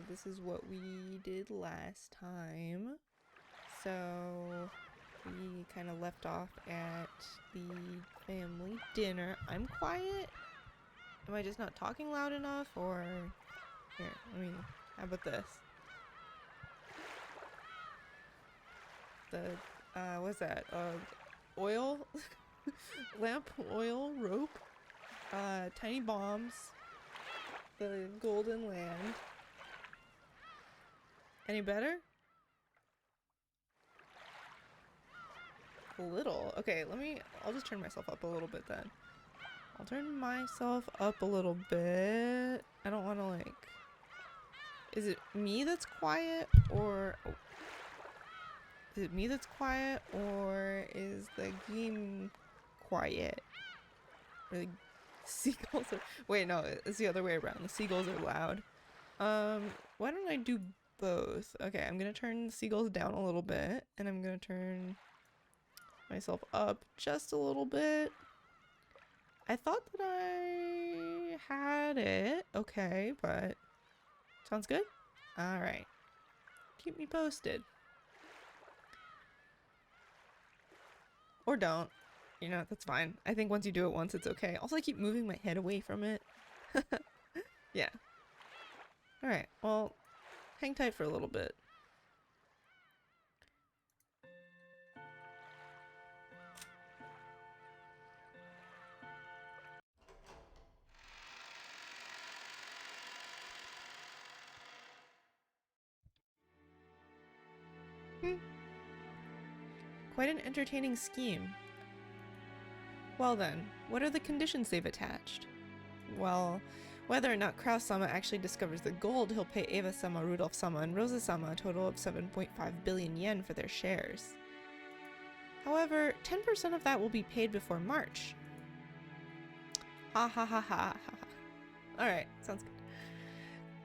this is what we did last time. So we kind of left off at the family dinner. I'm quiet. Am I just not talking loud enough, or here? How about this? The what's that? Oil, lamp, oil, rope, tiny bombs, the golden land. Any better? A little. Okay, I'll just turn myself up a little bit then. I'll turn myself up a little bit. I don't want to like... Is it me that's quiet, or... Oh. Is it me that's quiet, or is the game quiet? Or the seagulls are... Wait, no, it's the other way around. The seagulls are loud. Why don't I do both? Okay, I'm gonna turn the seagulls down a little bit, and I'm gonna turn myself up just a little bit. I thought that I had it. Okay, but sounds good? Alright. Keep me posted. Or don't. You know, that's fine. I think once you do it once, it's okay. Also, I keep moving my head away from it. Yeah. Alright, well, hang tight for a little bit. Quite an entertaining scheme. Well then, what are the conditions they've attached? Well, whether or not Kraus-sama actually discovers the gold, he'll pay Eva-sama, Rudolph-sama, and Rosa-sama a total of 7.5 billion yen for their shares. However, 10% of that will be paid before March. Ha ha ha ha ha. Alright, sounds good.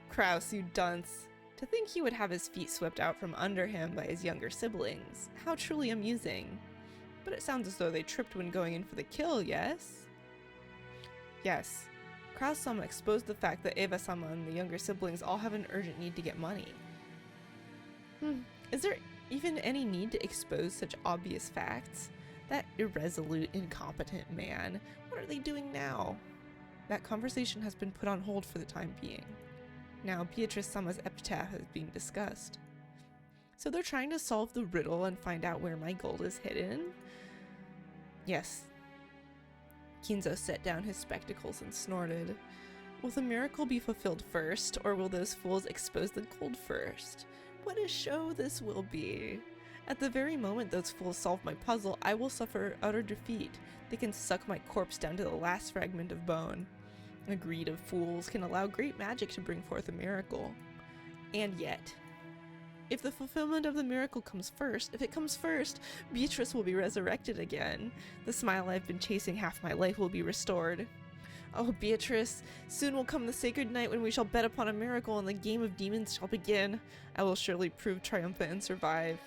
Kraus, you dunce. To think he would have his feet swept out from under him by his younger siblings. How truly amusing. But it sounds as though they tripped when going in for the kill, yes? Yes. Kraus-sama exposed the fact that Eva-sama and the younger siblings all have an urgent need to get money. Is there even any need to expose such obvious facts? That irresolute, incompetent man. What are they doing now? That conversation has been put on hold for the time being. Now, Beatrice-sama's epitaph is being discussed. So they're trying to solve the riddle and find out where my gold is hidden? Yes. Kinzo set down his spectacles and snorted. Will the miracle be fulfilled first, or will those fools expose the gold first? What a show this will be! At the very moment those fools solve my puzzle, I will suffer utter defeat. They can suck my corpse down to the last fragment of bone. A greed of fools can allow great magic to bring forth a miracle. And yet, if the fulfillment of the miracle comes first, Beatrice will be resurrected again. The smile I've been chasing half my life will be restored. Oh, Beatrice, soon will come the sacred night when we shall bet upon a miracle and the game of demons shall begin. I will surely prove triumphant and survive.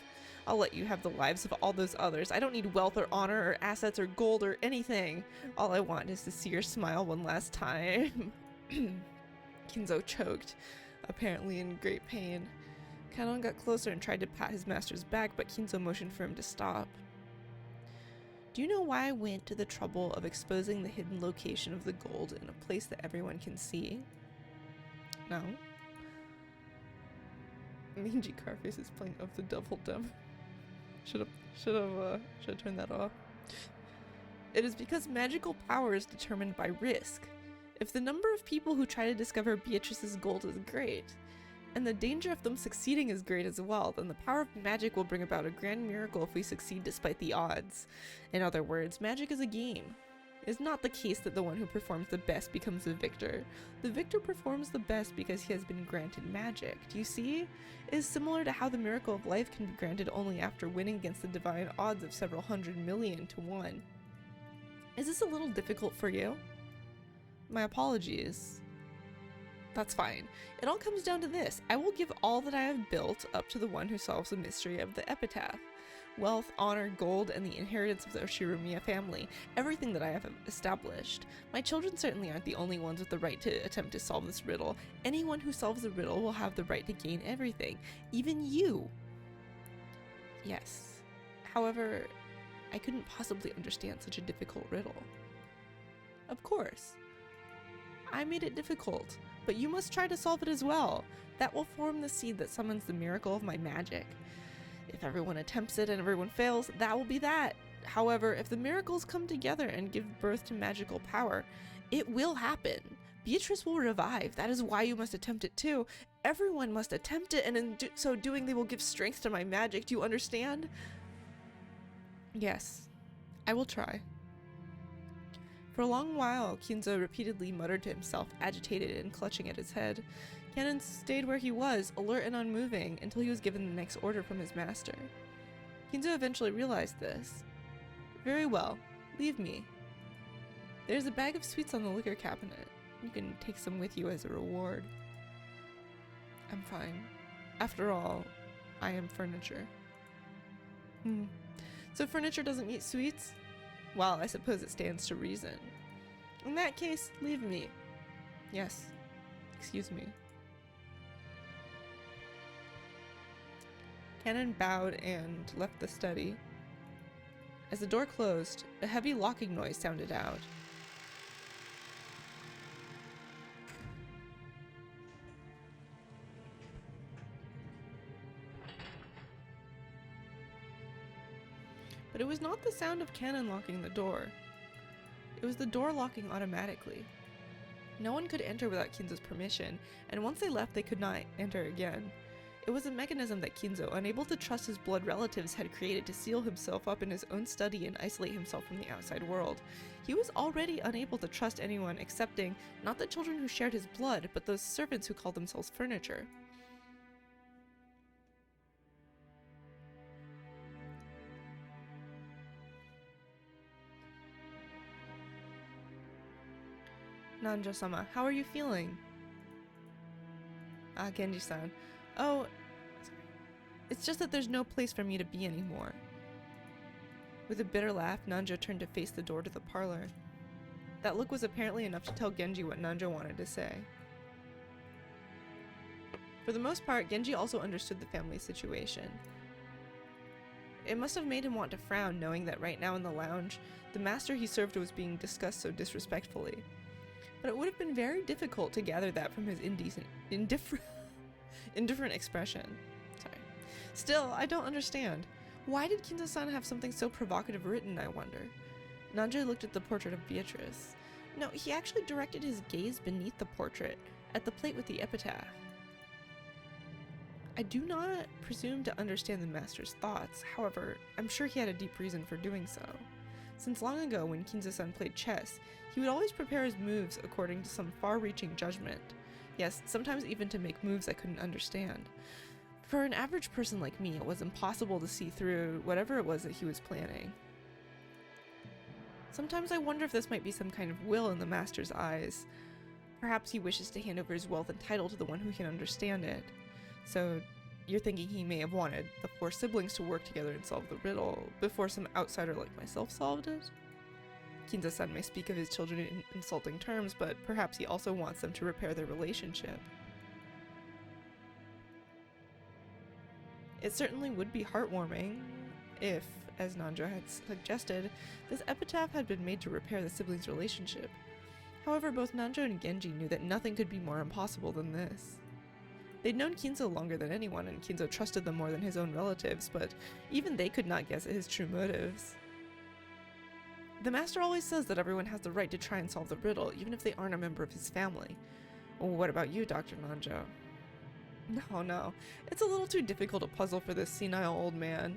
I'll let you have the lives of all those others. I don't need wealth or honor or assets or gold or anything. All I want is to see your smile one last time. Kinzo choked, apparently in great pain. Kanon got closer and tried to pat his master's back, but Kinzo motioned for him to stop. Do you know why I went to the trouble of exposing the hidden location of the gold in a place that everyone can see? No. Mangy Carface is playing Of the Devil Dumb. Should have turned that off. It is because magical power is determined by risk. If the number of people who try to discover Beatrice's gold is great, and the danger of them succeeding is great as well, then the power of magic will bring about a grand miracle if we succeed despite the odds. In other words, magic is a game. It is not the case that the one who performs the best becomes the victor. The victor performs the best because he has been granted magic. Do you see? It is similar to how the miracle of life can be granted only after winning against the divine odds of several 100 million to 1. Is this a little difficult for you? My apologies. That's fine. It all comes down to this. I will give all that I have built up to the one who solves the mystery of the epitaph. Wealth, honor, gold, and the inheritance of the Oshiromiya family, everything that I have established. My children certainly aren't the only ones with the right to attempt to solve this riddle. Anyone who solves the riddle will have the right to gain everything, even you. Yes. However, I couldn't possibly understand such a difficult riddle. Of course. I made it difficult, but you must try to solve it as well. That will form the seed that summons the miracle of my magic. If everyone attempts it and everyone fails, that will be that. However, if the miracles come together and give birth to magical power, it will happen. Beatrice will revive. That is why you must attempt it too. Everyone must attempt it, and in so doing, they will give strength to my magic. Do you understand? Yes, I will try. For a long while, Kinzo repeatedly muttered to himself, agitated and clutching at his head. Kanon stayed where he was, alert and unmoving, until he was given the next order from his master. Kinzo eventually realized this. Very well, leave me. There's a bag of sweets on the liquor cabinet. You can take some with you as a reward. I'm fine. After all, I am furniture. So furniture doesn't eat sweets? Well, I suppose it stands to reason. In that case, leave me. Yes. Excuse me. Kanon bowed and left the study. As the door closed, a heavy locking noise sounded out. But it was not the sound of Kanon locking the door. It was the door locking automatically. No one could enter without Kinzo's permission, and once they left, they could not enter again. It was a mechanism that Kinzo, unable to trust his blood relatives, had created to seal himself up in his own study and isolate himself from the outside world. He was already unable to trust anyone excepting not the children who shared his blood, but those servants who called themselves furniture. Nanjo-sama, how are you feeling? Ah, Genji-san. Oh, it's just that there's no place for me to be anymore. With a bitter laugh, Nanjo turned to face the door to the parlor. That look was apparently enough to tell Genji what Nanjo wanted to say. For the most part, Genji also understood the family's situation. It must have made him want to frown, knowing that right now in the lounge, the master he served was being discussed so disrespectfully. But it would have been very difficult to gather that from his indifferent expression. Sorry. Still, I don't understand. Why did Kinzo-san have something so provocative written, I wonder? Nanjo looked at the portrait of Beatrice. No, he actually directed his gaze beneath the portrait, at the plate with the epitaph. I do not presume to understand the master's thoughts, however, I'm sure he had a deep reason for doing so. Since long ago, when Kinzo-san played chess, he would always prepare his moves according to some far-reaching judgment. Yes, sometimes even to make moves I couldn't understand. For an average person like me, it was impossible to see through whatever it was that he was planning. Sometimes I wonder if this might be some kind of will in the master's eyes. Perhaps he wishes to hand over his wealth and title to the one who can understand it. So, you're thinking he may have wanted the 4 siblings to work together and solve the riddle before some outsider like myself solved it? Kinzo-san may speak of his children in insulting terms, but perhaps he also wants them to repair their relationship. It certainly would be heartwarming if, as Nanjo had suggested, this epitaph had been made to repair the siblings' relationship. However, both Nanjo and Genji knew that nothing could be more impossible than this. They'd known Kinzo longer than anyone, and Kinzo trusted them more than his own relatives, but even they could not guess at his true motives. The master always says that everyone has the right to try and solve the riddle, even if they aren't a member of his family. Well, what about you, Dr. Nanjo? No. It's a little too difficult a puzzle for this senile old man.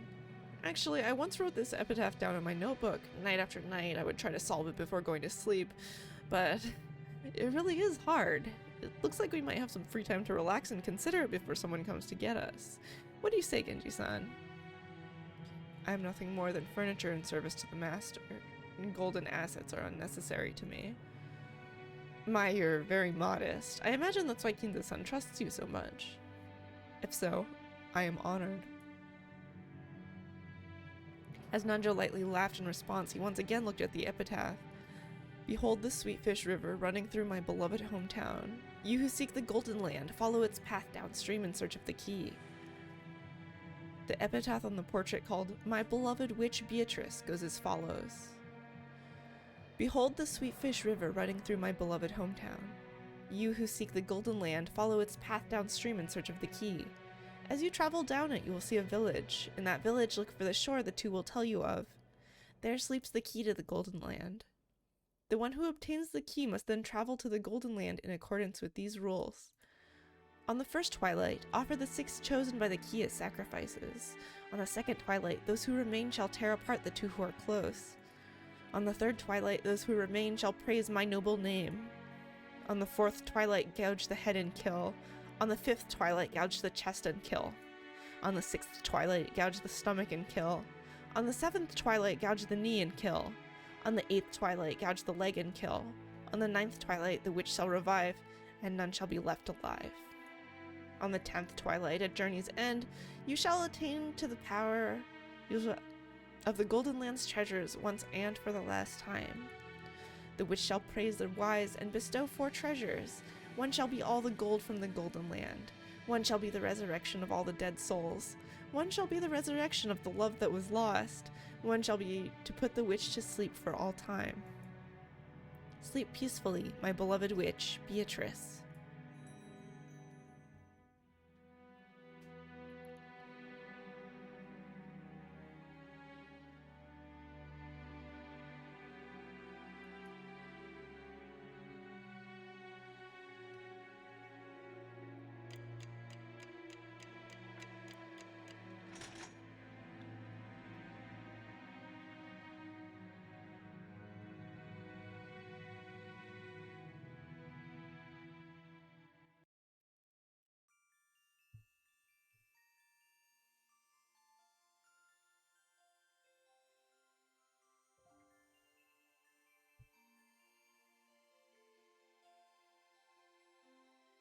Actually, I once wrote this epitaph down in my notebook. Night after night, I would try to solve it before going to sleep. But it really is hard. It looks like we might have some free time to relax and consider it before someone comes to get us. What do you say, Genji-san? I am nothing more than furniture in service to the master. Golden assets are unnecessary to me. You're very modest. I imagine that's why Kinzo-san trusts you so much. If so, I am honored. As Nanjo lightly laughed in response, he once again looked at the epitaph. Behold the sweet fish river running through my beloved hometown. You who seek the golden land, follow its path downstream in search of the key. The epitaph on the portrait called My Beloved Witch Beatrice goes as follows. Behold the sweet fish river running through my beloved hometown. You who seek the golden land, follow its path downstream in search of the key. As you travel down it, you will see a village. In that village, look for the shore the two will tell you of. There sleeps the key to the golden land. The one who obtains the key must then travel to the golden land in accordance with these rules. On the first twilight, offer the 6 chosen by the key as sacrifices. On the second twilight, those who remain shall tear apart the 2 who are close. On the third twilight, those who remain shall praise my noble name. On the fourth twilight, gouge the head and kill. On the fifth twilight, gouge the chest and kill. On the sixth twilight, gouge the stomach and kill. On the seventh twilight, gouge the knee and kill. On the 8th twilight, gouge the leg and kill. On the 9th twilight, the witch shall revive, and none shall be left alive. On the 10th twilight, at journey's end, you shall attain to the power of the Golden Land's treasures once and for the last time. The witch shall praise the wise and bestow 4 treasures. One shall be all the gold from the Golden Land. One shall be the resurrection of all the dead souls. One shall be the resurrection of the love that was lost. One shall be to put the witch to sleep for all time. Sleep peacefully, my beloved witch, Beatrice.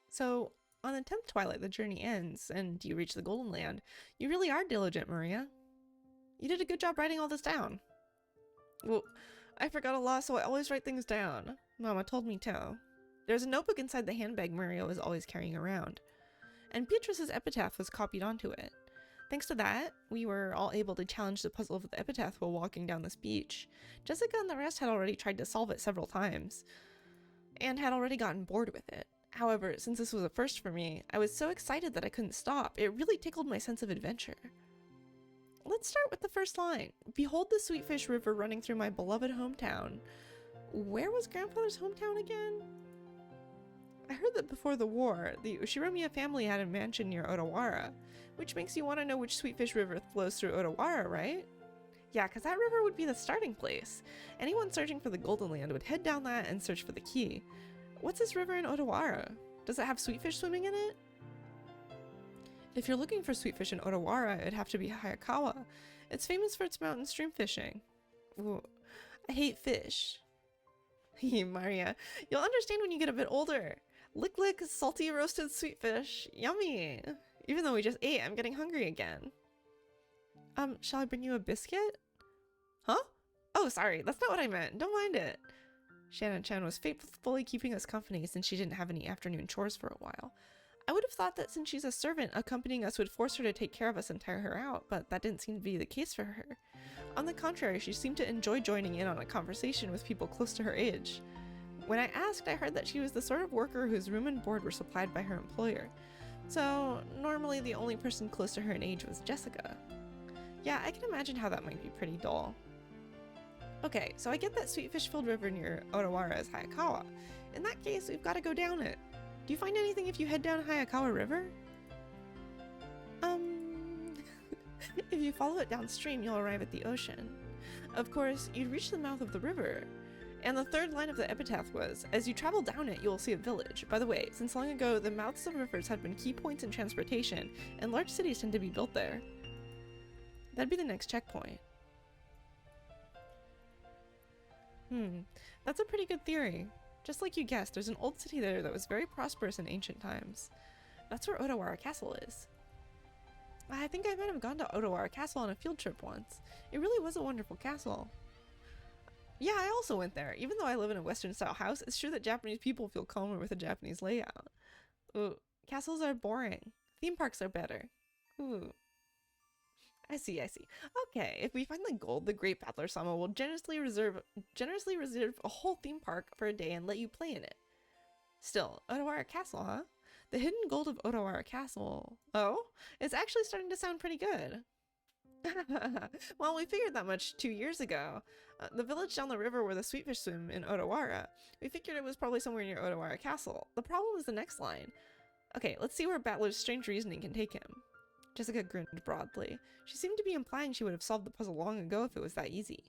So, on the 10th twilight, the journey ends, and you reach the Golden Land. You really are diligent, Maria. You did a good job writing all this down. Well, I forgot a lot, so I always write things down. Mama told me to. There's a notebook inside the handbag Maria was always carrying around, and Beatrice's epitaph was copied onto it. Thanks to that, we were all able to challenge the puzzle of the epitaph while walking down this beach. Jessica and the rest had already tried to solve it several times, and had already gotten bored with it. However, since this was a first for me, I was so excited that I couldn't stop. It really tickled my sense of adventure. Let's start with the first line. Behold the sweet fish river running through my beloved hometown. Where was grandfather's hometown again? I heard that before the war, the Ushiromiya family had a mansion near Odawara, which makes you want to know which sweet fish river flows through Odawara, right? Yeah, because that river would be the starting place. Anyone searching for the Golden Land would head down that and search for the key. What's this river in Odawara? Does it have sweet fish swimming in it? If you're looking for sweet fish in Odawara, it'd have to be Hayakawa. It's famous for its mountain stream fishing. Ooh, I hate fish. Maria, you'll understand when you get a bit older. Lick lick, salty roasted sweet fish. Yummy. Even though we just ate, I'm getting hungry again. Shall I bring you a biscuit? Huh? Oh, sorry, that's not what I meant. Don't mind it. Shannon-chan was faithfully keeping us company since she didn't have any afternoon chores for a while. I would have thought that since she's a servant, accompanying us would force her to take care of us and tire her out, but that didn't seem to be the case for her. On the contrary, she seemed to enjoy joining in on a conversation with people close to her age. When I asked, I heard that she was the sort of worker whose room and board were supplied by her employer. So, normally the only person close to her in age was Jessica. Yeah, I can imagine how that might be pretty dull. Okay, so I get that sweet fish-filled river near Odawara is Hayakawa. In that case, we've got to go down it. Do you find anything if you head down Hayakawa River? If you follow it downstream, you'll arrive at the ocean. Of course, you'd reach the mouth of the river. And the third line of the epitaph was, as you travel down it, you will see a village. By the way, since long ago, the mouths of rivers had been key points in transportation, and large cities tend to be built there. That'd be the next checkpoint. That's a pretty good theory. Just like you guessed, there's an old city there that was very prosperous in ancient times. That's where Odawara Castle is. I think I might have gone to Otawara Castle on a field trip once. It really was a wonderful castle. Yeah, I also went there. Even though I live in a Western-style house, it's true that Japanese people feel calmer with a Japanese layout. Ooh, castles are boring. Theme parks are better. Ooh. I see. Okay, if we find the gold, the Great Battler Sama will generously reserve a whole theme park for a day and let you play in it. Still, Otawara Castle, huh? The hidden gold of Otawara Castle. Oh? It's actually starting to sound pretty good. Well, we figured that much 2 years ago. The village down the river where the sweetfish swim in Otawara. We figured it was probably somewhere near Otawara Castle. The problem is the next line. Okay, let's see where Battler's strange reasoning can take him. Jessica grinned broadly. She seemed to be implying she would have solved the puzzle long ago if it was that easy.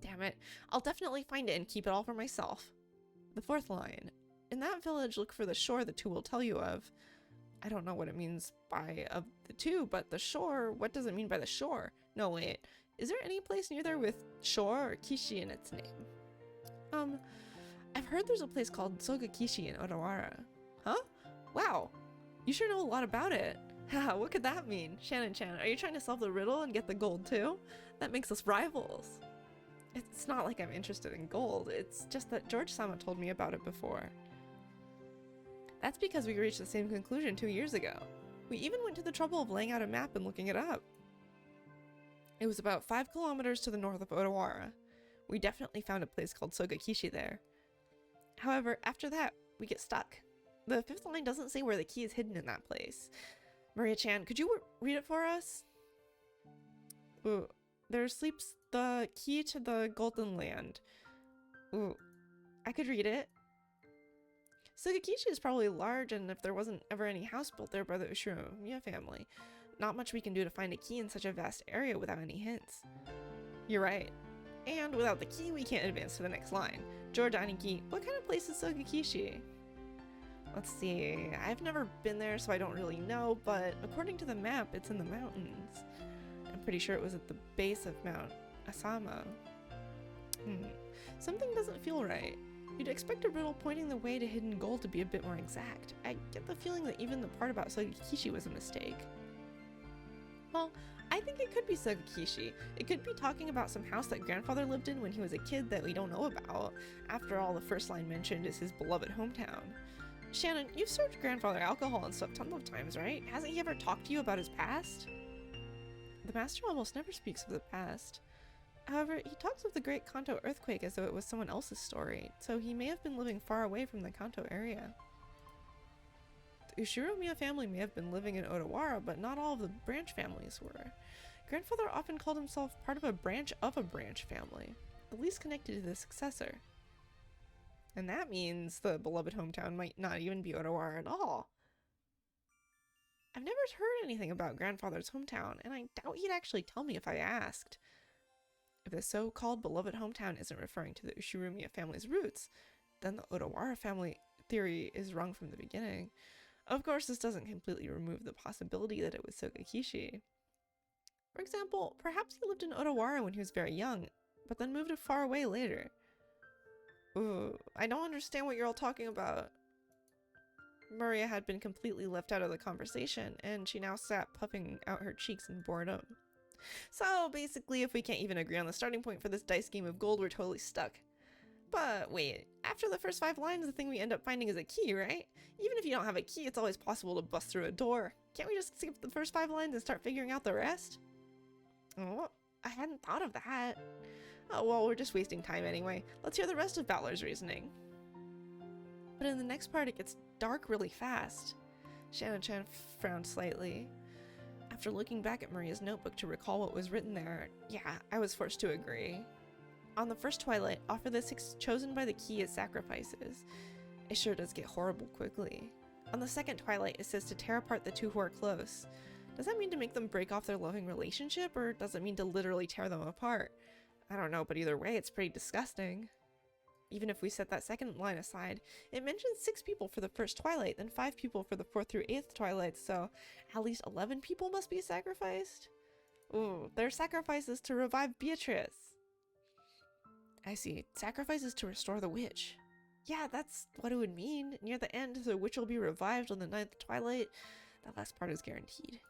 Damn it. I'll definitely find it and keep it all for myself. The fourth line. In that village, look for the shore the two will tell you of. I don't know what it means by of the two, but the shore, what does it mean by the shore? No, wait. Is there any place near there with shore or kishi in its name? I've heard there's a place called Soga Kishi in Otawara. Huh? Wow. You sure know a lot about it. Haha, what could that mean? Shannon-chan, are you trying to solve the riddle and get the gold too? That makes us rivals. It's not like I'm interested in gold, it's just that George-sama told me about it before. That's because we reached the same conclusion 2 years ago. We even went to the trouble of laying out a map and looking it up. It was about 5 kilometers to the north of Otawara. We definitely found a place called Sogakishi there. However, after that, we get stuck. The fifth line doesn't say where the key is hidden in that place. Maria-chan, could you read it for us? Ooh, there sleeps the key to the Golden Land. Ooh, I could read it. Sogakishi is probably large, and if there wasn't ever any house built there by the Ushiromiya family, not much we can do to find a key in such a vast area without any hints. You're right. And without the key, we can't advance to the next line. George Aniki, what kind of place is Sogakishi? Let's see, I've never been there, so I don't really know, but according to the map, it's in the mountains. I'm pretty sure it was at the base of Mount Asama. Something doesn't feel right. You'd expect a riddle pointing the way to hidden gold to be a bit more exact. I get the feeling that even the part about Sogakishi was a mistake. Well, I think it could be Sogakishi. It could be talking about some house that grandfather lived in when he was a kid that we don't know about. After all, the first line mentioned is his beloved hometown. Shannon, you've served grandfather alcohol and stuff tons of times, right? Hasn't he ever talked to you about his past? The master almost never speaks of the past. However, he talks of the Great Kanto earthquake as though it was someone else's story, so he may have been living far away from the Kanto area. The Ushiromiya family may have been living in Otawara, but not all of the branch families were. Grandfather often called himself part of a branch family, the least connected to the successor. And that means the beloved hometown might not even be Otawara at all. I've never heard anything about grandfather's hometown, and I doubt he'd actually tell me if I asked. If the so-called beloved hometown isn't referring to the Ushiromiya family's roots, then the Otawara family theory is wrong from the beginning. Of course, this doesn't completely remove the possibility that it was Sogakishi. For example, perhaps he lived in Otawara when he was very young, but then moved far away later. Ooh, I don't understand what you're all talking about. Maria had been completely left out of the conversation, and she now sat puffing out her cheeks in boredom. So basically, if we can't even agree on the starting point for this dice game of gold, we're totally stuck. But wait, after the first 5 lines, the thing we end up finding is a key, right? Even if you don't have a key, it's always possible to bust through a door. Can't we just skip the first 5 lines and start figuring out the rest? Oh, I hadn't thought of that. Oh well, we're just wasting time anyway. Let's hear the rest of Battler's reasoning. But in the next part, it gets dark really fast. Shannon-chan frowned slightly. After looking back at Maria's notebook to recall what was written there, yeah, I was forced to agree. On the first twilight, offer the 6 chosen by the key as sacrifices. It sure does get horrible quickly. On the second twilight, it says to tear apart the 2 who are close. Does that mean to make them break off their loving relationship, or does it mean to literally tear them apart? I don't know, but either way, it's pretty disgusting. Even if we set that second line aside, it mentions 6 people for the first twilight, then 5 people for the 4th through 8th twilights, so at least 11 people must be sacrificed? Ooh, they're sacrifices to revive Beatrice. I see, sacrifices to restore the witch. Yeah, that's what it would mean. Near the end, the witch will be revived on the 9th twilight. That last part is guaranteed.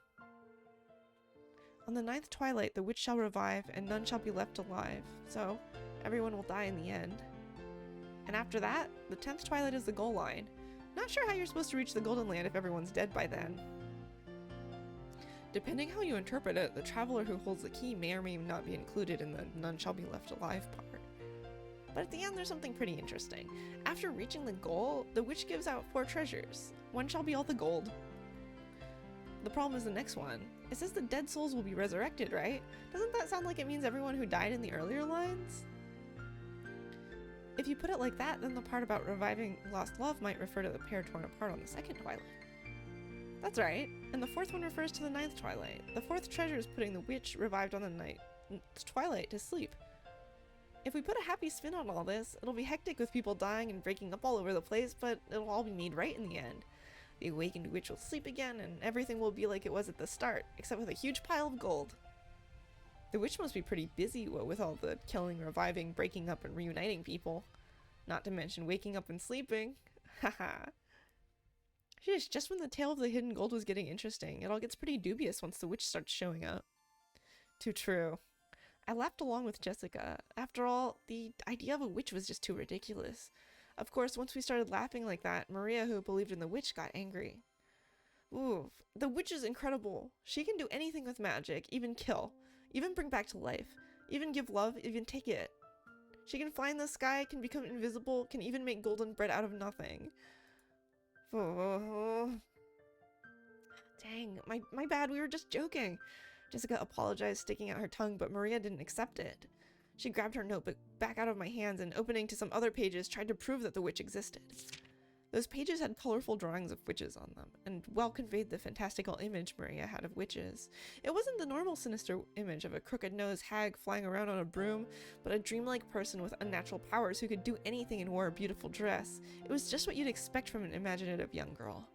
On the 9th twilight, the witch shall revive, and none shall be left alive. So, everyone will die in the end. And after that, the 10th twilight is the goal line. Not sure how you're supposed to reach the Golden Land if everyone's dead by then. Depending how you interpret it, the traveler who holds the key may or may not be included in the none shall be left alive part. But at the end, there's something pretty interesting. After reaching the goal, the witch gives out 4 treasures. One shall be all the gold. The problem is the next one. It says the dead souls will be resurrected, right? Doesn't that sound like it means everyone who died in the earlier lines? If you put it like that, then the part about reviving lost love might refer to the pair torn apart on the 2nd twilight. That's right, and the 4th one refers to the 9th twilight. The 4th treasure is putting the witch revived on the 9th twilight to sleep. If we put a happy spin on all this, it'll be hectic with people dying and breaking up all over the place, but it'll all be made right in the end. The awakened witch will sleep again, and everything will be like it was at the start, except with a huge pile of gold. The witch must be pretty busy with all the killing, reviving, breaking up, and reuniting people. Not to mention waking up and sleeping. Haha. Sheesh, just when the tale of the hidden gold was getting interesting, it all gets pretty dubious once the witch starts showing up. Too true. I laughed along with Jessica. After all, the idea of a witch was just too ridiculous. Of course, once we started laughing like that, Maria, who believed in the witch, got angry. Ooh, the witch is incredible. She can do anything with magic, even kill, even bring back to life, even give love, even take it. She can fly in the sky, can become invisible, can even make golden bread out of nothing. Oh. Dang, my bad, we were just joking. Jessica apologized, sticking out her tongue, but Maria didn't accept it. She grabbed her notebook back out of my hands and, opening to some other pages, tried to prove that the witch existed. Those pages had colorful drawings of witches on them, and well conveyed the fantastical image Maria had of witches. It wasn't the normal sinister image of a crooked-nosed hag flying around on a broom, but a dreamlike person with unnatural powers who could do anything and wore a beautiful dress. It was just what you'd expect from an imaginative young girl.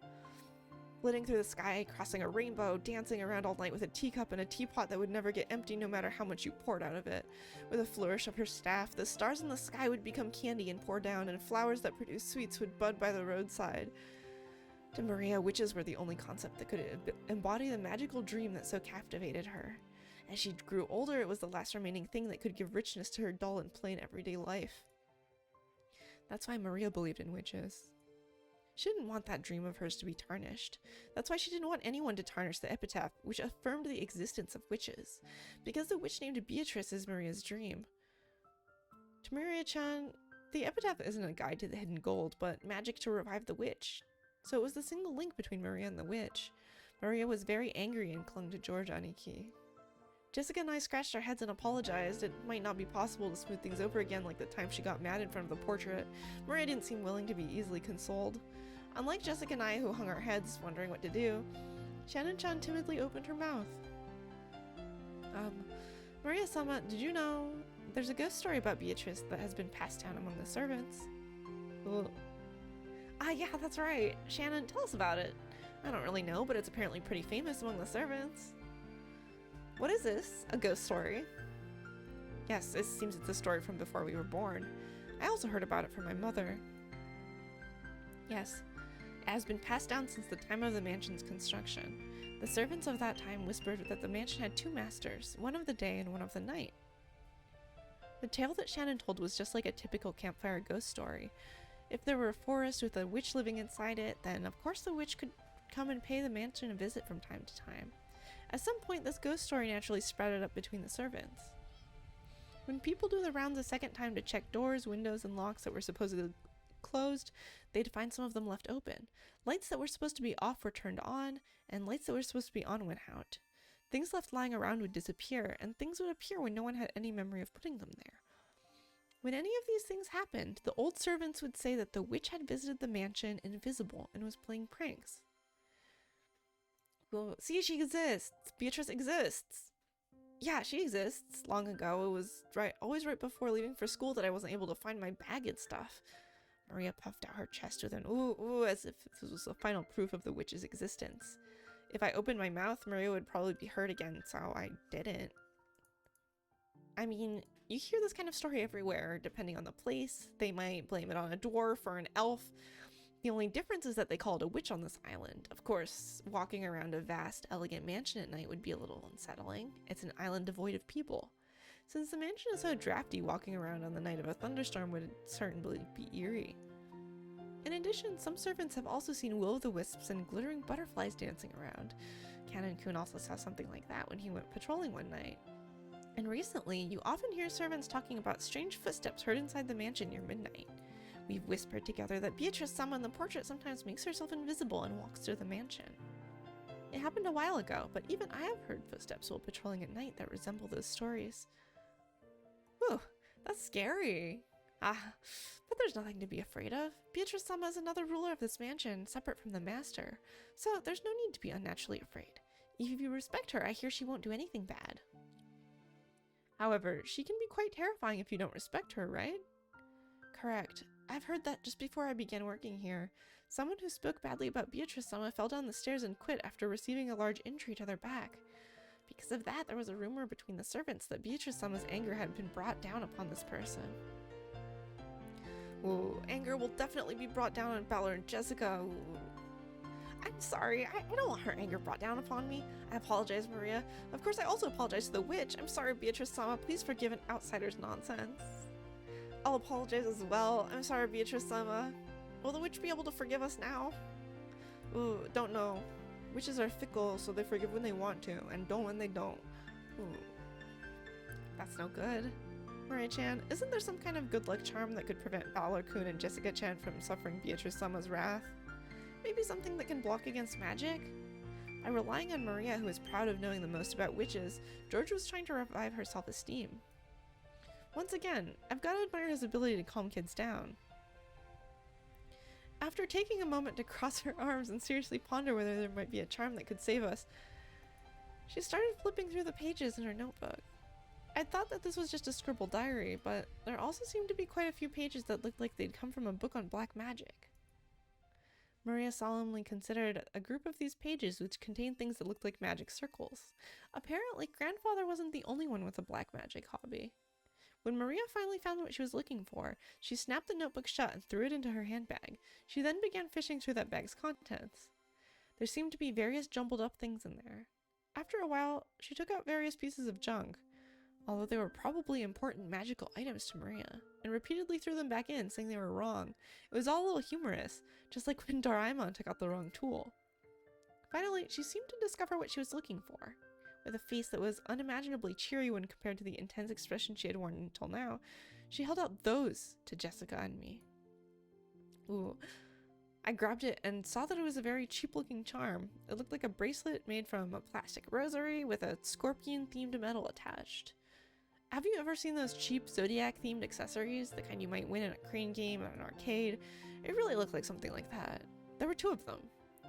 Flitting through the sky, crossing a rainbow, dancing around all night with a teacup and a teapot that would never get empty no matter how much you poured out of it. With a flourish of her staff, the stars in the sky would become candy and pour down, and flowers that produced sweets would bud by the roadside. To Maria, witches were the only concept that could embody the magical dream that so captivated her. As she grew older, it was the last remaining thing that could give richness to her dull and plain everyday life. That's why Maria believed in witches. She didn't want that dream of hers to be tarnished. That's why she didn't want anyone to tarnish the epitaph, which affirmed the existence of witches, because the witch named Beatrice is Maria's dream. To Maria-chan, the epitaph isn't a guide to the hidden gold, but magic to revive the witch. So it was the single link between Maria and the witch. Maria was very angry and clung to George Aniki. Jessica and I scratched our heads and apologized. It might not be possible to smooth things over again like the time she got mad in front of the portrait. Maria didn't seem willing to be easily consoled. Unlike Jessica and I, who hung our heads, wondering what to do, Shannon-chan timidly opened her mouth. Maria-sama, did you know there's a ghost story about Beatrice that has been passed down among the servants? Ugh. Ah, yeah, that's right. Shannon, tell us about it. I don't really know, but it's apparently pretty famous among the servants. What is this? A ghost story? Yes, it seems it's a story from before we were born. I also heard about it from my mother. Yes. It has been passed down since the time of the mansion's construction. The servants of that time whispered that the mansion had 2 masters, one of the day and one of the night. The tale that Shannon told was just like a typical campfire ghost story. If there were a forest with a witch living inside it, then of course the witch could come and pay the mansion a visit from time to time. At some point, this ghost story naturally spread up between the servants. When people do the rounds a second time to check doors, windows, and locks that were supposedly closed, they'd find some of them left open. Lights that were supposed to be off were turned on, and lights that were supposed to be on went out. Things left lying around would disappear, and things would appear when no one had any memory of putting them there. When any of these things happened, the old servants would say that the witch had visited the mansion invisible and was playing pranks. Well, see, she exists. Beatrice exists. Yeah, she exists. Long ago, it was always right before leaving for school that I wasn't able to find my bag and stuff. Maria puffed out her chest with an ooh, ooh, as if this was the final proof of the witch's existence. If I opened my mouth, Maria would probably be hurt again, so I didn't. I mean, you hear this kind of story everywhere, depending on the place. They might blame it on a dwarf or an elf. The only difference is that they call it a witch on this island. Of course, walking around a vast, elegant mansion at night would be a little unsettling. It's an island devoid of people. Since the mansion is so drafty, walking around on the night of a thunderstorm would certainly be eerie. In addition, some servants have also seen will-o'-the-wisps and glittering butterflies dancing around. Canon-kun also saw something like that when he went patrolling one night. And recently, you often hear servants talking about strange footsteps heard inside the mansion near midnight. We've whispered together that Beatrice-sama in the portrait sometimes makes herself invisible and walks through the mansion. It happened a while ago, but even I have heard footsteps while patrolling at night that resemble those stories. Whew, that's scary. But there's nothing to be afraid of. Beatrice-sama is another ruler of this mansion, separate from the master, so there's no need to be unnaturally afraid. If you respect her, I hear she won't do anything bad. However, she can be quite terrifying if you don't respect her, right? Correct. I've heard that just before I began working here. Someone who spoke badly about Beatrice-sama fell down the stairs and quit after receiving a large injury to their back. Because of that, there was a rumor between the servants that Beatrice-sama's anger had been brought down upon this person. Ooh, anger will definitely be brought down on Balor and Jessica. Ooh. I'm sorry, I don't want her anger brought down upon me. I apologize, Maria. Of course, I also apologize to the witch. I'm sorry, Beatrice-sama. Please forgive an outsider's nonsense. I'll apologize as well. I'm sorry, Beatrice-sama. Will the witch be able to forgive us now? Ooh, don't know. Witches are fickle, so they forgive when they want to, and don't when they don't. Ooh. That's no good. Maria-chan, isn't there some kind of good luck charm that could prevent Balor-kun and Jessica-chan from suffering Beatrice-sama's wrath? Maybe something that can block against magic? By relying on Maria, who is proud of knowing the most about witches, George was trying to revive her self-esteem. Once again, I've got to admire his ability to calm kids down. After taking a moment to cross her arms and seriously ponder whether there might be a charm that could save us, she started flipping through the pages in her notebook. I thought that this was just a scribbled diary, but there also seemed to be quite a few pages that looked like they'd come from a book on black magic. Maria solemnly considered a group of these pages which contained things that looked like magic circles. Apparently, grandfather wasn't the only one with a black magic hobby. When Maria finally found what she was looking for, she snapped the notebook shut and threw it into her handbag. She then began fishing through that bag's contents. There seemed to be various jumbled up things in there. After a while, she took out various pieces of junk, although they were probably important magical items to Maria, and repeatedly threw them back in, saying they were wrong. It was all a little humorous, just like when Doraemon took out the wrong tool. Finally, she seemed to discover what she was looking for. With a face that was unimaginably cheery when compared to the intense expression she had worn until now, she held out those to Jessica and me. Ooh. I grabbed it and saw that it was a very cheap-looking charm. It looked like a bracelet made from a plastic rosary with a scorpion-themed medal attached. Have you ever seen those cheap Zodiac-themed accessories? The kind you might win in a crane game at an arcade? It really looked like something like that. There were two of them.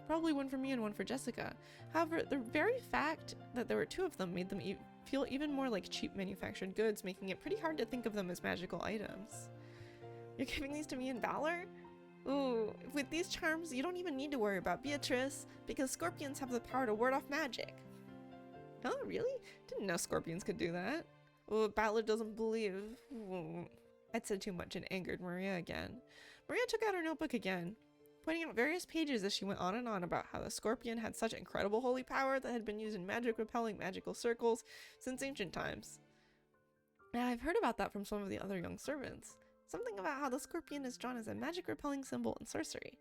Probably one for me and one for Jessica. However, the very fact that there were two of them made them feel even more like cheap manufactured goods, making it pretty hard to think of them as magical items. You're giving these to me and Balor? Ooh, with these charms, you don't even need to worry about Beatrice, because scorpions have the power to ward off magic. Oh, really? Didn't know scorpions could do that. Oh, Balor doesn't believe. Ooh. I'd said too much and angered Maria again. Maria took out her notebook again, pointing out various pages as she went on and on about how the scorpion had such incredible holy power that had been used in magic-repelling magical circles since ancient times. Now, I've heard about that from some of the other young servants. Something about how the scorpion is drawn as a magic-repelling symbol in sorcery.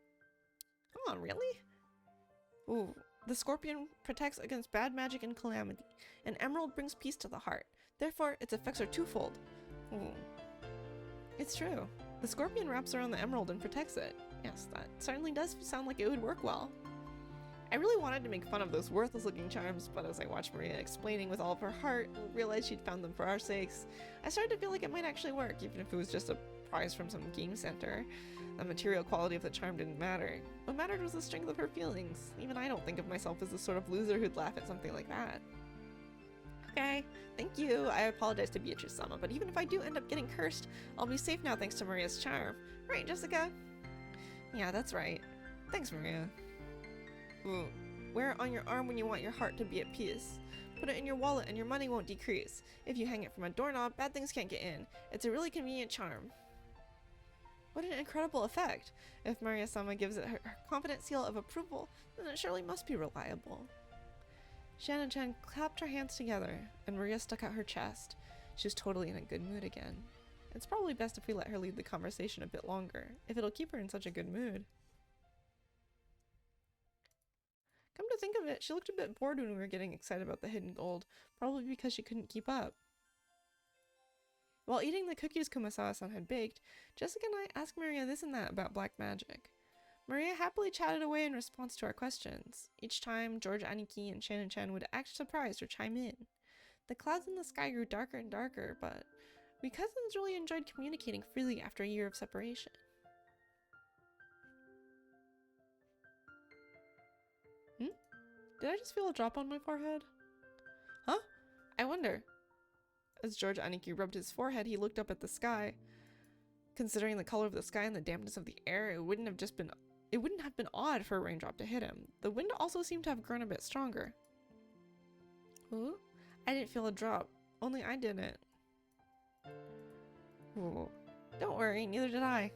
Oh, really? Ooh, the scorpion protects against bad magic and calamity. An emerald brings peace to the heart. Therefore, its effects are twofold. Ooh. It's true. The scorpion wraps around the emerald and protects it. Yes, that certainly does sound like it would work well. I really wanted to make fun of those worthless-looking charms, but as I watched Maria explaining with all of her heart and realized she'd found them for our sakes, I started to feel like it might actually work, even if it was just a prize from some game center. The material quality of the charm didn't matter. What mattered was the strength of her feelings. Even I don't think of myself as the sort of loser who'd laugh at something like that. Okay, thank you. I apologize to Beatrice-sama, but even if I do end up getting cursed, I'll be safe now thanks to Maria's charm. Right, Jessica? Yeah, that's right. Thanks, Maria. Ooh. Wear it on your arm when you want your heart to be at peace. Put it in your wallet and your money won't decrease. If you hang it from a doorknob, bad things can't get in. It's a really convenient charm. What an incredible effect! If Maria-sama gives it her confident seal of approval, then it surely must be reliable. Shannon-chan clapped her hands together, and Maria stuck out her chest. She was totally in a good mood again. It's probably best if we let her lead the conversation a bit longer, if it'll keep her in such a good mood. Come to think of it, she looked a bit bored when we were getting excited about the hidden gold, probably because she couldn't keep up. While eating the cookies Kumasawa-san had baked, Jessica and I asked Maria this and that about black magic. Maria happily chatted away in response to our questions. Each time, George Aniki and Shannon-chan would act surprised or chime in. The clouds in the sky grew darker and darker, but we cousins really enjoyed communicating freely after a year of separation. Did I just feel a drop on my forehead? Huh? I wonder. As George Aniki rubbed his forehead, he looked up at the sky. Considering the color of the sky and the dampness of the air, it wouldn't have been odd for a raindrop to hit him. The wind also seemed to have grown a bit stronger. Ooh, I didn't feel a drop. Only I didn't. Ooh, don't worry, neither did I.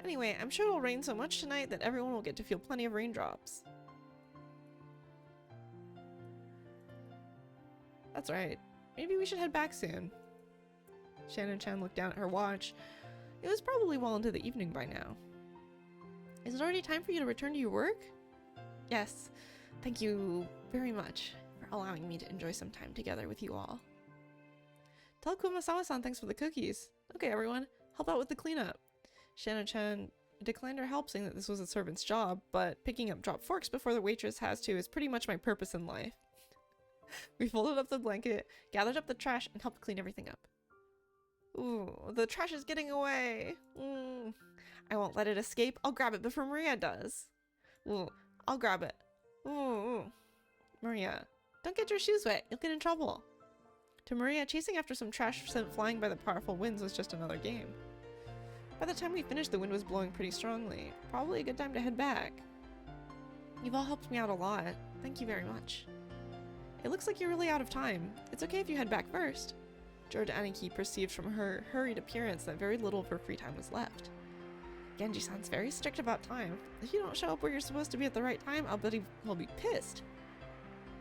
Anyway, I'm sure it'll rain so much tonight that everyone will get to feel plenty of raindrops. That's right. Maybe we should head back soon. Shannon-chan looked down at her watch. It was probably well into the evening by now. Is it already time for you to return to your work? Yes. Thank you very much for allowing me to enjoy some time together with you all. Tell Kumasawa-san thanks for the cookies. Okay, everyone, help out with the cleanup. Shannon-chan declined her help, saying that this was a servant's job, but picking up dropped forks before the waitress has to is pretty much my purpose in life. We folded up the blanket, gathered up the trash, and helped clean everything up. Ooh, the trash is getting away. I won't let it escape. I'll grab it before Maria does. Ooh, I'll grab it. Ooh. Maria, don't get your shoes wet. You'll get in trouble. To Maria, chasing after some trash sent flying by the powerful winds was just another game. By the time we finished, the wind was blowing pretty strongly. Probably a good time to head back. You've all helped me out a lot. Thank you very much. It looks like you're really out of time. It's okay if you head back first. George Aniki perceived from her hurried appearance that very little of her free time was left. Genji-san's very strict about time. If you don't show up where you're supposed to be at the right time, I'll bet he'll be pissed.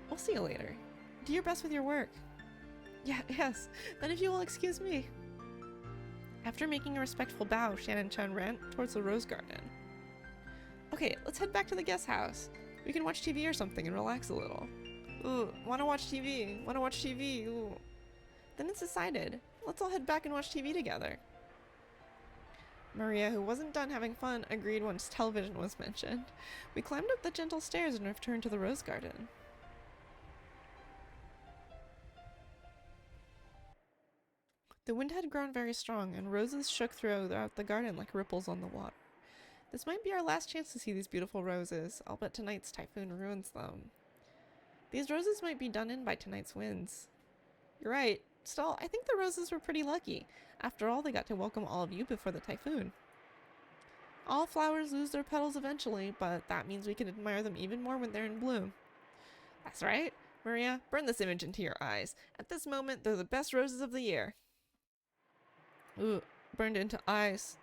We'll see you later. Do your best with your work. Yes. Then if you will excuse me. After making a respectful bow, Shannon-chan ran towards the rose garden. Okay, let's head back to the guest house. We can watch TV or something and relax a little. Ooh, wanna watch TV? Wanna watch TV? Ooh. Then it's decided. Let's all head back and watch TV together. Maria, who wasn't done having fun, agreed once television was mentioned. We climbed up the gentle stairs and returned to the rose garden. The wind had grown very strong, and roses shook throughout the garden like ripples on the water. This might be our last chance to see these beautiful roses. I'll bet tonight's typhoon ruins them. These roses might be done in by tonight's winds. You're right. Still, I think the roses were pretty lucky. After all, they got to welcome all of you before the typhoon. All flowers lose their petals eventually, but that means we can admire them even more when they're in bloom. That's right. Maria, burn this image into your eyes. At this moment, they're the best roses of the year. Ooh, burned into eyes.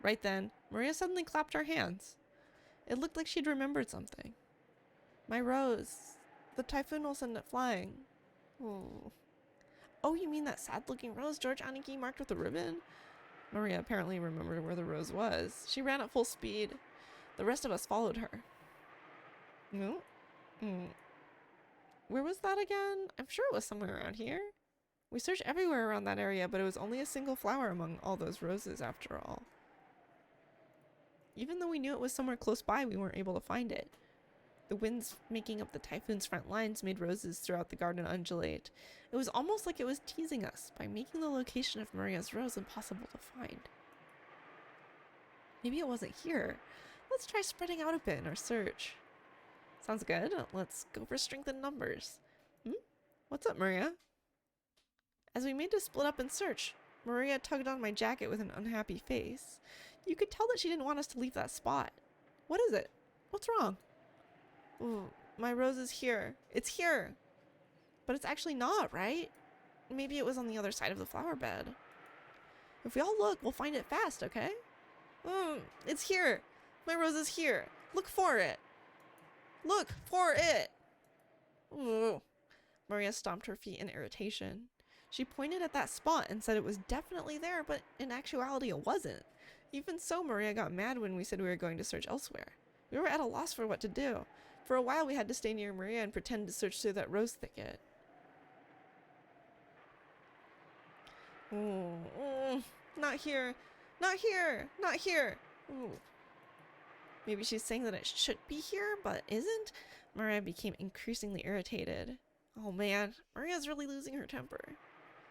Right then, Maria suddenly clapped her hands. It looked like she'd remembered something. My rose. The typhoon will send it flying. Ooh. Oh, you mean that sad-looking rose George Aniki marked with a ribbon? Maria apparently remembered where the rose was. She ran at full speed. The rest of us followed her. No? Where was that again? I'm sure it was somewhere around here. We searched everywhere around that area, but it was only a single flower among all those roses after all. Even though we knew it was somewhere close by, we weren't able to find it. The winds making up the typhoon's front lines made roses throughout the garden undulate. It was almost like it was teasing us by making the location of Maria's rose impossible to find. Maybe it wasn't here. Let's try spreading out a bit in our search. Sounds good. Let's go for strength in numbers. What's up, Maria? As we made to split up and search, Maria tugged on my jacket with an unhappy face. You could tell that she didn't want us to leave that spot. What is it? What's wrong? Ooh, my rose is here. It's here. But it's actually not, right? Maybe it was on the other side of the flower bed. If we all look, we'll find it fast, okay? It's here. My rose is here. Look for it. Look for it. Ooh. Maria stomped her feet in irritation. She pointed at that spot and said it was definitely there, but in actuality it wasn't. Even so, Maria got mad when we said we were going to search elsewhere. We were at a loss for what to do. For a while we had to stay near Maria and pretend to search through that rose thicket. Not here. Not here. Not here. Ooh. Maybe she's saying that it should be here, but isn't? Maria became increasingly irritated. Oh man, Maria's really losing her temper.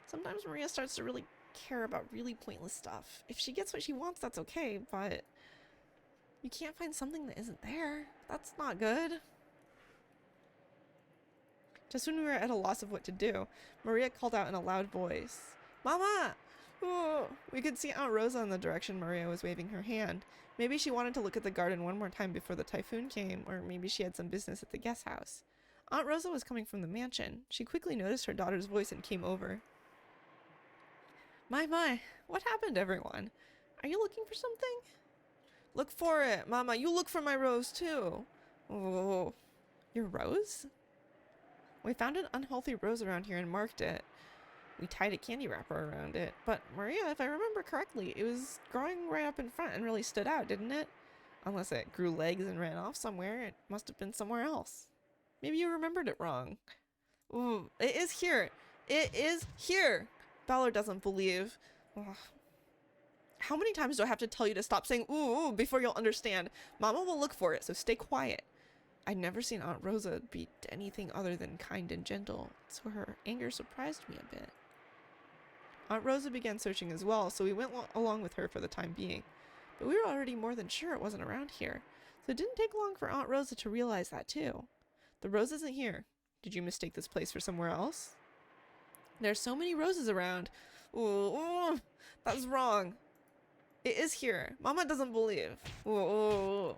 Sometimes Maria starts to really care about really pointless stuff. If she gets what she wants, that's okay, but you can't find something that isn't there. That's not good. Just when we were at a loss of what to do, Maria called out in a loud voice, "Mama!" Oh, we could see Aunt Rosa in the direction Maria was waving her hand. Maybe she wanted to look at the garden one more time before the typhoon came, or maybe she had some business at the guest house. Aunt Rosa was coming from the mansion. She quickly noticed her daughter's voice and came over. My, what happened, everyone? Are you looking for something? Look for it, Mama. You look for my rose, too. Oh, your rose? We found an unhealthy rose around here and marked it. We tied a candy wrapper around it. But Maria, if I remember correctly, it was growing right up in front and really stood out, didn't it? Unless it grew legs and ran off somewhere, it must have been somewhere else. Maybe you remembered it wrong. Ooh, it is here. It is here. Balor doesn't believe. Ugh. How many times do I have to tell you to stop saying ooh before you'll understand? Mama will look for it, so stay quiet. I'd never seen Aunt Rosa be anything other than kind and gentle, so her anger surprised me a bit. Aunt Rosa began searching as well, so we went along with her for the time being. But we were already more than sure it wasn't around here, so it didn't take long for Aunt Rosa to realize that too. The rose isn't here. Did you mistake this place for somewhere else? There's so many roses around. Ooh, that's wrong. It is here. Mama doesn't believe. Ooh.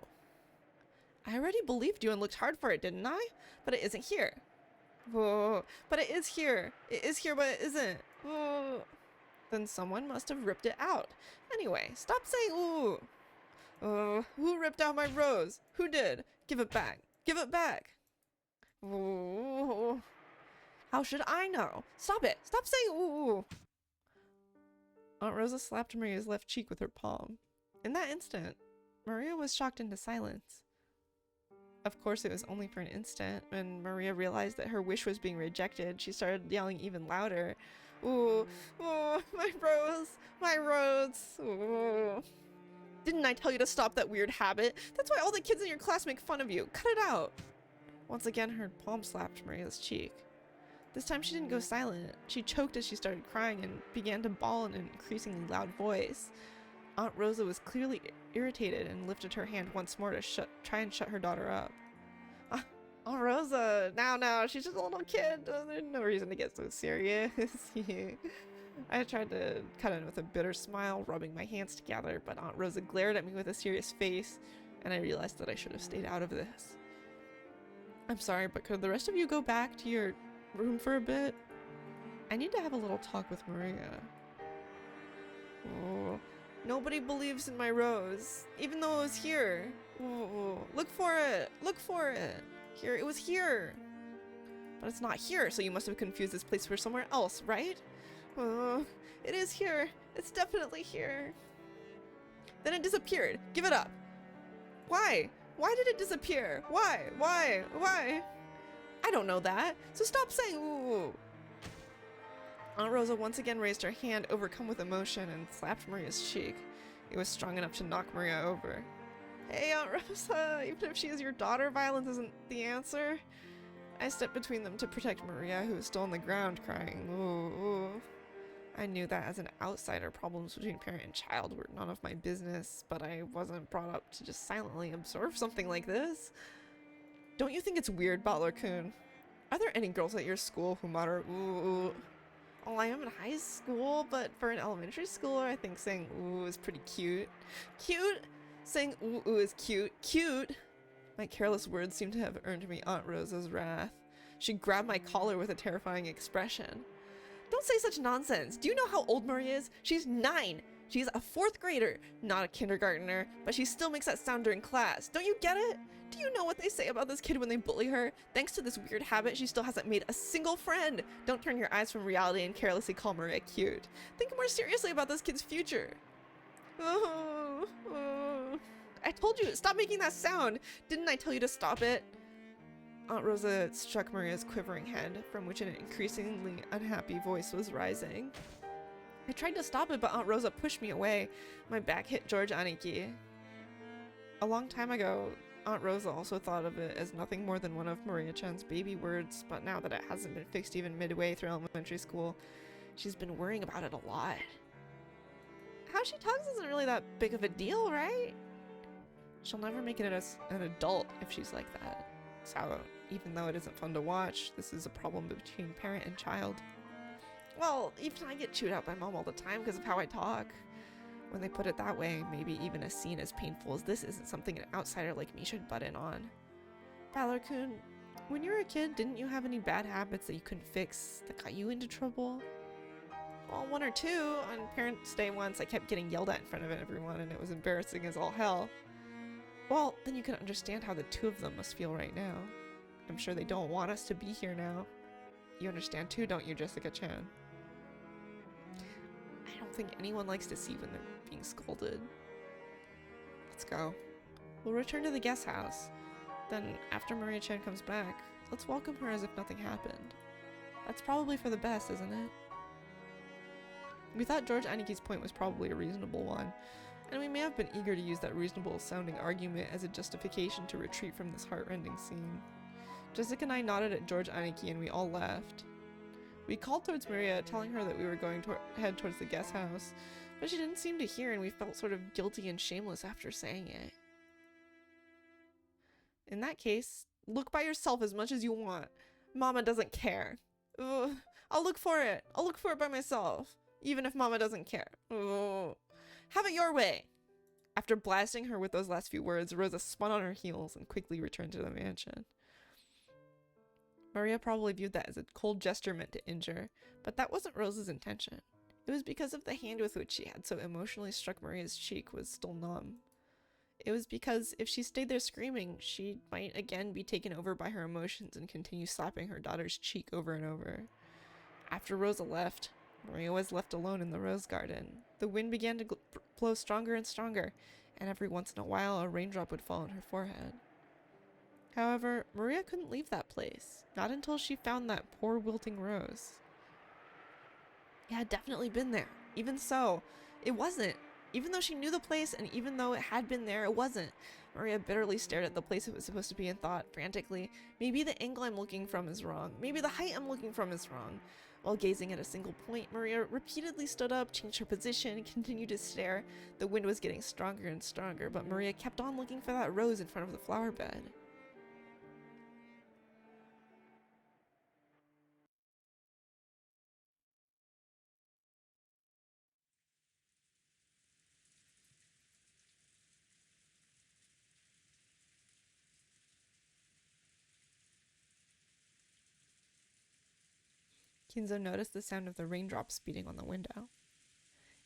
I already believed you and looked hard for it, didn't I? But it isn't here. Ooh. But it is here. It is here, but it isn't. Ooh. Then someone must have ripped it out. Anyway, stop saying ooh. Who ripped out my rose? Who did? Give it back. Give it back. Ooh. How should I know? Stop it. Stop saying ooh. Aunt Rosa slapped Maria's left cheek with her palm. In that instant, Maria was shocked into silence. Of course, it was only for an instant. When Maria realized that her wish was being rejected, she started yelling even louder. Ooh, ooh, my rose, my rose, ooh. Didn't I tell you to stop that weird habit? That's why all the kids in your class make fun of you. Cut it out. Once again, her palm slapped Maria's cheek. This time she didn't go silent. She choked as she started crying and began to bawl in an increasingly loud voice. Aunt Rosa was clearly irritated and lifted her hand once more to try and shut her daughter up. Aunt Rosa, now, she's just a little kid. There's no reason to get so serious. I tried to cut in with a bitter smile, rubbing my hands together, but Aunt Rosa glared at me with a serious face, and I realized that I should have stayed out of this. I'm sorry, but could the rest of you go back to your room for a bit? I need to have a little talk with Maria. Oh, nobody believes in my rose, even though it was here. Oh, look for it. Look for it. Here, it was here. But it's not here, so you must have confused this place for somewhere else, right? Oh, it is here. It's definitely here. Then it disappeared. Give it up. Why? Why did it disappear? Why? Why? Why? I don't know that, so stop saying ooh. Aunt Rosa once again raised her hand, overcome with emotion, and slapped Maria's cheek. It was strong enough to knock Maria over. Hey, Aunt Rosa, even if she is your daughter, violence isn't the answer. I stepped between them to protect Maria, who was still on the ground crying. Ooh, ooh. I knew that as an outsider, problems between parent and child were none of my business, but I wasn't brought up to just silently observe something like this. Don't you think it's weird, Butler-kun? Are there any girls at your school who mutter ooh? Oh, I am in high school, but for an elementary schooler, I think saying ooh is pretty cute. Cute? Saying ooh is cute. Cute? My careless words seemed to have earned me Aunt Rosa's wrath. She grabbed my collar with a terrifying expression. Don't say such nonsense. Do you know how old Maria is? She's 9. She's a 4th grader, not a kindergartner, but she still makes that sound during class. Don't you get it? Do you know what they say about this kid when they bully her? Thanks to this weird habit, she still hasn't made a single friend. Don't turn your eyes from reality and carelessly call Maria cute. Think more seriously about this kid's future. I told you, stop making that sound. Didn't I tell you to stop it? Aunt Rosa struck Maria's quivering head, from which an increasingly unhappy voice was rising. I tried to stop it, but Aunt Rosa pushed me away. My back hit George Aniki. A long time ago, Aunt Rosa also thought of it as nothing more than one of Maria-chan's baby words, but now that it hasn't been fixed even midway through elementary school, she's been worrying about it a lot. How she talks isn't really that big of a deal, right? She'll never make it as an adult if she's like that. So, even though it isn't fun to watch, this is a problem between parent and child. Well, even I get chewed out by Mom all the time because of how I talk. When they put it that way, maybe even a scene as painful as this isn't something an outsider like me should butt in on. Valor-kun, when you were a kid, didn't you have any bad habits that you couldn't fix that got you into trouble? Well, 1 or 2. On Parents' Day once, I kept getting yelled at in front of everyone and it was embarrassing as all hell. Well, then you can understand how the 2 of them must feel right now. I'm sure they don't want us to be here now. You understand too, don't you, Jessica-chan? I don't think anyone likes to see when they're being scolded. Let's go. We'll return to the guest house. Then, after Maria-chan comes back, let's welcome her as if nothing happened. That's probably for the best, isn't it? We thought George Aniki's point was probably a reasonable one, and we may have been eager to use that reasonable-sounding argument as a justification to retreat from this heart-rending scene. Jessica and I nodded at George Aniki and we all left. We called towards Maria, telling her that we were going to head towards the guest house, but she didn't seem to hear and we felt sort of guilty and shameless after saying it. In that case, look by yourself as much as you want. Mama doesn't care. Ugh, I'll look for it. I'll look for it by myself, even if Mama doesn't care. Ugh. Have it your way. After blasting her with those last few words, Rosa spun on her heels and quickly returned to the mansion. Maria probably viewed that as a cold gesture meant to injure, but that wasn't Rosa's intention. It was because of the hand with which she had so emotionally struck Maria's cheek was still numb. It was because if she stayed there screaming, she might again be taken over by her emotions and continue slapping her daughter's cheek over and over. After Rosa left, Maria was left alone in the rose garden. The wind began to blow stronger and stronger, and every once in a while a raindrop would fall on her forehead. However, Maria couldn't leave that place, not until she found that poor wilting rose. It had definitely been there. Even so, it wasn't. Even though she knew the place and even though it had been there, it wasn't. Maria bitterly stared at the place it was supposed to be and thought, frantically, maybe the angle I'm looking from is wrong. Maybe the height I'm looking from is wrong. While gazing at a single point, Maria repeatedly stood up, changed her position, and continued to stare. The wind was getting stronger and stronger, but Maria kept on looking for that rose in front of the flower bed. Kinzo noticed the sound of the raindrops beating on the window.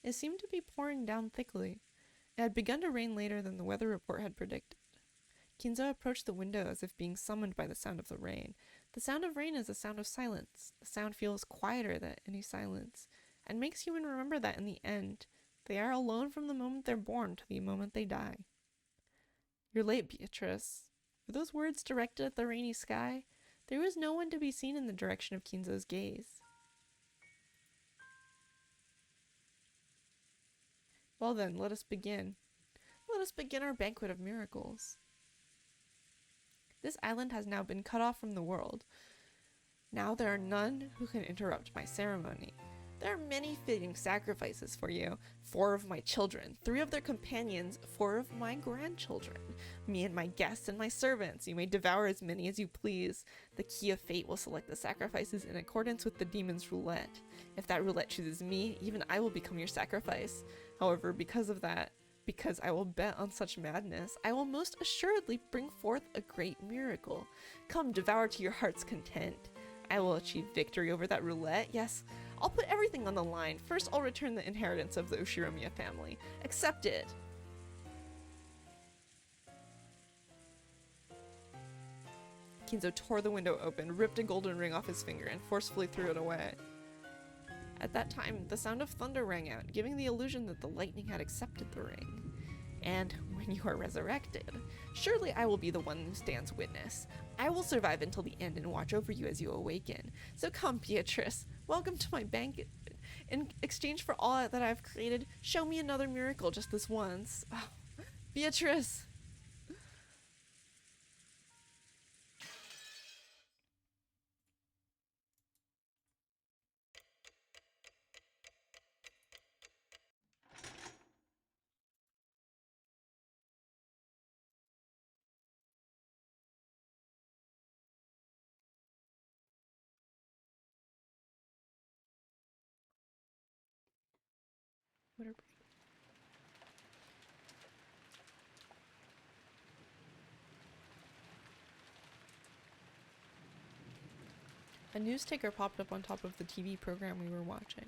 It seemed to be pouring down thickly. It had begun to rain later than the weather report had predicted. Kinzo approached the window as if being summoned by the sound of the rain. The sound of rain is a sound of silence. The sound feels quieter than any silence, and makes humans remember that in the end, they are alone from the moment they're born to the moment they die. You're late, Beatrice. Were those words directed at the rainy sky? There was no one to be seen in the direction of Kinzo's gaze. Well then, let us begin. Let us begin our banquet of miracles. This island has now been cut off from the world. Now there are none who can interrupt my ceremony. There are many fitting sacrifices for you. 4 of my children, 3 of their companions, 4 of my grandchildren. Me and my guests and my servants. You may devour as many as you please. The key of fate will select the sacrifices in accordance with the demon's roulette. If that roulette chooses me, even I will become your sacrifice. However, because I will bet on such madness, I will most assuredly bring forth a great miracle. Come, devour to your heart's content. I will achieve victory over that roulette. Yes, I'll put everything on the line. First, I'll return the inheritance of the Ushiromiya family. Accept it. Kinzo tore the window open, ripped a golden ring off his finger, and forcefully threw it away. At that time, the sound of thunder rang out, giving the illusion that the lightning had accepted the ring. And when you are resurrected, surely I will be the one who stands witness. I will survive until the end and watch over you as you awaken. So come, Beatrice. Welcome to my bank. In exchange for all that I've created, show me another miracle just this once. Oh, Beatrice! Whatever. A news ticker popped up on top of the TV program we were watching.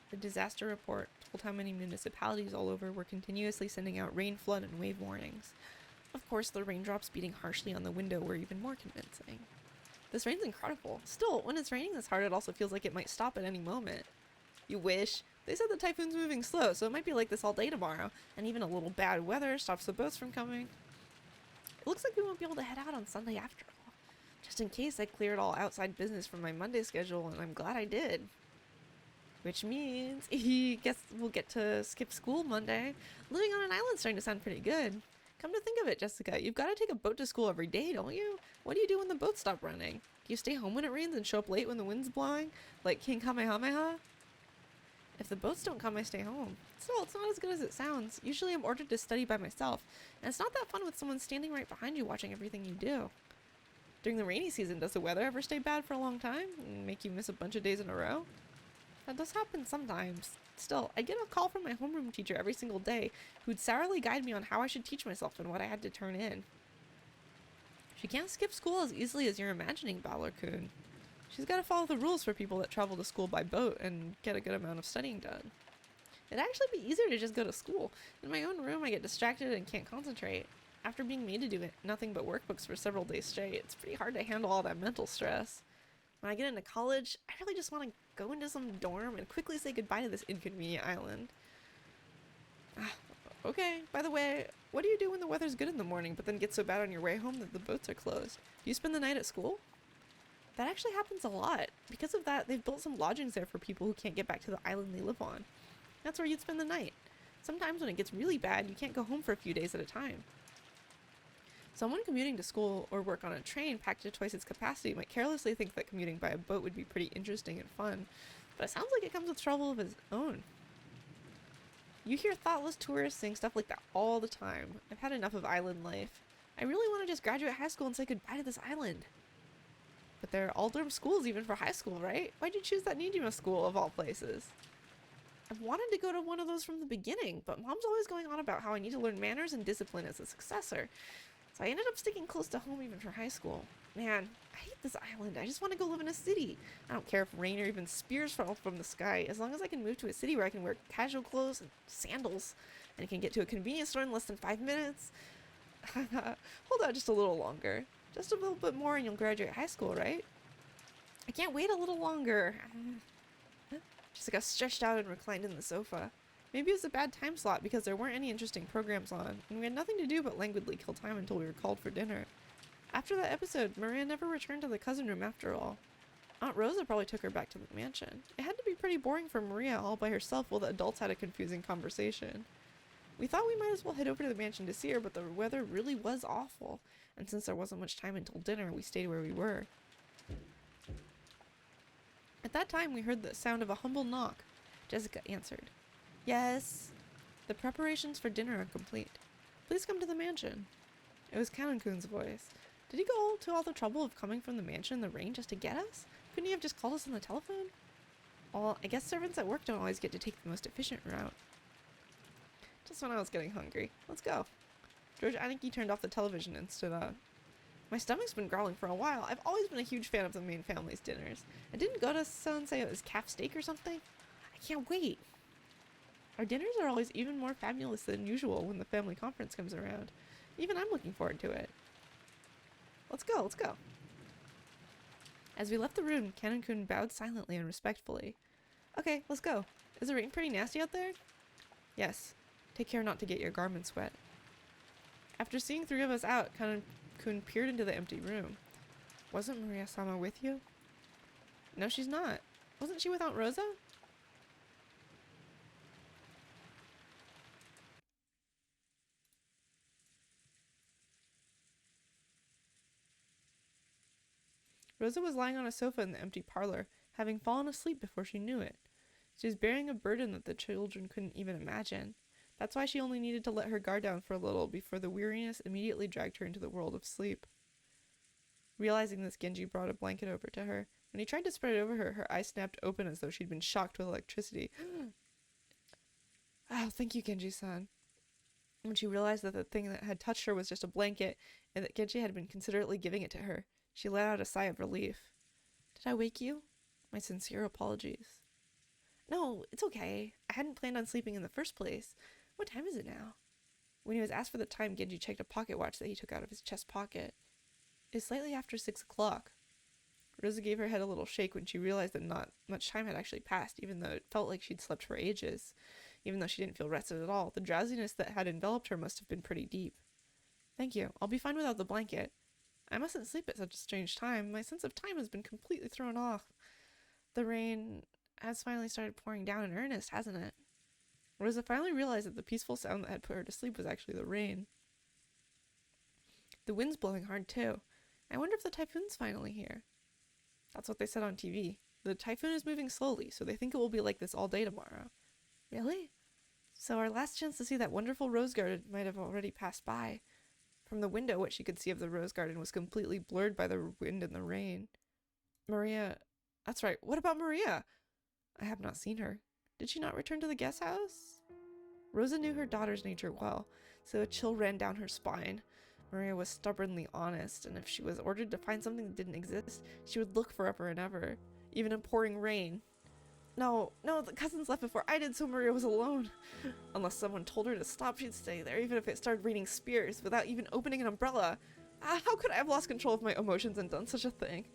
The disaster report told how many municipalities all over were continuously sending out rain, flood, and wave warnings. Of course, the raindrops beating harshly on the window were even more convincing. This rain's incredible. Still, when it's raining this hard, it also feels like it might stop at any moment. You wish. They said the typhoon's moving slow, so it might be like this all day tomorrow, and even a little bad weather stops the boats from coming. It looks like we won't be able to head out on Sunday after all. Just in case, I cleared all outside business from my Monday schedule, and I'm glad I did. Which means guess we'll get to skip school Monday. Living on an island's starting to sound pretty good. Come to think of it, Jessica, you've got to take a boat to school every day, don't you? What do you do when the boats stop running? Do you stay home when it rains and show up late when the wind's blowing? Like King Kamehameha? If the boats don't come, I stay home. Still, it's not as good as it sounds. Usually I'm ordered to study by myself, and it's not that fun with someone standing right behind you watching everything you do. During the rainy season, does the weather ever stay bad for a long time and make you miss a bunch of days in a row? That does happen sometimes. Still, I get a call from my homeroom teacher every single day who'd sourly guide me on how I should teach myself and what I had to turn in. She can't skip school as easily as you're imagining, Balor-kun. She's got to follow the rules for people that travel to school by boat and get a good amount of studying done. It'd actually be easier to just go to school. In my own room, I get distracted and can't concentrate. After being made to do nothing but workbooks for several days straight, it's pretty hard to handle all that mental stress. When I get into college, I really just want to go into some dorm and quickly say goodbye to this inconvenient island. Okay, by the way, what do you do when the weather's good in the morning but then gets so bad on your way home that the boats are closed? Do you spend the night at school? That actually happens a lot. Because of that, they've built some lodgings there for people who can't get back to the island they live on. That's where you'd spend the night. Sometimes when it gets really bad, you can't go home for a few days at a time. Someone commuting to school or work on a train packed to twice its capacity might carelessly think that commuting by a boat would be pretty interesting and fun, but it sounds like it comes with trouble of its own. You hear thoughtless tourists saying stuff like that all the time. I've had enough of island life. I really want to just graduate high school and say goodbye to this island. But there are all-dorm schools even for high school, right? Why'd you choose that Nijima school of all places? I've wanted to go to one of those from the beginning, but Mom's always going on about how I need to learn manners and discipline as a successor. So I ended up sticking close to home even for high school. Man, I hate this island. I just want to go live in a city. I don't care if rain or even spears fall from the sky, as long as I can move to a city where I can wear casual clothes and sandals, and can get to a convenience store in less than 5 minutes. Hold out just a little longer. Just a little bit more and you'll graduate high school, right? I can't wait a little longer. Jessica stretched out and reclined in the sofa. Maybe it was a bad time slot because there weren't any interesting programs on, and we had nothing to do but languidly kill time until we were called for dinner. After that episode, Maria never returned to the cousin room after all. Aunt Rosa probably took her back to the mansion. It had to be pretty boring for Maria all by herself while the adults had a confusing conversation. We thought we might as well head over to the mansion to see her, but the weather really was awful, and since there wasn't much time until dinner, we stayed where we were. At that time, we heard the sound of a humble knock. Jessica answered. Yes. The preparations for dinner are complete. Please come to the mansion. It was Kanon-kun's voice. Did he go to all the trouble of coming from the mansion in the rain just to get us? Couldn't he have just called us on the telephone? Well, I guess servants at work don't always get to take the most efficient route. Just when I was getting hungry. Let's go. George Aniki turned off the television and stood up. My stomach's been growling for a while. I've always been a huge fan of the main family's dinners. I didn't go to say it was calf steak or something. I can't wait. Our dinners are always even more fabulous than usual when the family conference comes around. Even I'm looking forward to it. Let's go, let's go. As we left the room, Canon-kun bowed silently and respectfully. Okay, let's go. Is the rain pretty nasty out there? Yes. Take care not to get your garments wet. After seeing three of us out, Canon-kun peered into the empty room. Wasn't Maria-sama with you? No, she's not. Wasn't she with Aunt Rosa? Rosa was lying on a sofa in the empty parlor, having fallen asleep before she knew it. She was bearing a burden that the children couldn't even imagine. That's why she only needed to let her guard down for a little before the weariness immediately dragged her into the world of sleep. Realizing this, Genji brought a blanket over to her. When he tried to spread it over her, her eyes snapped open as though she'd been shocked with electricity. Oh, thank you, Genji-san. When she realized that the thing that had touched her was just a blanket, and that Genji had been considerately giving it to her, she let out a sigh of relief. Did I wake you? My sincere apologies. No, it's okay. I hadn't planned on sleeping in the first place. What time is it now? When he was asked for the time, Genji checked a pocket watch that he took out of his chest pocket. It's slightly after 6 o'clock. Rosa gave her head a little shake when she realized that not much time had actually passed, even though it felt like she'd slept for ages. Even though she didn't feel rested at all, the drowsiness that had enveloped her must have been pretty deep. Thank you. I'll be fine without the blanket. I mustn't sleep at such a strange time. My sense of time has been completely thrown off. The rain has finally started pouring down in earnest, hasn't it? Rosa finally realized that the peaceful sound that had put her to sleep was actually the rain. The wind's blowing hard, too. I wonder if the typhoon's finally here. That's what they said on TV. The typhoon is moving slowly, so they think it will be like this all day tomorrow. Really? So our last chance to see that wonderful rose garden might have already passed by. From the window, what she could see of the rose garden was completely blurred by the wind and the rain. Maria... That's right. What about Maria? I have not seen her. Did she not return to the guest house? Rosa knew her daughter's nature well, so a chill ran down her spine. Maria was stubbornly honest, and if she was ordered to find something that didn't exist, she would look forever and ever, even in pouring rain. No, the cousins left before I did, so Maria was alone. Unless someone told her to stop, she'd stay there, even if it started raining spears, without even opening an umbrella. How could I have lost control of my emotions and done such a thing?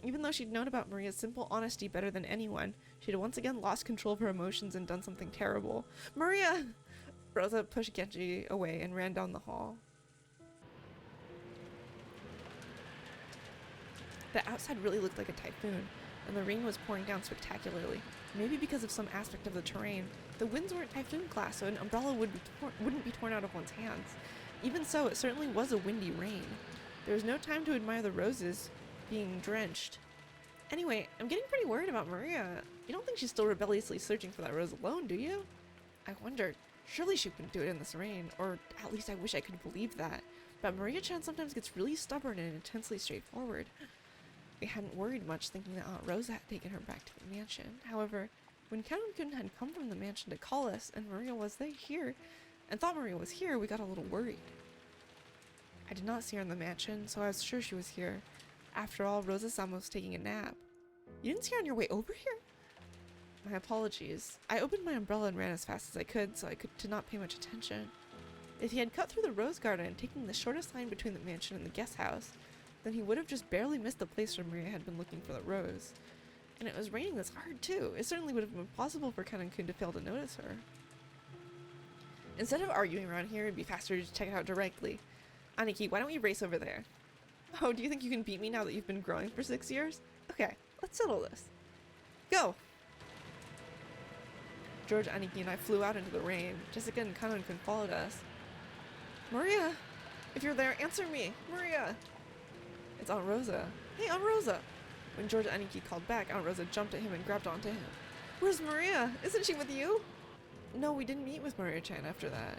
Even though she'd known about Maria's simple honesty better than anyone, she'd once again lost control of her emotions and done something terrible. Maria! Rosa pushed Genji away and ran down the hall. The outside really looked like a typhoon, and the rain was pouring down spectacularly. Maybe because of some aspect of the terrain. The winds weren't typhoon class, so an umbrella wouldn't be torn out of one's hands. Even so, it certainly was a windy rain. There was no time to admire the roses being drenched. Anyway, I'm getting pretty worried about Maria. You don't think she's still rebelliously searching for that rose alone, do you? I wondered. Surely she couldn't do it in this rain, or at least I wish I could believe that. But Maria-chan sometimes gets really stubborn and intensely straightforward. We hadn't worried much, thinking that Aunt Rosa had taken her back to the mansion. However, when Canon-kun had come from the mansion to call us, and Maria was here, and thought Maria was here, we got a little worried. I did not see her in the mansion, so I was sure she was here. After all, Rosa-sama was taking a nap. You didn't see her on your way over here? My apologies. I opened my umbrella and ran as fast as I could, so I did not pay much attention. If he had cut through the rose garden, taking the shortest line between the mansion and the guest house, then he would have just barely missed the place where Maria had been looking for the rose. And it was raining this hard too. It certainly would have been possible for Canon-kun to fail to notice her. Instead of arguing around here, it'd be faster to check it out directly. Aniki, why don't we race over there? Oh, do you think you can beat me now that you've been growing for 6 years? Okay, let's settle this. Go! George, Aniki, and I flew out into the rain. Jessica and Canon-kun followed us. Maria! If you're there, answer me! Maria! It's Aunt Rosa. Hey, Aunt Rosa! When George Aniki called back, Aunt Rosa jumped at him and grabbed onto him. Where's Maria? Isn't she with you? No, we didn't meet with Maria-chan after that.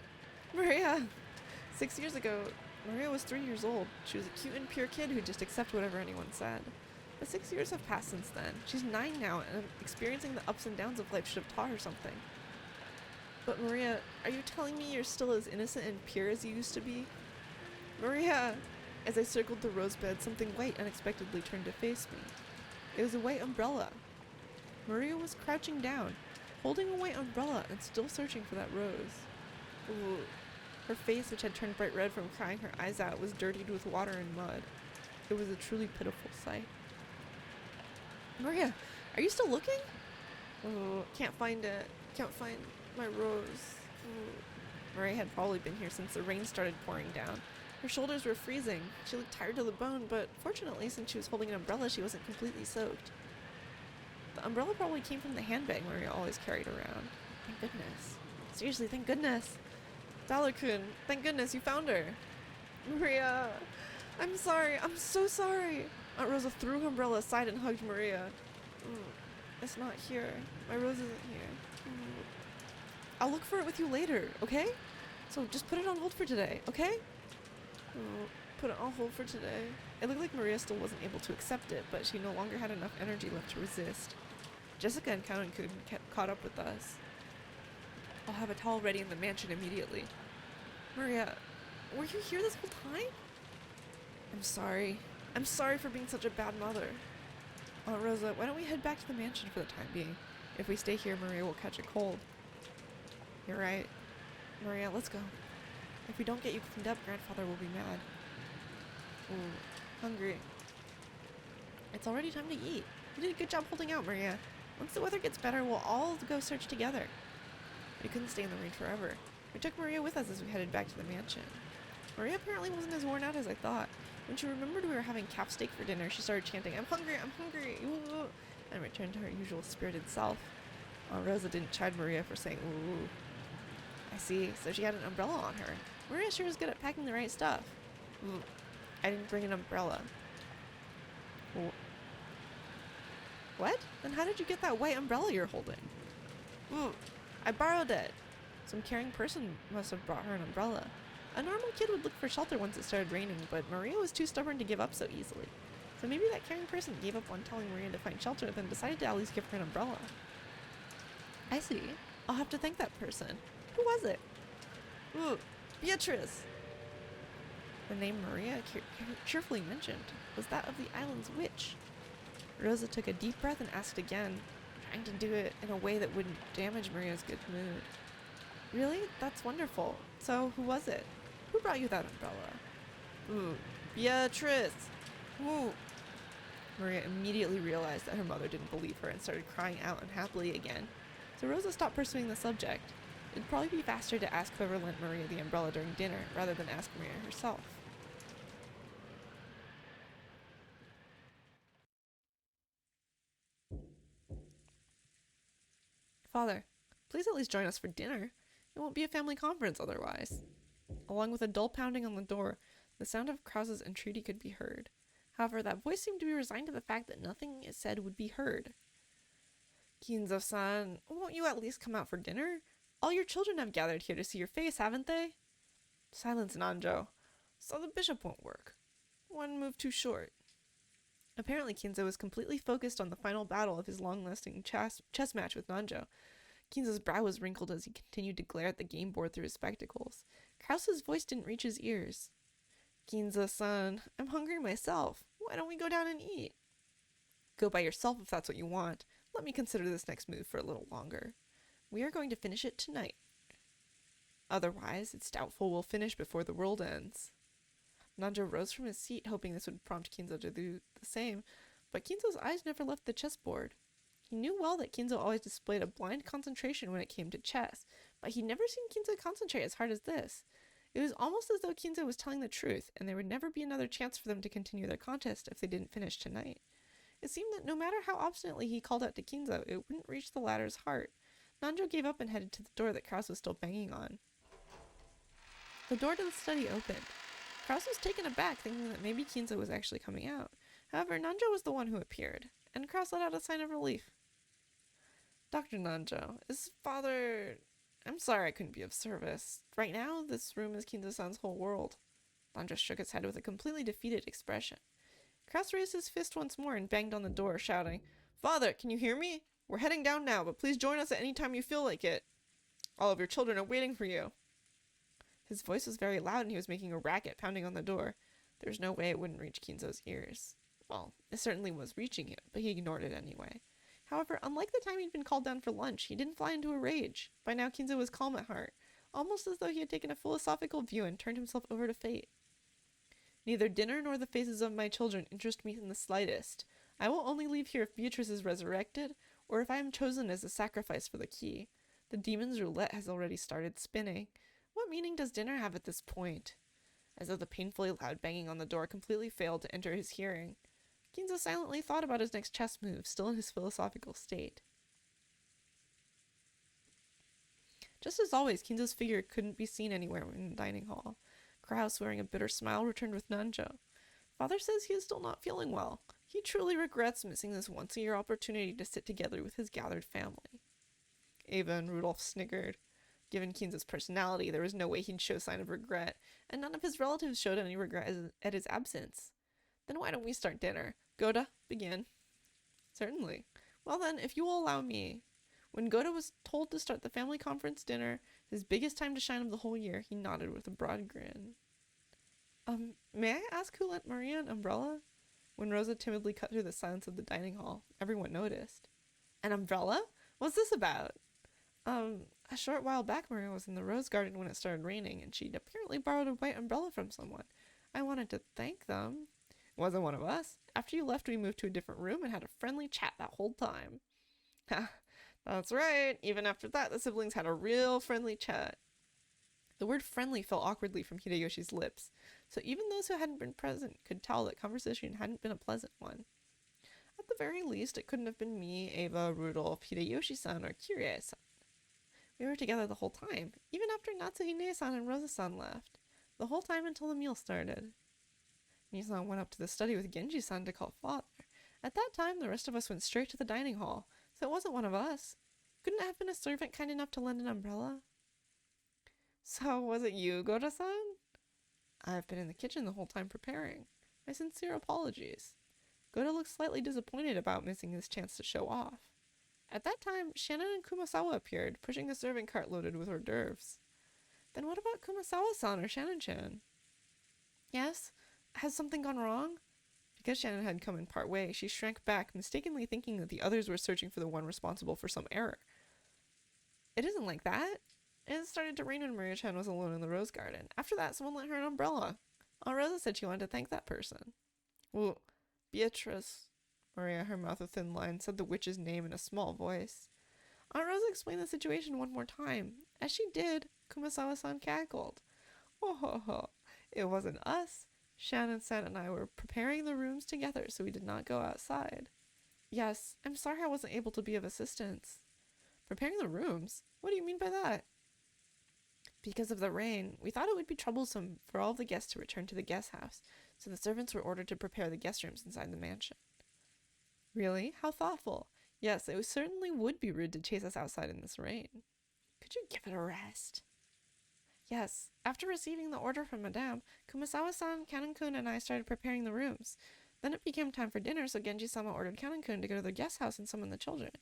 Maria! 6 years ago, Maria was 3 years old. She was a cute and pure kid who'd just accept whatever anyone said. But 6 years have passed since then. She's 9 now, and experiencing the ups and downs of life should have taught her something. But Maria, are you telling me you're still as innocent and pure as you used to be? Maria! As I circled the rose bed, something white unexpectedly turned to face me. It was a white umbrella. Maria was crouching down, holding a white umbrella and still searching for that rose. Ooh. Her face, which had turned bright red from crying her eyes out, was dirtied with water and mud. It was a truly pitiful sight. Maria, are you still looking? Oh, can't find it. Can't find my rose. Oh. Maria had probably been here since the rain started pouring down. Her shoulders were freezing. She looked tired to the bone, but fortunately, since she was holding an umbrella, she wasn't completely soaked. The umbrella probably came from the handbag Maria always carried around. Thank goodness. Seriously, thank goodness. Balakun, thank goodness you found her. Maria, I'm sorry. I'm so sorry. Aunt Rosa threw her umbrella aside and hugged Maria. It's not here. My rose isn't here. I'll look for it with you later, okay? So just put it on hold for today, okay? Put it on hold for today. It looked like Maria still wasn't able to accept it, but she no longer had enough energy left to resist. Jessica and Count caught up with us. I'll have a towel ready in the mansion immediately. Maria, were you here this whole time? I'm sorry. I'm sorry for being such a bad mother. Aunt Rosa, why don't we head back to the mansion for the time being? If we stay here, Maria will catch a cold. You're right. Maria, let's go. If we don't get you cleaned up, Grandfather will be mad. Hungry. It's already time to eat. You did a good job holding out, Maria. Once the weather gets better, we'll all go search together. We couldn't stay in the rain forever. We took Maria with us as we headed back to the mansion. Maria apparently wasn't as worn out as I thought. When she remembered we were having calf steak for dinner, she started chanting, I'm hungry, I'm hungry, ooh, and returned to her usual spirited self. Aunt Rosa didn't chide Maria for saying ooh. I see, so she had an umbrella on her. Maria sure is good at packing the right stuff. I didn't bring an umbrella. What? Then how did you get that white umbrella you're holding? I borrowed it. Some caring person must have brought her an umbrella. A normal kid would look for shelter once it started raining, but Maria was too stubborn to give up so easily. So maybe that caring person gave up on telling Maria to find shelter, then decided to at least give her an umbrella. I see. I'll have to thank that person. Who was it? Beatrice! The name Maria cheerfully mentioned was that of the island's witch. Rosa took a deep breath and asked again, trying to do it in a way that wouldn't damage Maria's good mood. Really? That's wonderful. So, who was it? Who brought you that umbrella? Beatrice! Maria immediately realized that her mother didn't believe her and started crying out unhappily again. So Rosa stopped pursuing the subject. It'd probably be faster to ask whoever lent Maria the umbrella during dinner, rather than ask Maria herself. Father, please at least join us for dinner. It won't be a family conference otherwise. Along with a dull pounding on the door, the sound of Krause's entreaty could be heard. However, that voice seemed to be resigned to the fact that nothing it said would be heard. Kinzo-san, won't you at least come out for dinner? All your children have gathered here to see your face, haven't they? Silence, Nanjo. So the bishop won't work. One move too short. Apparently Kinzo was completely focused on the final battle of his long-lasting chess match with Nanjo. Kinzo's brow was wrinkled as he continued to glare at the game board through his spectacles. Krause's voice didn't reach his ears. Kinzo-san, I'm hungry myself. Why don't we go down and eat? Go by yourself if that's what you want. Let me consider this next move for a little longer. We are going to finish it tonight. Otherwise, it's doubtful we'll finish before the world ends. Nanjo rose from his seat, hoping this would prompt Kinzo to do the same, but Kinzo's eyes never left the chessboard. He knew well that Kinzo always displayed a blind concentration when it came to chess, but he'd never seen Kinzo concentrate as hard as this. It was almost as though Kinzo was telling the truth, and there would never be another chance for them to continue their contest if they didn't finish tonight. It seemed that no matter how obstinately he called out to Kinzo, it wouldn't reach the latter's heart. Nanjo gave up and headed to the door that Krause was still banging on. The door to the study opened. Krause was taken aback, thinking that maybe Kinzo was actually coming out. However, Nanjo was the one who appeared, and Krause let out a sign of relief. Dr. Nanjo, is Father... I'm sorry I couldn't be of service. Right now, this room is Kinzo-san's whole world. Nanjo shook his head with a completely defeated expression. Krause raised his fist once more and banged on the door, shouting, Father, can you hear me? We're heading down now, but please join us at any time you feel like it. All of your children are waiting for you. His voice was very loud and he was making a racket, pounding on the door. There was no way it wouldn't reach Kinzo's ears. Well, it certainly was reaching him, but he ignored it anyway. However, unlike the time he'd been called down for lunch, he didn't fly into a rage. By now, Kinzo was calm at heart, almost as though he had taken a philosophical view and turned himself over to fate. Neither dinner nor the faces of my children interest me in the slightest. I will only leave here if Beatrice is resurrected, or if I am chosen as a sacrifice for the key. The demon's roulette has already started spinning. What meaning does dinner have at this point? As though the painfully loud banging on the door completely failed to enter his hearing, Kinzo silently thought about his next chess move, still in his philosophical state. Just as always, Kinzo's figure couldn't be seen anywhere in the dining hall. Kraus, wearing a bitter smile, returned with Nanjo. Father says he is still not feeling well. He truly regrets missing this once-a-year opportunity to sit together with his gathered family. Ava and Rudolph snickered. Given Kinzo's personality, there was no way he'd show sign of regret, and none of his relatives showed any regret at his absence. Then why don't we start dinner? Goda, begin. Certainly. Well then, if you will allow me. When Goda was told to start the family conference dinner, his biggest time to shine of the whole year, he nodded with a broad grin. May I ask who lent Maria an umbrella? When Rosa timidly cut through the silence of the dining hall, everyone noticed. An umbrella? What's this about? A short while back Maria was in the rose garden when it started raining, and she'd apparently borrowed a white umbrella from someone. I wanted to thank them. It wasn't one of us. After you left, we moved to a different room and had a friendly chat that whole time. Ha, that's right. Even after that, the siblings had a real friendly chat. The word friendly fell awkwardly from Hideyoshi's lips, so even those who hadn't been present could tell that conversation hadn't been a pleasant one. At the very least, it couldn't have been me, Ava, Rudolph, Hideyoshi-san, or Kirie-san. We were together the whole time, even after Natsuhine-san and Rosa-san left. The whole time until the meal started. Nisan went up to the study with Genji-san to call father. At that time, the rest of us went straight to the dining hall, so it wasn't one of us. Couldn't it have been a servant kind enough to lend an umbrella? So, was it you, Goda-san? I've been in the kitchen the whole time preparing. My sincere apologies. Goda looked slightly disappointed about missing this chance to show off. At that time, Shannon and Kumasawa appeared, pushing the serving cart loaded with hors d'oeuvres. Then what about Kumasawa-san or Shannon-chan? Yes? Has something gone wrong? Because Shannon had come in part way, she shrank back, mistakenly thinking that the others were searching for the one responsible for some error. It isn't like that. It started to rain when Maria-chan was alone in the rose garden. After that, someone lent her an umbrella. Aunt Rosa said she wanted to thank that person. Well, Beatrice, Maria, her mouth a thin line, said the witch's name in a small voice. Aunt Rosa explained the situation one more time. As she did, Kumasawa-san cackled. Oh ho ho, it wasn't us. Shannon-san and I were preparing the rooms together, so we did not go outside. Yes, I'm sorry I wasn't able to be of assistance. Preparing the rooms? What do you mean by that? Because of the rain, we thought it would be troublesome for all of the guests to return to the guest house, so the servants were ordered to prepare the guest rooms inside the mansion. Really? How thoughtful. Yes, it certainly would be rude to chase us outside in this rain. Could you give it a rest? Yes, after receiving the order from Madame, Kumasawa-san, Kanon-kun, and I started preparing the rooms. Then it became time for dinner, so Genji-sama ordered Kanon-kun to go to the guest house and summon the children.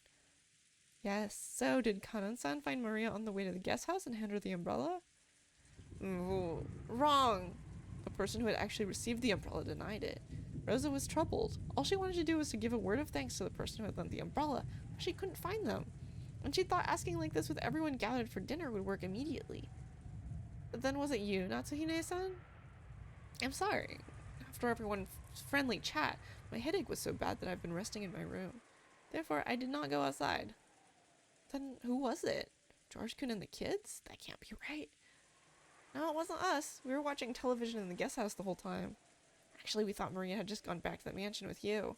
Yes, so did Kanon-san find Maria on the way to the guest house and hand her the umbrella? Ooh, wrong! The person who had actually received the umbrella denied it. Rosa was troubled. All she wanted to do was to give a word of thanks to the person who had lent the umbrella, but she couldn't find them. And she thought asking like this with everyone gathered for dinner would work immediately. But then was it you, Natsuhine-san? I'm sorry. After everyone's friendly chat, my headache was so bad that I've been resting in my room. Therefore, I did not go outside. Then who was it? George-kun and the kids? That can't be right. No, it wasn't us. We were watching television in the guest house the whole time. Actually, we thought Maria had just gone back to the mansion with you.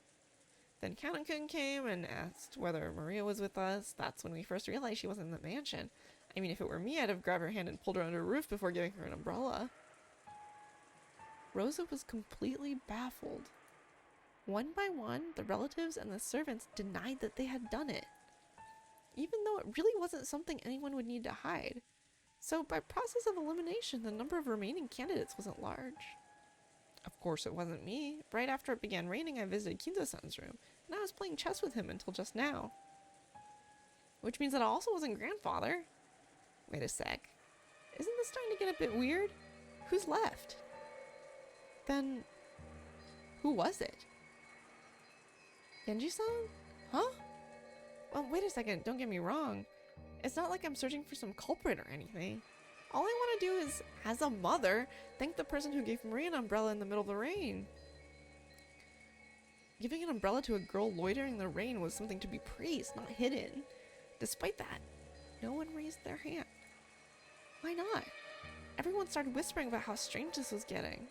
Then Kanon-kun came and asked whether Maria was with us. That's when we first realized she wasn't in the mansion. I mean, if it were me, I'd have grabbed her hand and pulled her under a roof before giving her an umbrella. Rosa was completely baffled. One by one, the relatives and the servants denied that they had done it, even though it really wasn't something anyone would need to hide. So by process of elimination, the number of remaining candidates wasn't large. Of course it wasn't me. Right after it began raining, I visited Kinzo-san's room, and I was playing chess with him until just now. Which means that I also wasn't grandfather. Wait a sec. Isn't this starting to get a bit weird? Who's left? Then Who was it? Genji-san? Huh? Well, wait a second, don't get me wrong. It's not like I'm searching for some culprit or anything. All I want to do is, as a mother, thank the person who gave Maria an umbrella in the middle of the rain. Giving an umbrella to a girl loitering in the rain was something to be praised, not hidden. Despite that, no one raised their hand. Why not? Everyone started whispering about how strange this was getting.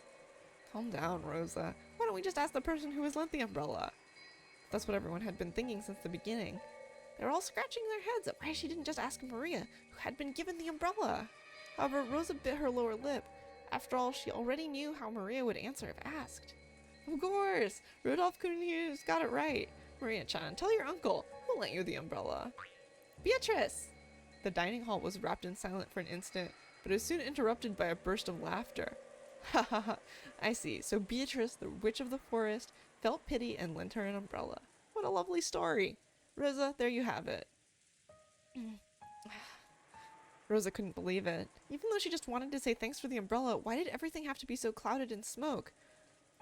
Calm down, Rosa. Why don't we just ask the person who was lent the umbrella? That's what everyone had been thinking since the beginning. They were all scratching their heads at why she didn't just ask Maria, who had been given the umbrella. However, Rosa bit her lower lip. After all, she already knew how Maria would answer if asked. Of course! Rudolph Kuhn's got it right. Maria-chan, tell your uncle. We'll lend you the umbrella. Beatrice! The dining hall was wrapped in silence for an instant, but it was soon interrupted by a burst of laughter. Ha ha ha, I see. So Beatrice, the witch of the forest, felt pity and lent her an umbrella. What a lovely story. Rosa, there you have it. Rosa couldn't believe it. Even though she just wanted to say thanks for the umbrella, why did everything have to be so clouded in smoke?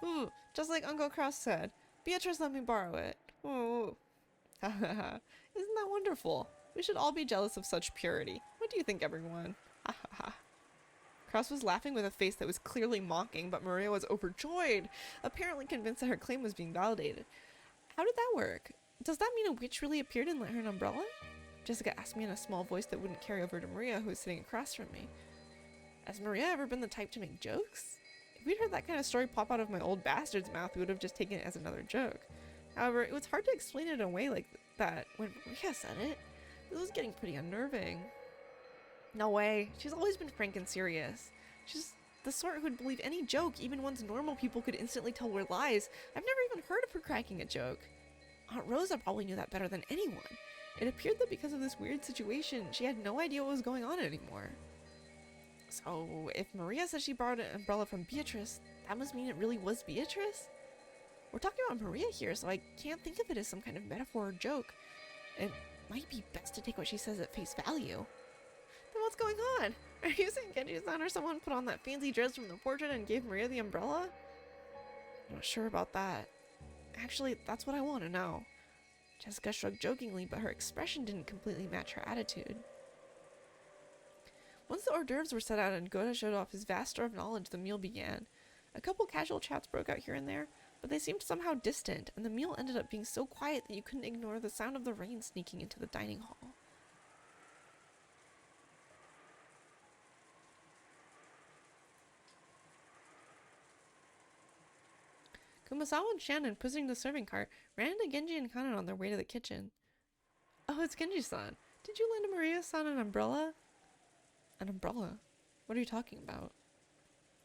Ooh, just like Uncle Kraus said. Beatrice let me borrow it. Ooh. Ha ha ha. Isn't that wonderful? We should all be jealous of such purity. What do you think, everyone? Ha ha ha. Kraus was laughing with a face that was clearly mocking, but Maria was overjoyed, apparently convinced that her claim was being validated. How did that work? Does that mean a witch really appeared and lent her an umbrella? Jessica asked me in a small voice that wouldn't carry over to Maria, who was sitting across from me. Has Maria ever been the type to make jokes? If we'd heard that kind of story pop out of my old bastard's mouth, we would have just taken it as another joke. However, it was hard to explain it in a way like that when Maria said it. This was getting pretty unnerving. No way. She's always been frank and serious. She's the sort who'd believe any joke, even ones normal people could instantly tell were lies. I've never even heard of her cracking a joke. Aunt Rosa probably knew that better than anyone. It appeared that because of this weird situation, she had no idea what was going on anymore. So, if Maria said she borrowed an umbrella from Beatrice, that must mean it really was Beatrice? We're talking about Maria here, so I can't think of it as some kind of metaphor or joke. It might be best to take what she says at face value. Then what's going on? Are you saying Genji-san or someone put on that fancy dress from the portrait and gave Maria the umbrella? I'm not sure about that. Actually, that's what I want to know. Jessica shrugged jokingly, but her expression didn't completely match her attitude. Once the hors d'oeuvres were set out and Gota showed off his vast store of knowledge, the meal began. A couple casual chats broke out here and there, but they seemed somehow distant, and the meal ended up being so quiet that you couldn't ignore the sound of the rain sneaking into the dining hall. Kumasawa and Shannon, pushing the serving cart, ran into Genji and Kanan on their way to the kitchen. Oh, it's Genji-san. Did you lend Maria-san an umbrella? An umbrella? What are you talking about?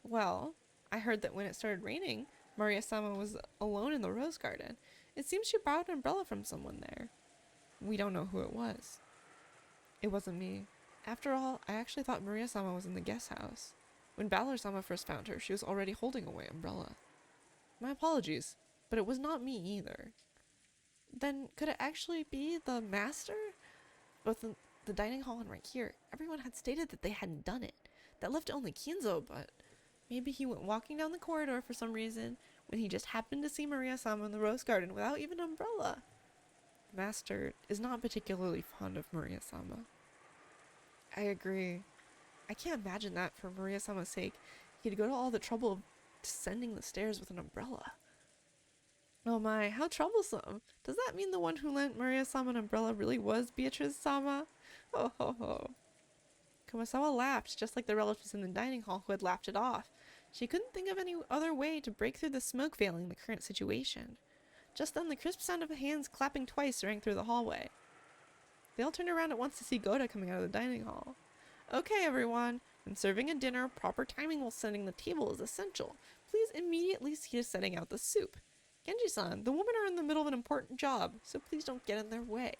Well, I heard that when it started raining, Maria-sama was alone in the rose garden. It seems she borrowed an umbrella from someone there. We don't know who it was. It wasn't me. After all, I actually thought Maria-sama was in the guest house. When Balor-sama first found her, she was already holding a white umbrella. My apologies, but it was not me either. Then, could it actually be the master? Both in the dining hall and right here, everyone had stated that they hadn't done it. That left only Kinzo, but maybe he went walking down the corridor for some reason when he just happened to see Maria-sama in the rose garden without even an umbrella. The master is not particularly fond of Maria-sama. I agree. I can't imagine that for Maria-sama's sake, he'd go to all the trouble of descending the stairs with an umbrella. Oh my, how troublesome. Does that mean the one who lent Maria-sama an umbrella really was Beatrice-sama? Oh ho ho. Kumasawa laughed, just like the relatives in the dining hall who had laughed it off. She couldn't think of any other way to break through the smoke veiling the current situation. Just then the crisp sound of hands clapping twice rang through the hallway. They all turned around at once to see Gota coming out of the dining hall. Okay everyone, when serving a dinner, proper timing while setting the table is essential. Please immediately see to setting out the soup. Genji-san, the women are in the middle of an important job, so please don't get in their way.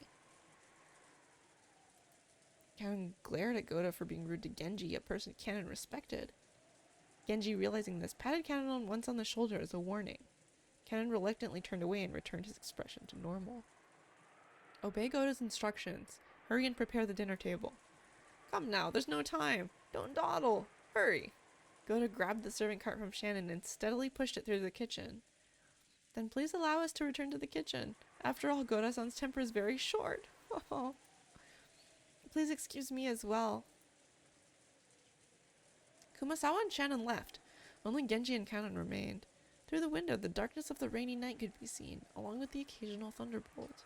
Kanon glared at Gota for being rude to Genji, a person Kanon respected. Genji, realizing this, patted Kanon once on the shoulder as a warning. Kanon reluctantly turned away and returned his expression to normal. Obey Gota's instructions. Hurry and prepare the dinner table. Come now, there's no time. Don't dawdle. Hurry. Gota grabbed the serving cart from Shannon and steadily pushed it through the kitchen. Then please allow us to return to the kitchen. After all, Goda-san's temper is very short. Oh. Please excuse me as well. Kumasawa and Shannon left. Only Genji and Kanon remained. Through the window, the darkness of the rainy night could be seen, along with the occasional thunderbolt.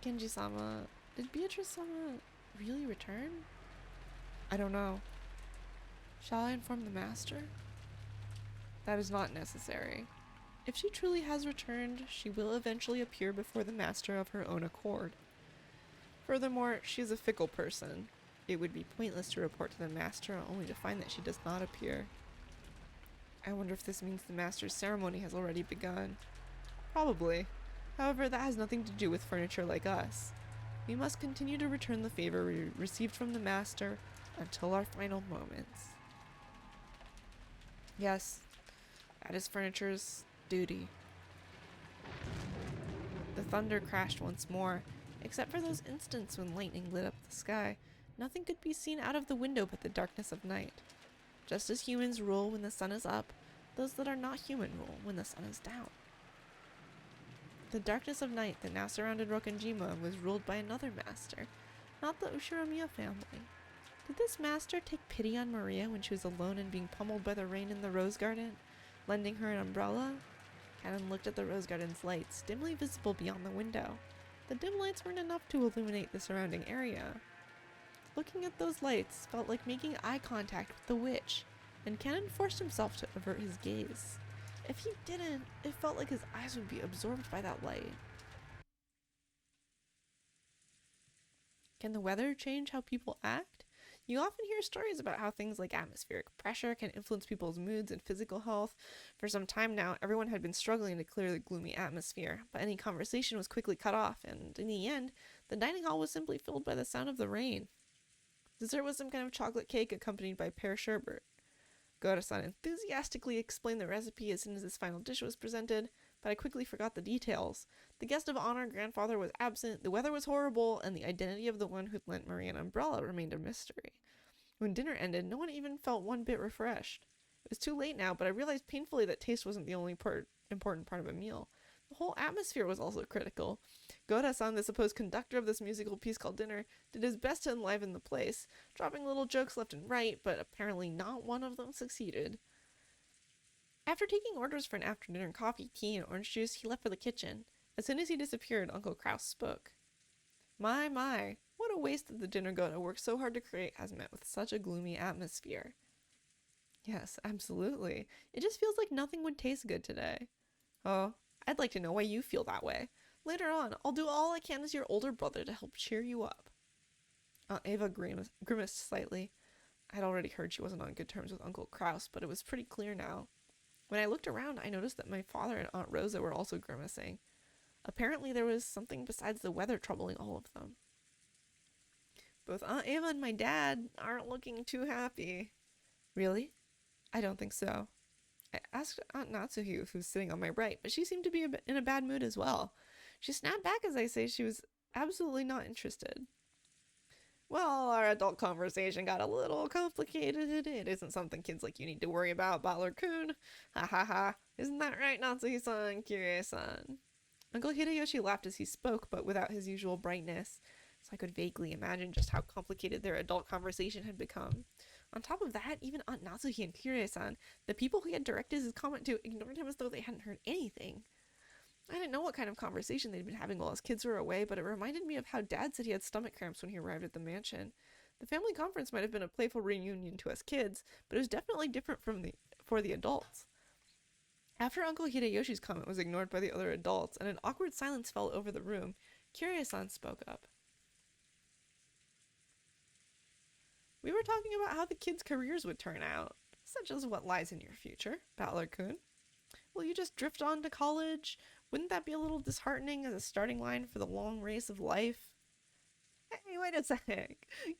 Genji-sama, did Beatrice-sama really return? I don't know. Shall I inform the master? That is not necessary. If she truly has returned, she will eventually appear before the master of her own accord. Furthermore, she is a fickle person. It would be pointless to report to the master only to find that she does not appear. I wonder if this means the master's ceremony has already begun. Probably. However, that has nothing to do with furniture like us. We must continue to return the favor we received from the master until our final moments. Yes, that is furniture's duty. The thunder crashed once more. Except for those instants when lightning lit up the sky, nothing could be seen out of the window but the darkness of night. Just as humans rule when the sun is up, those that are not human rule when the sun is down. The darkness of night that now surrounded Rokkenjima was ruled by another master, not the Ushiramiya family. Did this master take pity on Maria when she was alone and being pummeled by the rain in the rose garden, lending her an umbrella? Kanon looked at the rose garden's lights, dimly visible beyond the window. The dim lights weren't enough to illuminate the surrounding area. Looking at those lights felt like making eye contact with the witch, and Kanon forced himself to avert his gaze. If he didn't, it felt like his eyes would be absorbed by that light. Can the weather change how people act? You often hear stories about how things like atmospheric pressure can influence people's moods and physical health. For some time now, everyone had been struggling to clear the gloomy atmosphere, but any conversation was quickly cut off, and in the end, the dining hall was simply filled by the sound of the rain. Dessert was some kind of chocolate cake accompanied by pear sherbet. Goda-san enthusiastically explained the recipe as soon as his final dish was presented, but I quickly forgot the details. The guest of honor grandfather was absent, the weather was horrible, and the identity of the one who'd lent Maria an umbrella remained a mystery. When dinner ended, no one even felt one bit refreshed. It was too late now, but I realized painfully that taste wasn't the only important part of a meal. The whole atmosphere was also critical. Goda-san, the supposed conductor of this musical piece called Dinner, did his best to enliven the place, dropping little jokes left and right, but apparently not one of them succeeded. After taking orders for an after-dinner coffee, tea, and orange juice, he left for the kitchen. As soon as he disappeared, Uncle Kraus spoke. My, what a waste that the dinner Goda worked so hard to create has met with such a gloomy atmosphere. Yes, absolutely. It just feels like nothing would taste good today. Oh, I'd like to know why you feel that way. Later on, I'll do all I can as your older brother to help cheer you up. Aunt Eva grimaced slightly. I'd already heard she wasn't on good terms with Uncle Kraus, but it was pretty clear now. When I looked around, I noticed that my father and Aunt Rosa were also grimacing. Apparently there was something besides the weather troubling all of them. Both Aunt Eva and my dad aren't looking too happy. Really? I don't think so. I asked Aunt Natsuhi, who's sitting on my right, but she seemed to be in a bad mood as well. She snapped back as I say she was absolutely not interested. Well, our adult conversation got a little complicated. It isn't something kids like you need to worry about, Butler-kun. Ha ha ha. Isn't that right, Natsuhi-san, Kirie-san? Uncle Hideyoshi laughed as he spoke, but without his usual brightness, so I could vaguely imagine just how complicated their adult conversation had become. On top of that, even Aunt Natsuhi and Kirie-san, the people he had directed his comment to, ignored him as though they hadn't heard anything. I didn't know what kind of conversation they'd been having while his kids were away, but it reminded me of how Dad said he had stomach cramps when he arrived at the mansion. The family conference might have been a playful reunion to us kids, but it was definitely different for the adults. After Uncle Hideyoshi's comment was ignored by the other adults, and an awkward silence fell over the room, Kirie-san spoke up. We were talking about how the kids' careers would turn out, such as what lies in your future, Butler-kun. Will you just drift on to college? Wouldn't that be a little disheartening as a starting line for the long race of life? Hey, wait a sec.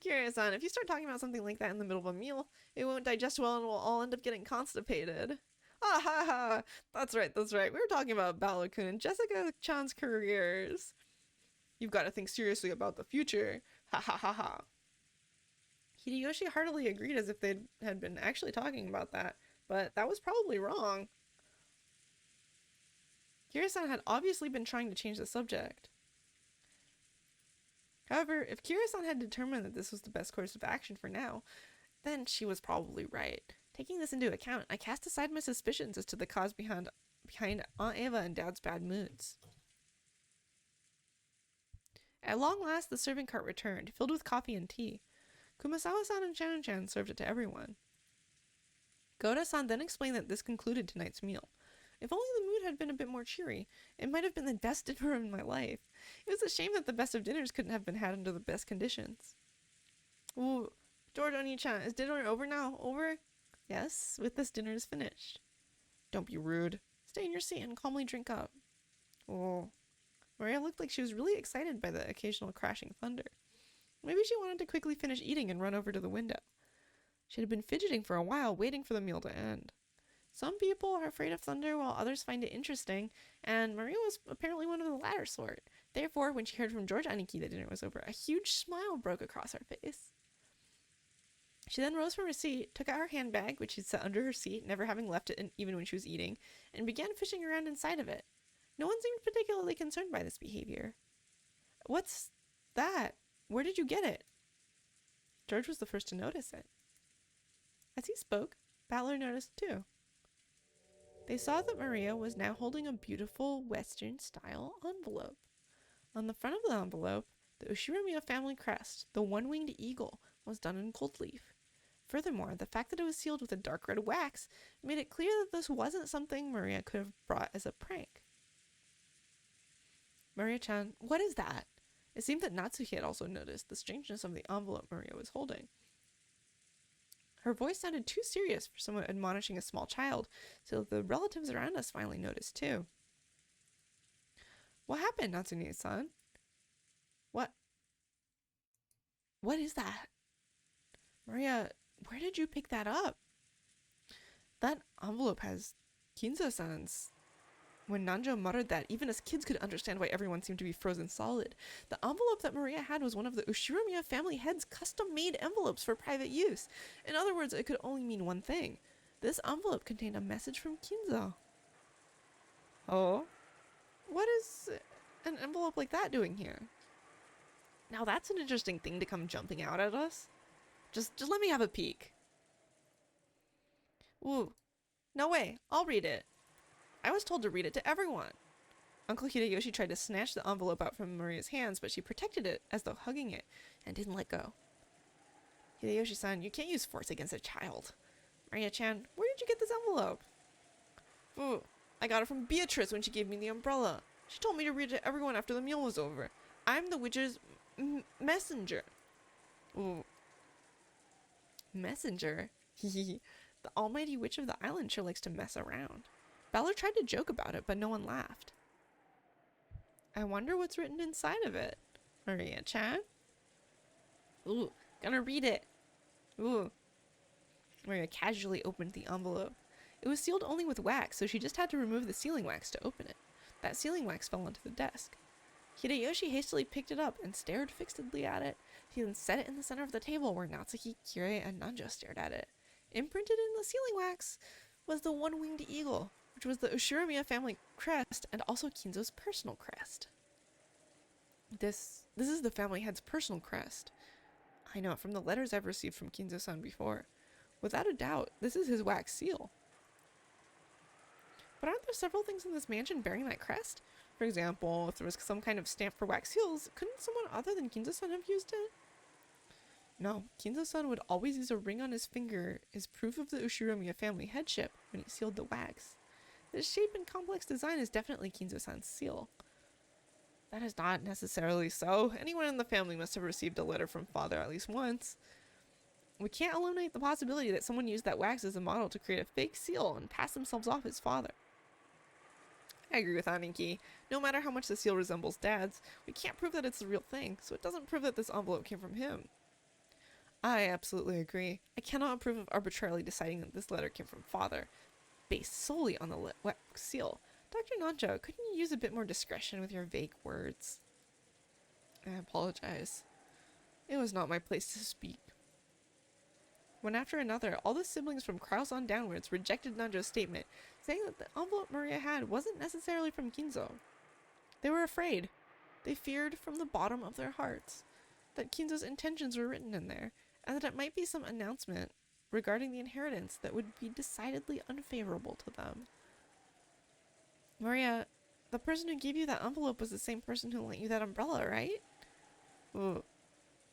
Kirie-san, if you start talking about something like that in the middle of a meal, it won't digest well and we'll all end up getting constipated. Ah ha ha! That's right. We were talking about Butler-kun and Jessica-chan's careers. You've got to think seriously about the future. Ha ha ha ha. Hideyoshi heartily agreed as if they had been actually talking about that, but that was probably wrong. Kira-san had obviously been trying to change the subject. However, if Kira-san had determined that this was the best course of action for now, then she was probably right. Taking this into account, I cast aside my suspicions as to the cause behind Aunt Eva and Dad's bad moods. At long last, the serving cart returned, filled with coffee and tea. Kumasawa-san and Shannon-chan served it to everyone. Goda-san then explained that this concluded tonight's meal. If only the mood had been a bit more cheery, it might have been the best dinner in my life. It was a shame that the best of dinners couldn't have been had under the best conditions. Ooh, George Oni-chan, is dinner over now? Over? Yes, with this dinner is finished. Don't be rude. Stay in your seat and calmly drink up. Oh. Maria looked like she was really excited by the occasional crashing thunder. Maybe she wanted to quickly finish eating and run over to the window. She had been fidgeting for a while, waiting for the meal to end. Some people are afraid of thunder while others find it interesting, and Maria was apparently one of the latter sort. Therefore, when she heard from George Aniki that dinner was over, a huge smile broke across her face. She then rose from her seat, took out her handbag, which she'd set under her seat, never having left it even when she was eating, and began fishing around inside of it. No one seemed particularly concerned by this behavior. What's that? Where did you get it? George was the first to notice it. As he spoke, Battler noticed too. They saw that Maria was now holding a beautiful Western-style envelope. On the front of the envelope, the Ushiromiya family crest, the one-winged eagle, was done in gold leaf. Furthermore, the fact that it was sealed with a dark red wax made it clear that this wasn't something Maria could have brought as a prank. Maria-chan, what is that? It seemed that Natsuki had also noticed the strangeness of the envelope Maria was holding. Her voice sounded too serious for someone admonishing a small child, so the relatives around us finally noticed too. What happened, Natsune-san? What is that? Maria, where did you pick that up? That envelope has Kinzo-san's. When Nanjo muttered that, even as kids could understand why everyone seemed to be frozen solid. The envelope that Maria had was one of the Ushiromiya family head's custom-made envelopes for private use. In other words, it could only mean one thing. This envelope contained a message from Kinzo. Oh? What is an envelope like that doing here? Now that's an interesting thing to come jumping out at us. Just let me have a peek. Ooh. No way. I'll read it. I was told to read it to everyone. Uncle Hideyoshi tried to snatch the envelope out from Maria's hands, but she protected it as though hugging it and didn't let go. Hideyoshi-san, you can't use force against a child. Maria-chan, where did you get this envelope? Ooh, I got it from Beatrice when she gave me the umbrella. She told me to read it to everyone after the meal was over. I'm the witch's messenger. Ooh. Messenger? Hehe. The almighty witch of the island sure likes to mess around. Ballard tried to joke about it, but no one laughed. I wonder what's written inside of it. Maria-chan? Ooh, gonna read it. Ooh. Maria casually opened the envelope. It was sealed only with wax, so she just had to remove the sealing wax to open it. That sealing wax fell onto the desk. Hideyoshi hastily picked it up and stared fixedly at it. He then set it in the center of the table where Natsuki, Kirei, and Nanjo stared at it. Imprinted in the sealing wax was the one-winged eagle, which was the Ushiromiya family crest and also Kinzo's personal crest. This is the family head's personal crest. I know it from the letters I've received from Kinzo-san before. Without a doubt, this is his wax seal. But aren't there several things in this mansion bearing that crest? For example, if there was some kind of stamp for wax seals, couldn't someone other than Kinzo-san have used it? No, Kinzo-san would always use a ring on his finger as proof of the Ushiromiya family headship when he sealed the wax. This shape and complex design is definitely Kinzo-san's seal. That is not necessarily so. Anyone in the family must have received a letter from father at least once. We can't eliminate the possibility that someone used that wax as a model to create a fake seal and pass themselves off as father. I agree with Aniki. No matter how much the seal resembles Dad's, we can't prove that it's the real thing, so it doesn't prove that this envelope came from him. I absolutely agree. I cannot approve of arbitrarily deciding that this letter came from father, based solely on the wax seal. Dr. Nanjo, couldn't you use a bit more discretion with your vague words? I apologize. It was not my place to speak. One after another, all the siblings from Kraus on downwards rejected Nanjo's statement, saying that the envelope Maria had wasn't necessarily from Kinzo. They were afraid. They feared from the bottom of their hearts that Kinzo's intentions were written in there, and that it might be some announcement regarding the inheritance that would be decidedly unfavorable to them. Maria, the person who gave you that envelope was the same person who lent you that umbrella, right? Ugh.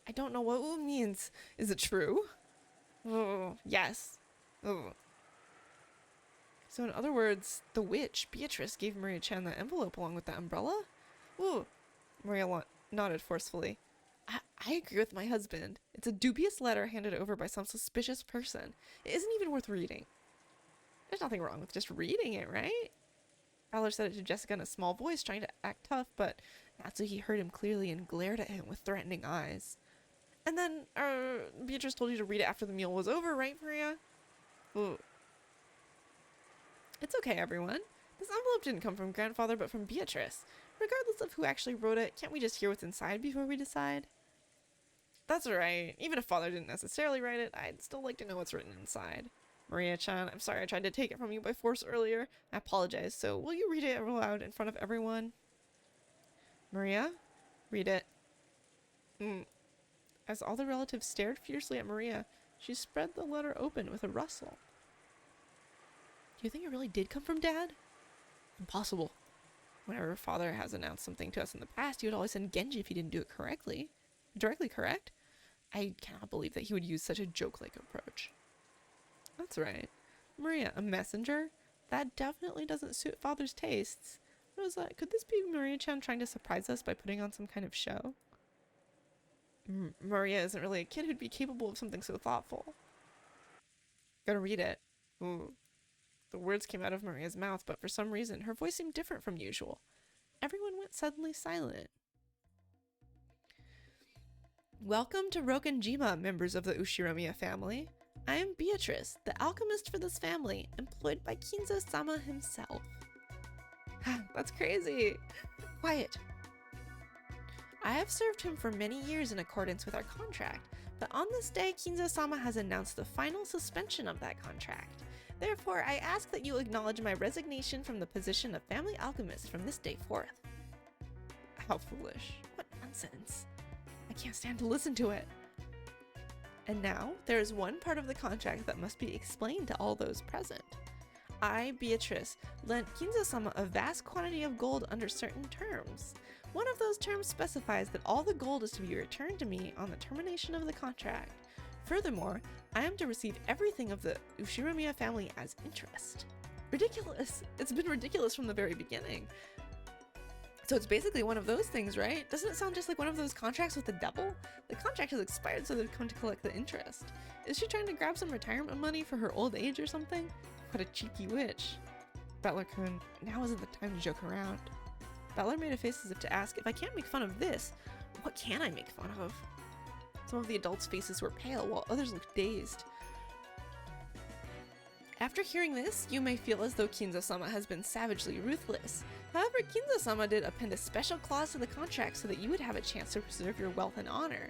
I don't know what it means. Is it true? Oh, yes. Oh. So in other words, the witch, Beatrice, gave Maria-chan that envelope along with the umbrella? Ooh. Maria nodded forcefully. I agree with my husband. It's a dubious letter handed over by some suspicious person. It isn't even worth reading. There's nothing wrong with just reading it, right? Fowler said it to Jessica in a small voice, trying to act tough, but Natsuki heard him clearly and glared at him with threatening eyes. And then, Beatrice told you to read it after the meal was over, right, Maria? Ooh. It's okay, everyone. This envelope didn't come from Grandfather, but from Beatrice. Regardless of who actually wrote it, can't we just hear what's inside before we decide? That's right. Even if Father didn't necessarily write it, I'd still like to know what's written inside. Maria-chan, I'm sorry I tried to take it from you by force earlier. I apologize, so will you read it aloud in front of everyone? Maria? Read it. As all the relatives stared fiercely at Maria, she spread the letter open with a rustle. Do you think it really did come from Dad? Impossible. Whenever Father has announced something to us in the past, he would always send Genji if he didn't do it directly, correct? I cannot believe that he would use such a joke-like approach. That's right. Maria, a messenger? That definitely doesn't suit Father's tastes. What was that? Could this be Maria-chan trying to surprise us by putting on some kind of show? Maria isn't really a kid who'd be capable of something so thoughtful. Gotta read it. Ooh. The words came out of Maria's mouth, but for some reason, her voice seemed different from usual. Everyone went suddenly silent. Welcome to Rokenjima, members of the Ushiromiya family. I am Beatrice, the alchemist for this family, employed by Kinzo-sama himself. That's crazy. Quiet. I have served him for many years in accordance with our contract, but on this day, Kinzo-sama has announced the final suspension of that contract. Therefore, I ask that you acknowledge my resignation from the position of family alchemist from this day forth. How foolish. What nonsense. I can't stand to listen to it. And now, there is one part of the contract that must be explained to all those present. I, Beatrice, lent Kinzo-sama a vast quantity of gold under certain terms. One of those terms specifies that all the gold is to be returned to me on the termination of the contract. Furthermore, I am to receive everything of the Ushiromiya family as interest. Ridiculous! It's been ridiculous from the very beginning. So it's basically one of those things, right? Doesn't it sound just like one of those contracts with the devil? The contract has expired, so they've come to collect the interest. Is she trying to grab some retirement money for her old age or something? What a cheeky witch. Butler-kun, now isn't the time to joke around. Butler made a face as if to ask, if I can't make fun of this, what can I make fun of? Some of the adults' faces were pale, while others looked dazed. After hearing this, you may feel as though Kinzo-sama has been savagely ruthless. However, Kinzo-sama did append a special clause to the contract so that you would have a chance to preserve your wealth and honor.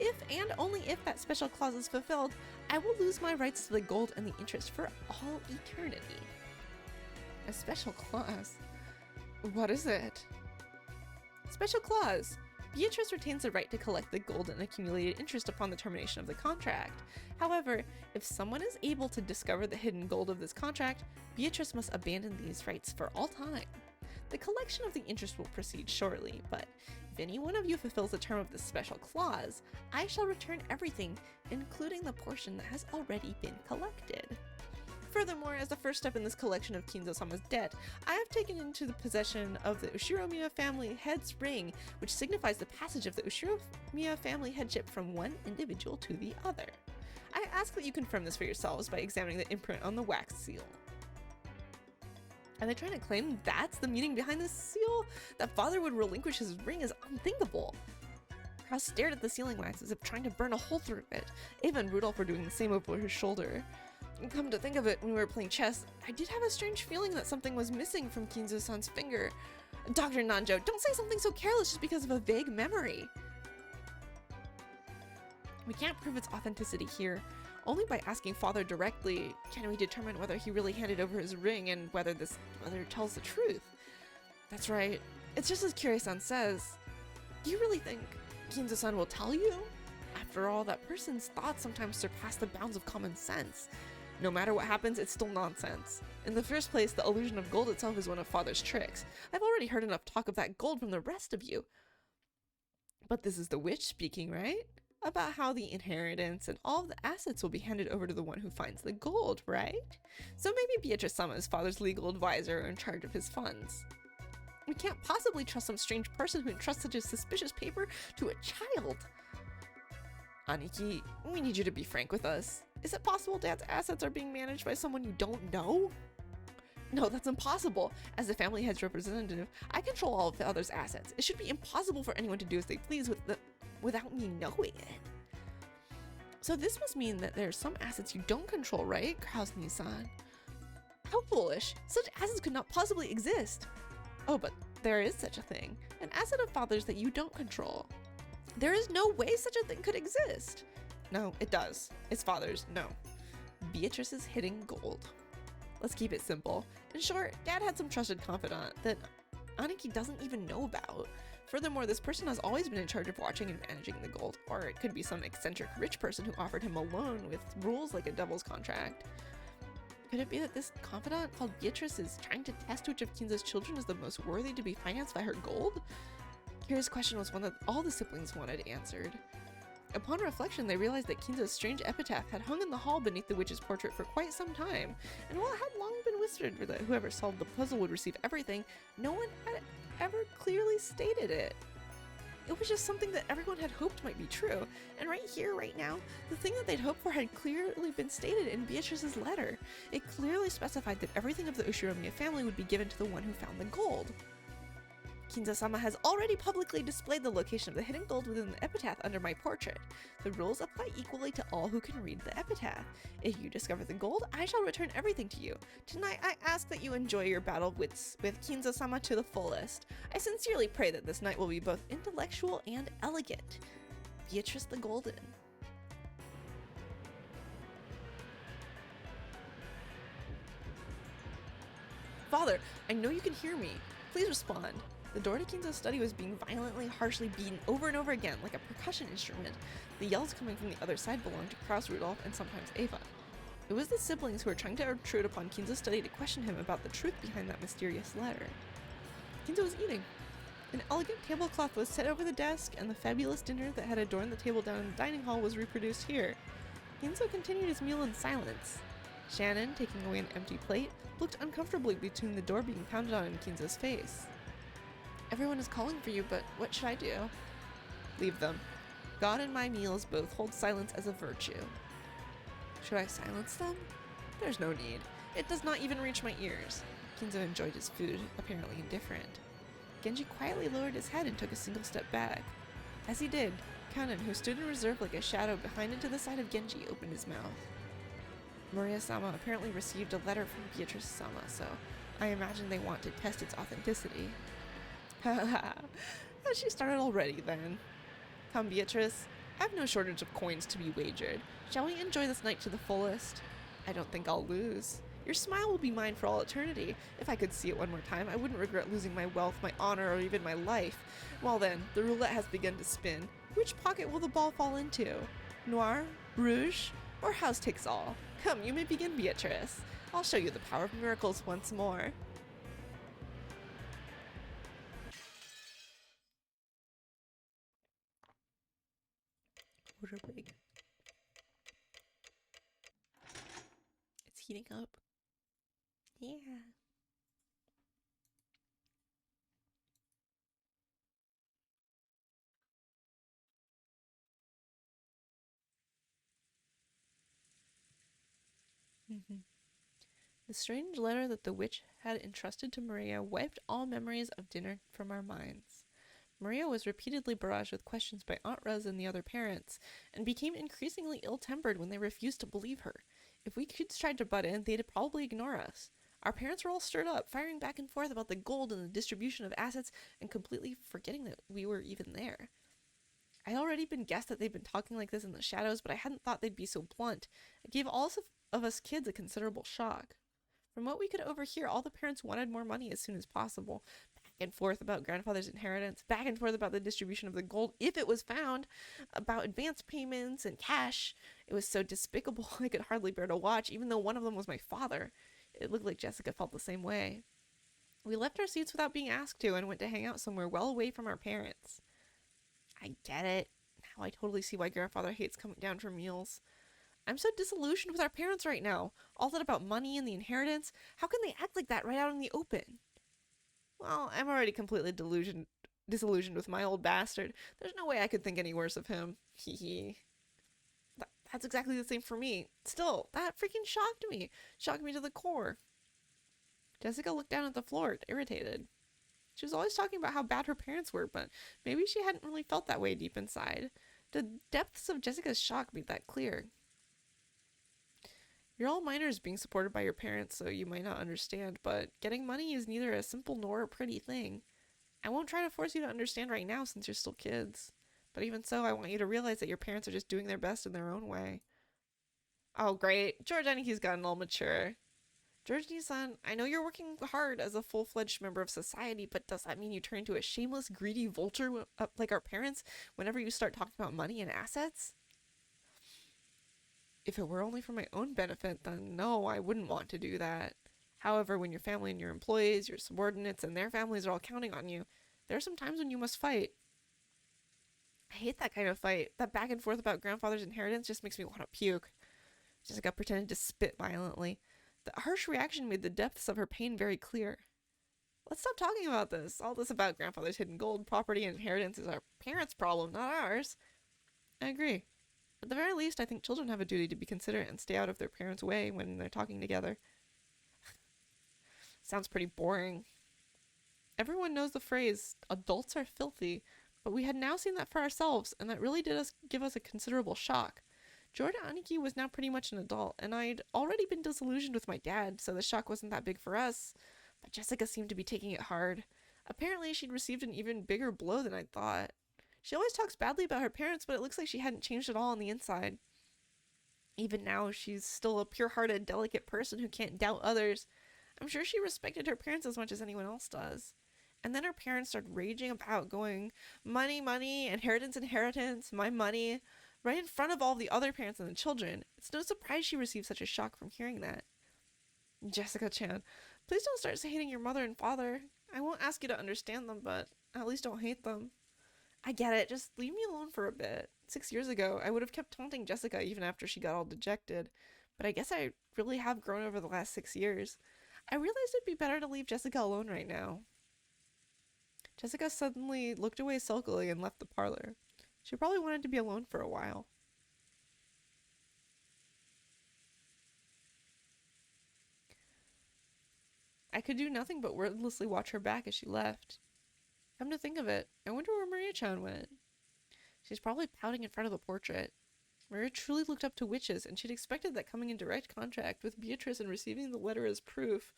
If and only if that special clause is fulfilled, I will lose my rights to the gold and the interest for all eternity. A special clause? What is it? Special clause. Beatrice retains the right to collect the gold and accumulated interest upon the termination of the contract. However, if someone is able to discover the hidden gold of this contract, Beatrice must abandon these rights for all time. The collection of the interest will proceed shortly, but if any one of you fulfills the term of this special clause, I shall return everything, including the portion that has already been collected. Furthermore, as the first step in this collection of Kinzo-sama's debt, I have taken into the possession of the Ushiromiya family head's ring, which signifies the passage of the Ushiromiya family headship from one individual to the other. I ask that you confirm this for yourselves by examining the imprint on the wax seal. Are they trying to claim that's the meaning behind this seal? That Father would relinquish his ring is unthinkable. Kraus stared at the sealing wax as if trying to burn a hole through it. Ava and Rudolph were doing the same over his shoulder. Come to think of it, when we were playing chess, I did have a strange feeling that something was missing from Kinzo-san's finger. Dr. Nanjo, don't say something so careless just because of a vague memory. We can't prove its authenticity here. Only by asking father directly can we determine whether he really handed over his ring and whether it tells the truth. That's right. It's just as Kirei-san says. Do you really think Kinzo-san will tell you? After all, that person's thoughts sometimes surpass the bounds of common sense. No matter what happens, it's still nonsense. In the first place, the illusion of gold itself is one of father's tricks. I've already heard enough talk of that gold from the rest of you. But this is the witch speaking, right? About how the inheritance and all of the assets will be handed over to the one who finds the gold, right? So maybe Beatrice-sama is father's legal advisor in charge of his funds. We can't possibly trust some strange person who entrusts such a suspicious paper to a child. Aniki, we need you to be frank with us. Is it possible Dad's assets are being managed by someone you don't know? No, that's impossible. As the family head's representative, I control all of the other's assets. It should be impossible for anyone to do as they please without me knowing it. So this must mean that there are some assets you don't control, right, Krasny-san? How foolish! Such assets could not possibly exist. Oh, but there is such a thing. An asset of father's that you don't control. There is no way such a thing could exist. No, it does. It's father's. No. Beatrice's hidden gold. Let's keep it simple. In short, Dad had some trusted confidant that Aniki doesn't even know about. Furthermore, this person has always been in charge of watching and managing the gold, or it could be some eccentric rich person who offered him a loan with rules like a devil's contract. Could it be that this confidant called Beatrice is trying to test which of Kinzo's children is the most worthy to be financed by her gold? Kira's question was one that all the siblings wanted answered. Upon reflection, they realized that Kinzo's strange epitaph had hung in the hall beneath the witch's portrait for quite some time, and while it had long been whispered that whoever solved the puzzle would receive everything, no one had ever clearly stated it. It was just something that everyone had hoped might be true, and right here, right now, the thing that they'd hoped for had clearly been stated in Beatrice's letter. It clearly specified that everything of the Ushiromiya family would be given to the one who found the gold. Kinzo-sama has already publicly displayed the location of the hidden gold within the epitaph under my portrait. The rules apply equally to all who can read the epitaph. If you discover the gold, I shall return everything to you. Tonight, I ask that you enjoy your battle with Kinzo-sama to the fullest. I sincerely pray that this night will be both intellectual and elegant. Beatrice the Golden. Father, I know you can hear me. Please respond. The door to Kinzo's study was being violently, harshly beaten over and over again like a percussion instrument. The yells coming from the other side belonged to Kraus, Rudolph, and sometimes Ava. It was the siblings who were trying to intrude upon Kinzo's study to question him about the truth behind that mysterious letter. Kinzo was eating. An elegant tablecloth was set over the desk, and the fabulous dinner that had adorned the table down in the dining hall was reproduced here. Kinzo continued his meal in silence. Shannon, taking away an empty plate, looked uncomfortably between the door being pounded on in Kinzo's face. Everyone is calling for you, but what should I do? Leave them. God and my meals both hold silence as a virtue. Should I silence them? There's no need. It does not even reach my ears. Kinzo enjoyed his food, apparently indifferent. Genji quietly lowered his head and took a single step back. As he did, Kanan, who stood in reserve like a shadow behind and to the side of Genji, opened his mouth. Maria-sama apparently received a letter from Beatrice-sama, so I imagine they want to test its authenticity. Haha, has she started already then? Come, Beatrice, I have no shortage of coins to be wagered. Shall we enjoy this night to the fullest? I don't think I'll lose. Your smile will be mine for all eternity. If I could see it one more time, I wouldn't regret losing my wealth, my honor, or even my life. Well then, the roulette has begun to spin. Which pocket will the ball fall into? Noir? Rouge? Or house takes all? Come, you may begin, Beatrice. I'll show you the power of miracles once more. Order big. It's heating up. Yeah. The strange letter that the witch had entrusted to Maria wiped all memories of dinner from our minds. Maria was repeatedly barraged with questions by Aunt Rose and the other parents, and became increasingly ill-tempered when they refused to believe her. If we kids tried to butt in, they'd probably ignore us. Our parents were all stirred up, firing back and forth about the gold and the distribution of assets, and completely forgetting that we were even there. I'd already been guessed that they'd been talking like this in the shadows, but I hadn't thought they'd be so blunt. It gave all of us kids a considerable shock. From what we could overhear, all the parents wanted more money as soon as possible. Back and forth about grandfather's inheritance, back and forth about the distribution of the gold if it was found, about advance payments and cash. It was so despicable I could hardly bear to watch, even though one of them was my father. It looked like Jessica felt the same way. We left our seats without being asked to and went to hang out somewhere well away from our parents. I get it. Now I totally see why grandfather hates coming down for meals. I'm so disillusioned with our parents right now. All that about money and the inheritance. How can they act like that right out in the open? Well, I'm already completely disillusioned with my old bastard. There's no way I could think any worse of him. Hee hee. That's exactly the same for me. Still, that freaking shocked me. Shocked me to the core. Jessica looked down at the floor, irritated. She was always talking about how bad her parents were, but maybe she hadn't really felt that way deep inside. The depths of Jessica's shock made that clear. You're all minors being supported by your parents, so you might not understand, but getting money is neither a simple nor a pretty thing. I won't try to force you to understand right now since you're still kids. But even so, I want you to realize that your parents are just doing their best in their own way. Oh, great. George Aniki's gotten all mature. Georgie-san, I know you're working hard as a full-fledged member of society, but does that mean you turn into a shameless, greedy vulture like our parents whenever you start talking about money and assets? If it were only for my own benefit, then no, I wouldn't want to do that. However, when your family and your employees, your subordinates, and their families are all counting on you, there are some times when you must fight. I hate that kind of fight. That back and forth about grandfather's inheritance just makes me want to puke. Jessica pretended to spit violently. The harsh reaction made the depths of her pain very clear. Let's stop talking about this. All this about grandfather's hidden gold, property, and inheritance is our parents' problem, not ours. I agree. At the very least, I think children have a duty to be considerate and stay out of their parents' way when they're talking together. Sounds pretty boring. Everyone knows the phrase, adults are filthy, but we had now seen that for ourselves, and that really give us a considerable shock. Jordan Aniki was now pretty much an adult, and I'd already been disillusioned with my dad, so the shock wasn't that big for us. But Jessica seemed to be taking it hard. Apparently, she'd received an even bigger blow than I'd thought. She always talks badly about her parents, but it looks like she hadn't changed at all on the inside. Even now, she's still a pure-hearted, delicate person who can't doubt others. I'm sure she respected her parents as much as anyone else does. And then her parents started raging about, going, money, money, inheritance, inheritance, my money, right in front of all the other parents and the children. It's no surprise she received such a shock from hearing that. Jessica-chan, please don't start hating your mother and father. I won't ask you to understand them, but at least don't hate them. I get it, just leave me alone for a bit. 6 years ago, I would have kept taunting Jessica even after she got all dejected. But I guess I really have grown over the last 6 years. I realized it'd be better to leave Jessica alone right now. Jessica suddenly looked away sulkily and left the parlor. She probably wanted to be alone for a while. I could do nothing but wordlessly watch her back as she left. Come to think of it, I wonder where Maria-chan went. She's probably pouting in front of the portrait. Maria truly looked up to witches, and she'd expected that coming in direct contact with Beatrice and receiving the letter as proof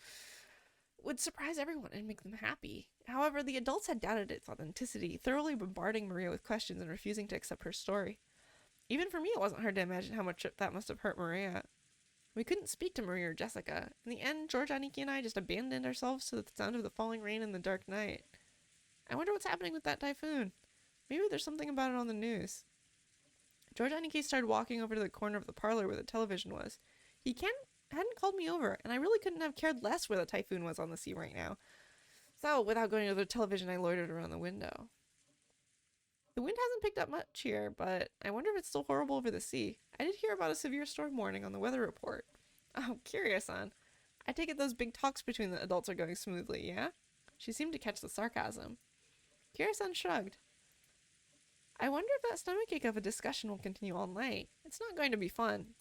would surprise everyone and make them happy. However, the adults had doubted its authenticity, thoroughly bombarding Maria with questions and refusing to accept her story. Even for me, it wasn't hard to imagine how much that must have hurt Maria. We couldn't speak to Maria or Jessica. In the end, George, Aniki, and I just abandoned ourselves to the sound of the falling rain and the dark night. I wonder what's happening with that typhoon. Maybe there's something about it on the news. George Aniki started walking over to the corner of the parlor where the television was. He hadn't called me over, and I really couldn't have cared less where the typhoon was on the sea right now. So, without going to the television, I loitered around the window. The wind hasn't picked up much here, but I wonder if it's still horrible over the sea. I did hear about a severe storm warning on the weather report. Oh, curious-on. I take it those big talks between the adults are going smoothly, yeah? She seemed to catch the sarcasm. Kira-san shrugged. I wonder if that stomachache of a discussion will continue all night. It's not going to be fun.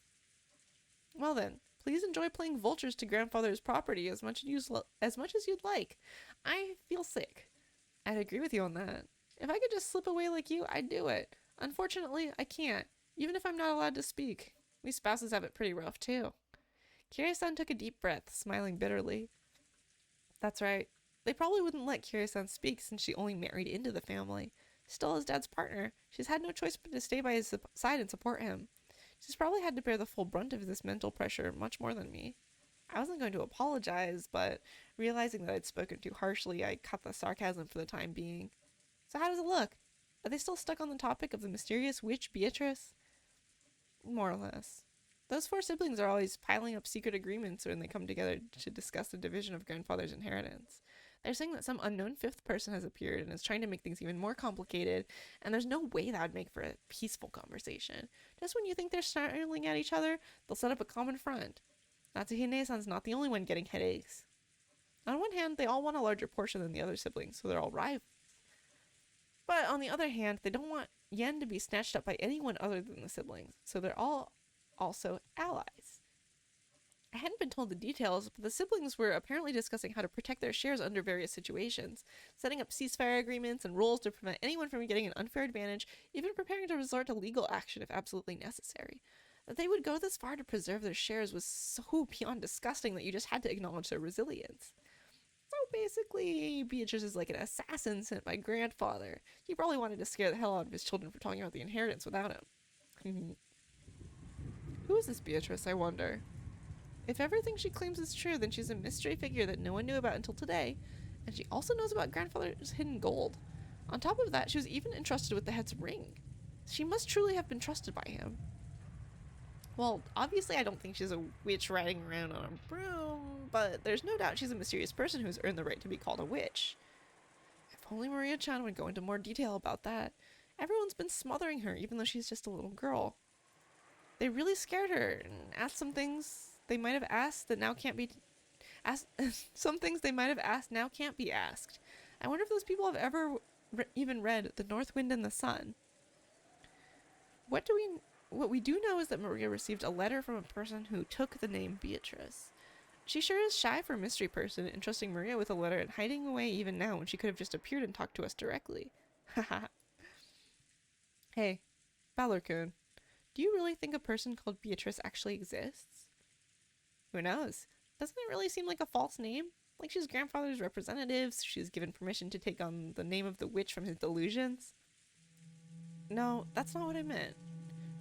Well then, please enjoy playing vultures to grandfather's property as much as you'd like. I feel sick. I'd agree with you on that. If I could just slip away like you, I'd do it. Unfortunately, I can't, even if I'm not allowed to speak. We spouses have it pretty rough, too. Kira-san took a deep breath, smiling bitterly. That's right. They probably wouldn't let Kira-san speak since she only married into the family. Still his dad's partner. She's had no choice but to stay by his side and support him. She's probably had to bear the full brunt of this mental pressure much more than me. I wasn't going to apologize, but realizing that I'd spoken too harshly, I cut the sarcasm for the time being. So how does it look? Are they still stuck on the topic of the mysterious witch Beatrice? More or less. Those four siblings are always piling up secret agreements when they come together to discuss the division of grandfather's inheritance. They're saying that some unknown fifth person has appeared and is trying to make things even more complicated, and there's no way that would make for a peaceful conversation. Just when you think they're snarling at each other, they'll set up a common front. Natsuhine-san's not the only one getting headaches. On one hand, they all want a larger portion than the other siblings, so they're all rivals. But on the other hand, they don't want Yen to be snatched up by anyone other than the siblings, so they're all also allies. I hadn't been told the details, but the siblings were apparently discussing how to protect their shares under various situations, setting up ceasefire agreements and rules to prevent anyone from getting an unfair advantage, even preparing to resort to legal action if absolutely necessary. That they would go this far to preserve their shares was so beyond disgusting that you just had to acknowledge their resilience. So basically, Beatrice is like an assassin sent by grandfather. He probably wanted to scare the hell out of his children for talking about the inheritance without him. Who is this Beatrice, I wonder? If everything she claims is true, then she's a mystery figure that no one knew about until today, and she also knows about grandfather's hidden gold. On top of that, she was even entrusted with the head's ring. She must truly have been trusted by him. Well, obviously I don't think she's a witch riding around on a broom, but there's no doubt she's a mysterious person who's earned the right to be called a witch. If only Maria-chan would go into more detail about that. Everyone's been smothering her, even though she's just a little girl. They really scared her and asked some things they might have asked that now can't be asked. Some things they might have asked now can't be asked. I wonder if those people have ever even read The North Wind and the Sun. What we do know is that Maria received a letter from a person who took the name Beatrice. She sure is shy for a mystery person, entrusting Maria with a letter and hiding away even now when she could have just appeared and talked to us directly. Haha. Hey, Balor-kun, do you really think a person called Beatrice actually exists? Who knows? Doesn't it really seem like a false name? Like she's grandfather's representative, so she's given permission to take on the name of the witch from his delusions? No, that's not what I meant.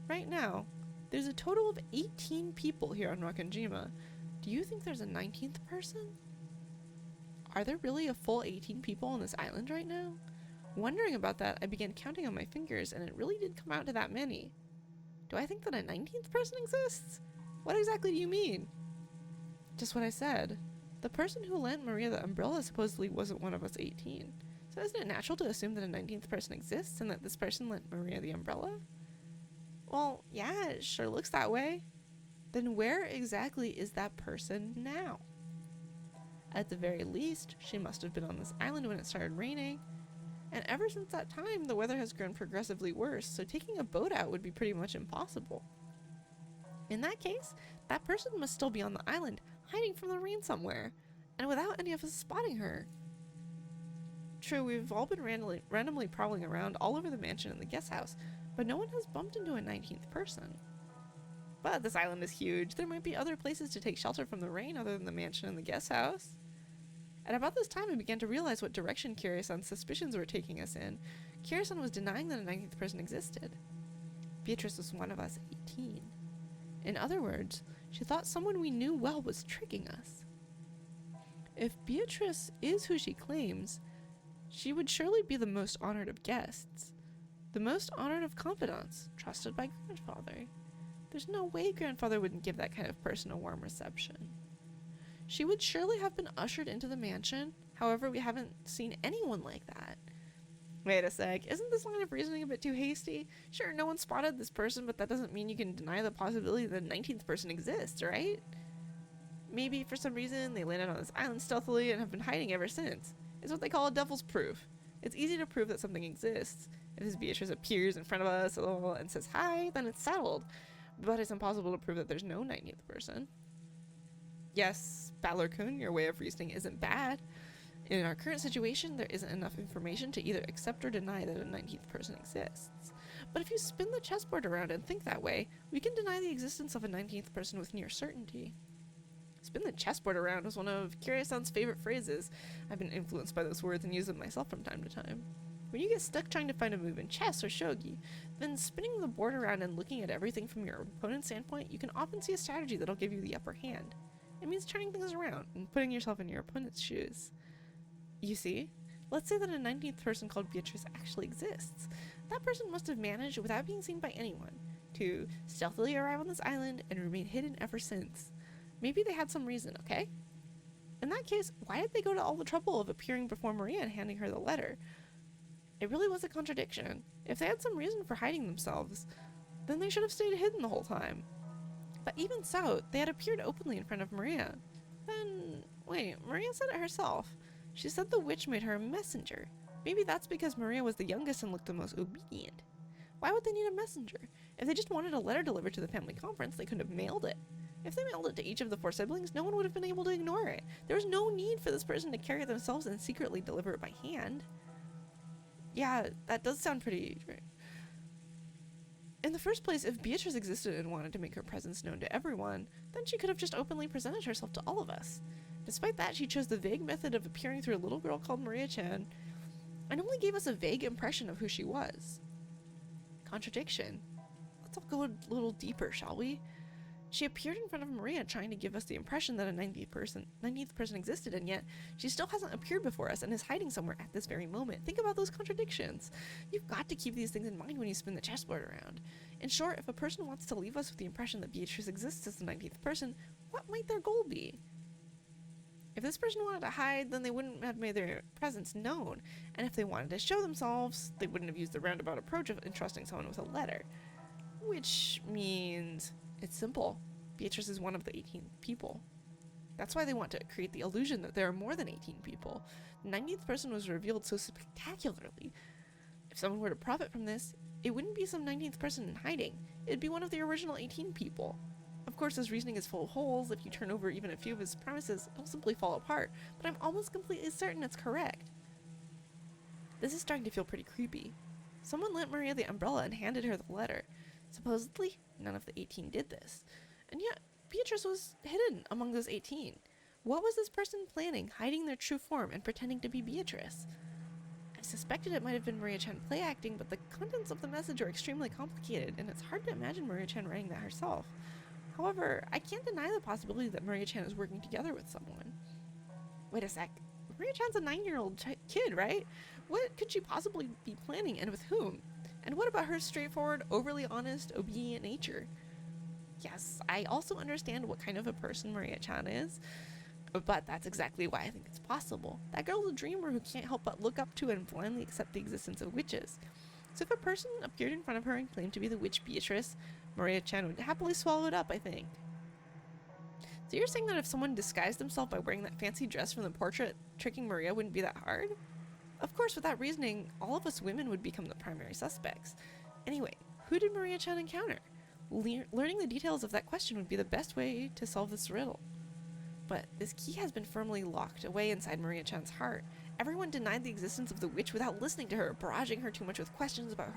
Right now, there's a total of 18 people here on Rakanjima. Do you think there's a 19th person? Are there really a full 18 people on this island right now? Wondering about that, I began counting on my fingers, and it really did come out to that many. Do I think that a 19th person exists? What exactly do you mean? Just what I said. The person who lent Maria the umbrella supposedly wasn't one of us 18. So isn't it natural to assume that a 19th person exists and that this person lent Maria the umbrella? Well, yeah, it sure looks that way. Then where exactly is that person now? At the very least, she must have been on this island when it started raining. And ever since that time, the weather has grown progressively worse, so taking a boat out would be pretty much impossible. In that case, that person must still be on the island, hiding from the rain somewhere, and without any of us spotting her. True, we've all been randomly prowling around all over the mansion and the guest house, but no one has bumped into a 19th person. But this island is huge. There might be other places to take shelter from the rain other than the mansion and the guest house. At about this time, I began to realize what direction Kiryu-san's suspicions were taking us in. Kiryu-san was denying that a 19th person existed. Beatrice was one of us 18. In other words, she thought someone we knew well was tricking us. If Beatrice is who she claims, she would surely be the most honored of guests, the most honored of confidants, trusted by grandfather. There's no way grandfather wouldn't give that kind of person a warm reception. She would surely have been ushered into the mansion, however we haven't seen anyone like that. Wait a sec, isn't this line of reasoning a bit too hasty? Sure, no one spotted this person, but that doesn't mean you can deny the possibility that a 19th person exists, right? Maybe for some reason they landed on this island stealthily and have been hiding ever since. It's what they call a devil's proof. It's easy to prove that something exists. If this Beatrice appears in front of us and says hi, then it's settled. But it's impossible to prove that there's no 19th person. Yes, Balor-kun, your way of reasoning isn't bad. In our current situation, there isn't enough information to either accept or deny that a 19th person exists. But if you spin the chessboard around and think that way, we can deny the existence of a 19th person with near certainty. Spin the chessboard around was one of Kiryu-san's favorite phrases. I've been influenced by those words and use them myself from time to time. When you get stuck trying to find a move in chess or shogi, then spinning the board around and looking at everything from your opponent's standpoint, you can often see a strategy that'll give you the upper hand. It means turning things around and putting yourself in your opponent's shoes. You see? Let's say that a 19th person called Beatrice actually exists. That person must have managed, without being seen by anyone, to stealthily arrive on this island and remain hidden ever since. Maybe they had some reason, okay? In that case, why did they go to all the trouble of appearing before Maria and handing her the letter? It really was a contradiction. If they had some reason for hiding themselves, then they should have stayed hidden the whole time. But even so, they had appeared openly in front of Maria. Then, wait, Maria said it herself. She said the witch made her a messenger. Maybe that's because Maria was the youngest and looked the most obedient. Why would they need a messenger? If they just wanted a letter delivered to the family conference, they could have mailed it. If they mailed it to each of the 4 siblings, no one would have been able to ignore it. There was no need for this person to carry it themselves and secretly deliver it by hand. Yeah, that does sound pretty right. In the first place, if Beatrice existed and wanted to make her presence known to everyone, then she could have just openly presented herself to all of us. Despite that, she chose the vague method of appearing through a little girl called Maria-chan and only gave us a vague impression of who she was. Contradiction. Let's all go a little deeper, shall we? She appeared in front of Maria trying to give us the impression that a 19th person existed, and yet she still hasn't appeared before us and is hiding somewhere at this very moment. Think about those contradictions. You've got to keep these things in mind when you spin the chessboard around. In short, if a person wants to leave us with the impression that Beatrice exists as the 19th person, what might their goal be? If this person wanted to hide, then they wouldn't have made their presence known, and if they wanted to show themselves, they wouldn't have used the roundabout approach of entrusting someone with a letter. Which means it's simple. Beatrice is one of the 18 people. That's why they want to create the illusion that there are more than 18 people. The 19th person was revealed so spectacularly. If someone were to profit from this, it wouldn't be some 19th person in hiding. It'd be one of the original 18 people. Of course, his reasoning is full of holes. If you turn over even a few of his premises, it'll simply fall apart. But I'm almost completely certain it's correct. This is starting to feel pretty creepy. Someone lent Maria the umbrella and handed her the letter. Supposedly, none of the 18 did this. And yet, Beatrice was hidden among those 18. What was this person planning, hiding their true form and pretending to be Beatrice? I suspected it might have been Maria-chan play acting, but the contents of the message are extremely complicated, and it's hard to imagine Maria-chan writing that herself. However, I can't deny the possibility that Maria-chan is working together with someone. Wait a sec. Maria-chan's a 9-year-old kid, right? What could she possibly be planning, and with whom? And what about her straightforward, overly honest, obedient nature? Yes, I also understand what kind of a person Maria-chan is, but that's exactly why I think it's possible. That girl's a dreamer who can't help but look up to and blindly accept the existence of witches. So if a person appeared in front of her and claimed to be the witch Beatrice, Maria-chan would happily swallow it up, I think. So you're saying that if someone disguised themselves by wearing that fancy dress from the portrait, tricking Maria wouldn't be that hard? Of course, with that reasoning, all of us women would become the primary suspects. Anyway, who did Maria-chan encounter? Learning the details of that question would be the best way to solve this riddle. But this key has been firmly locked away inside Maria-chan's heart. Everyone denied the existence of the witch without listening to her, barraging her too much with questions about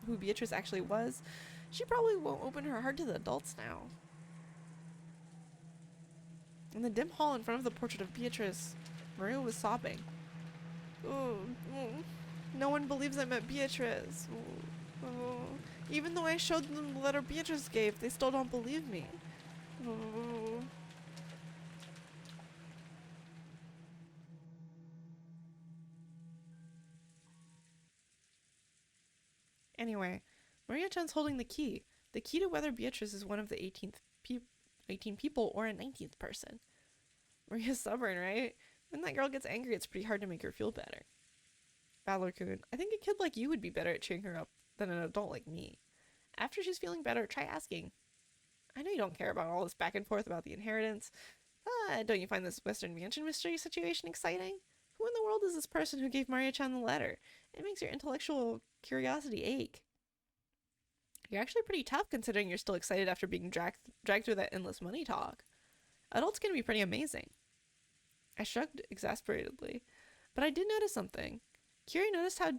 who Beatrice actually was. She probably won't open her heart to the adults now. In the dim hall in front of the portrait of Beatrice, Maria was sobbing. No one believes I met Beatrice. Even though I showed them the letter Beatrice gave, they still don't believe me. Anyway, Maria-chan's holding the key to whether Beatrice is one of the 18 people or a 19th person. Maria's stubborn, right? When that girl gets angry, it's pretty hard to make her feel better. Valor-kun, I think a kid like you would be better at cheering her up than an adult like me. After she's feeling better, try asking. I know you don't care about all this back and forth about the inheritance. Don't you find this Western Mansion mystery situation exciting? Who in the world is this person who gave Maria-chan the letter? It makes your intellectual curiosity ache. You're actually pretty tough considering you're still excited after being dragged through that endless money talk. Adults can be pretty amazing. I shrugged exasperatedly, but I did notice something. Kiri noticed how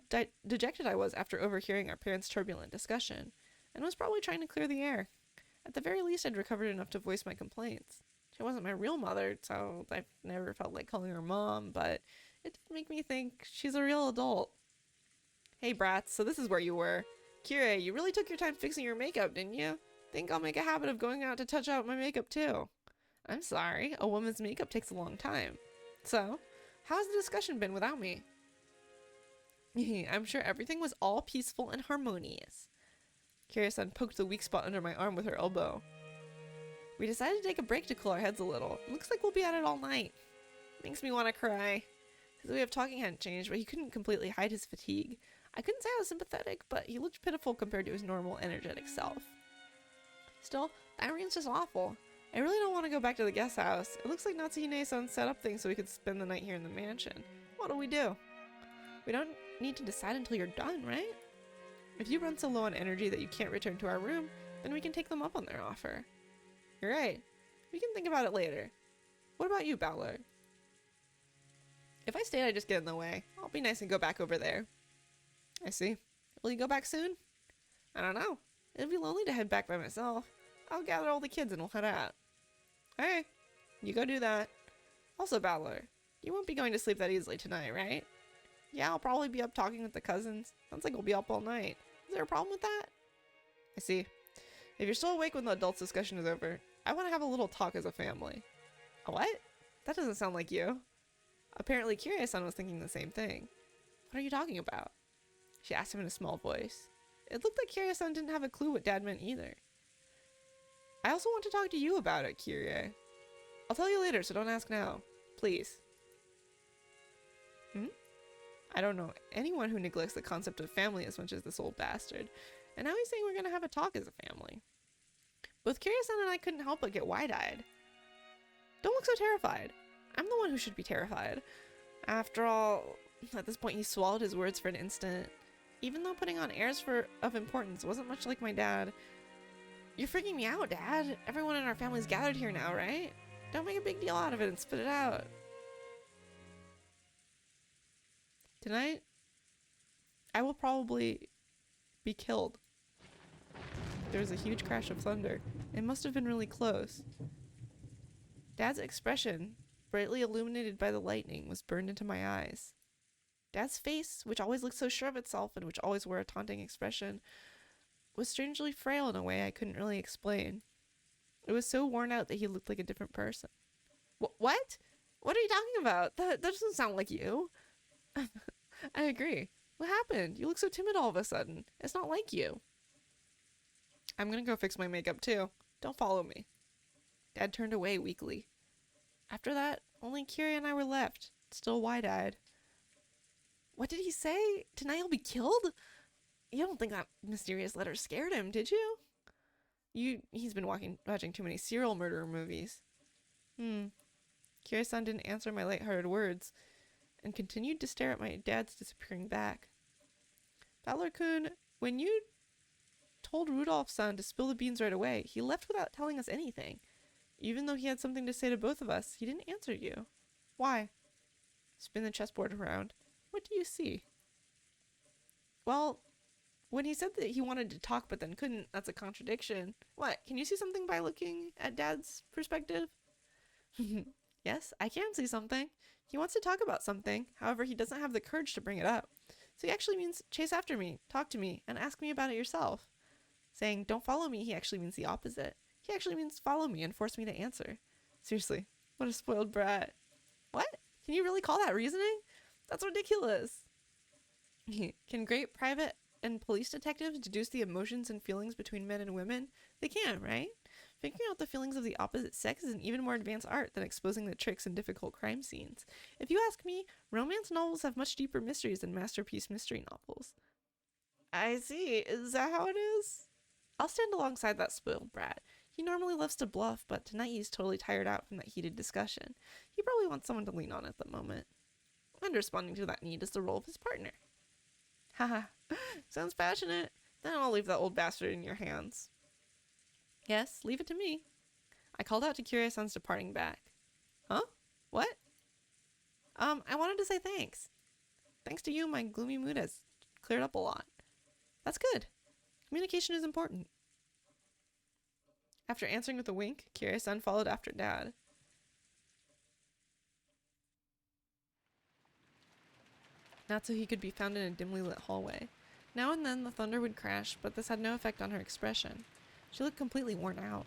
dejected I was after overhearing our parents' turbulent discussion, and was probably trying to clear the air. At the very least, I'd recovered enough to voice my complaints. She wasn't my real mother, so I've never felt like calling her mom, but it did make me think she's a real adult. Hey brats, so this is where you were. Kira, you really took your time fixing your makeup, didn't you? Think I'll make a habit of going out to touch out my makeup too. I'm sorry, a woman's makeup takes a long time. So, how's the discussion been without me? I'm sure everything was all peaceful and harmonious. Kira-san poked the weak spot under my arm with her elbow. We decided to take a break to cool our heads a little. It looks like we'll be at it all night. Makes me want to cry. His way of talking hadn't changed, but he couldn't completely hide his fatigue. I couldn't say I was sympathetic, but he looked pitiful compared to his normal, energetic self. Still, that rain's just awful. I really don't want to go back to the guest house. It looks like Natsuhine-san set up things so we could spend the night here in the mansion. What do? We don't need to decide until you're done, right? If you run so low on energy that you can't return to our room, then we can take them up on their offer. You're right. We can think about it later. What about you, Bowler? If I stayed, I'd just get in the way. I'll be nice and go back over there. I see. Will you go back soon? I don't know. It'd be lonely to head back by myself. I'll gather all the kids and we'll head out. Hey, you go do that. Also, Bowler, you won't be going to sleep that easily tonight, right? Yeah, I'll probably be up talking with the cousins. Sounds like we'll be up all night. Is there a problem with that? I see. If you're still awake when the adults' discussion is over, I want to have a little talk as a family. A what? That doesn't sound like you. Apparently, Kiria-san was thinking the same thing. What are you talking about? She asked him in a small voice. It looked like Kiria-san didn't have a clue what Dad meant either. I also want to talk to you about it, Kirie. I'll tell you later, so don't ask now. Please. I don't know anyone who neglects the concept of family as much as this old bastard. And now he's saying we're going to have a talk as a family. Both Kiria-san and I couldn't help but get wide-eyed. Don't look so terrified. I'm the one who should be terrified. After all, at this point he swallowed his words for an instant. Even though putting on airs of importance wasn't much like my dad. You're freaking me out, Dad. Everyone in our family's gathered here now, right? Don't make a big deal out of it and spit it out. Tonight, I will probably be killed. There was a huge crash of thunder. It must have been really close. Dad's expression, brightly illuminated by the lightning, was burned into my eyes. Dad's face, which always looked so sure of itself and which always wore a taunting expression, was strangely frail in a way I couldn't really explain. It was so worn out that he looked like a different person. What? What are you talking about? That doesn't sound like you. I agree. What happened? You look so timid all of a sudden. It's not like you. I'm gonna go fix my makeup too. Don't follow me. Dad turned away weakly. After that, only Kiri and I were left, still wide-eyed. What did he say? Tonight he'll be killed? You don't think that mysterious letter scared him, did you? He's been watching too many serial murderer movies. Kiri-san didn't answer my lighthearted words and continued to stare at my dad's disappearing back. Bowler-kun, when you told Rudolph-san to spill the beans right away, he left without telling us anything. Even though he had something to say to both of us, he didn't answer you. Why? Spin the chessboard around. What do you see? Well, when he said that he wanted to talk but then couldn't, that's a contradiction. What? Can you see something by looking at Dad's perspective? Yes, I can see something. He wants to talk about something. However, he doesn't have the courage to bring it up. So he actually means chase after me, talk to me, and ask me about it yourself. Saying don't follow me, he actually means the opposite. He actually means follow me and force me to answer. Seriously, what a spoiled brat. What? Can you really call that reasoning? That's ridiculous. Can great private and police detectives deduce the emotions and feelings between men and women? They can, right? Figuring out the feelings of the opposite sex is an even more advanced art than exposing the tricks in difficult crime scenes. If you ask me, romance novels have much deeper mysteries than masterpiece mystery novels. I see. Is that how it is? I'll stand alongside that spoiled brat. He normally loves to bluff, but tonight he's totally tired out from that heated discussion. He probably wants someone to lean on at the moment. And responding to that need is the role of his partner. Haha, sounds passionate. Then I'll leave that old bastard in your hands. Yes, leave it to me. I called out to Kiria-san's departing back. Huh? What? I wanted to say thanks. Thanks to you, my gloomy mood has cleared up a lot. That's good. Communication is important. After answering with a wink, Kiria-san followed after Dad. Natsuhi could be found in a dimly lit hallway. Now and then the thunder would crash, but this had no effect on her expression. She looked completely worn out.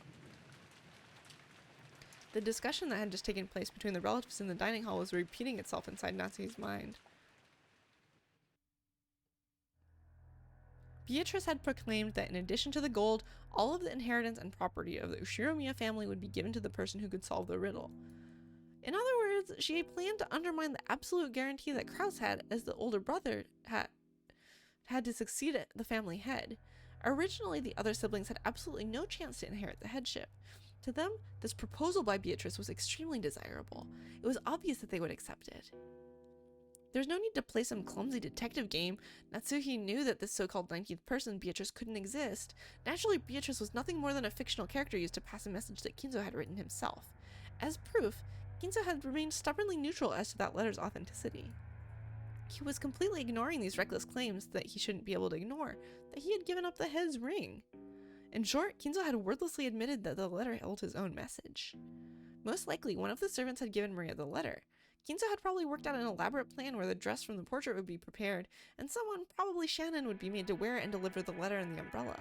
The discussion that had just taken place between the relatives in the dining hall was repeating itself inside Natsuhi's mind. Beatrice had proclaimed that in addition to the gold, all of the inheritance and property of the Ushiromiya family would be given to the person who could solve the riddle. In other words, she had planned to undermine the absolute guarantee that Kraus had, as the older brother had to succeed at the family head. Originally, the other siblings had absolutely no chance to inherit the headship. To them, this proposal by Beatrice was extremely desirable. It was obvious that they would accept it. There's no need to play some clumsy detective game. Natsuhi knew that this so-called 19th person, Beatrice, couldn't exist. Naturally, Beatrice was nothing more than a fictional character used to pass a message that Kinzo had written himself. As proof, Kinzo had remained stubbornly neutral as to that letter's authenticity. He was completely ignoring these reckless claims that he shouldn't be able to ignore, that he had given up the head's ring. In short, Kinzo had wordlessly admitted that the letter held his own message. Most likely, one of the servants had given Maria the letter. Kinzo had probably worked out an elaborate plan where the dress from the portrait would be prepared, and someone, probably Shannon, would be made to wear it and deliver the letter and the umbrella.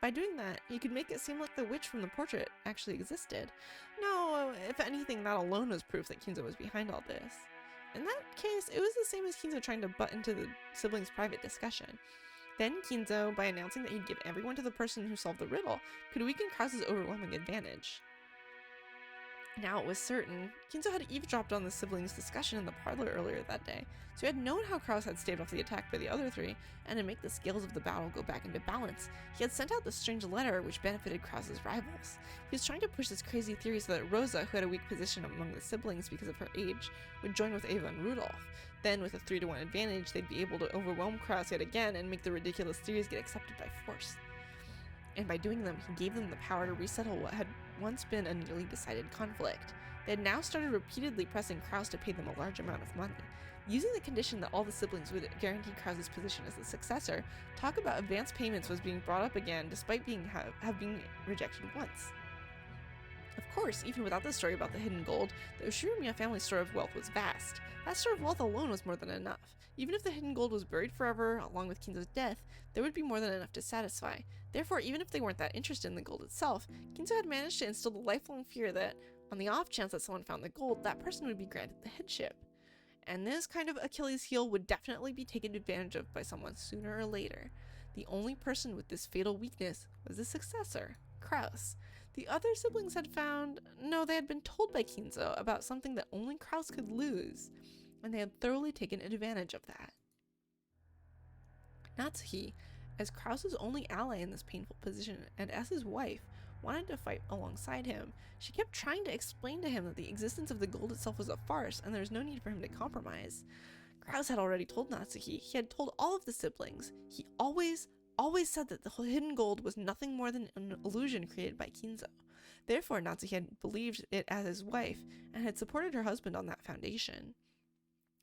By doing that, he could make it seem like the witch from the portrait actually existed. No, if anything, that alone was proof that Kinzo was behind all this. In that case, it was the same as Kinzo trying to butt into the siblings' private discussion. Then Kinzo, by announcing that he'd give everyone to the person who solved the riddle, could weaken Kraus's overwhelming advantage. Now it was certain, Kinzo had eavesdropped on the siblings' discussion in the parlor earlier that day, so he had known how Kraus had staved off the attack by the other three, and to make the scales of the battle go back into balance, he had sent out the strange letter which benefited Kraus's rivals. He was trying to push this crazy theory so that Rosa, who had a weak position among the siblings because of her age, would join with Ava and Rudolph. Then, with a 3-to-1 advantage, they'd be able to overwhelm Kraus yet again and make the ridiculous theories get accepted by force. And by doing them, he gave them the power to resettle what had once been a nearly decided conflict. They had now started repeatedly pressing Kraus to pay them a large amount of money. Using the condition that all the siblings would guarantee Kraus's position as the successor, talk about advance payments was being brought up again despite being rejected once. Of course, even without the story about the hidden gold, the Ushiromiya family's store of wealth was vast. That store of wealth alone was more than enough. Even if the hidden gold was buried forever, along with Kinzo's death, there would be more than enough to satisfy. Therefore, even if they weren't that interested in the gold itself, Kinzo had managed to instill the lifelong fear that, on the off chance that someone found the gold, that person would be granted the headship. And this kind of Achilles heel would definitely be taken advantage of by someone sooner or later. The only person with this fatal weakness was the successor, Kraus. The other siblings had they had been told by Kinzo about something that only Kraus could lose, and they had thoroughly taken advantage of that. Natsuhi, as Kraus's only ally in this painful position, and as his wife, wanted to fight alongside him. She kept trying to explain to him that the existence of the gold itself was a farce, and there was no need for him to compromise. Kraus had already told Natsuhi, he had told all of the siblings, he always said that the hidden gold was nothing more than an illusion created by Kinzo. Therefore, Natsuhi had believed it as his wife, and had supported her husband on that foundation.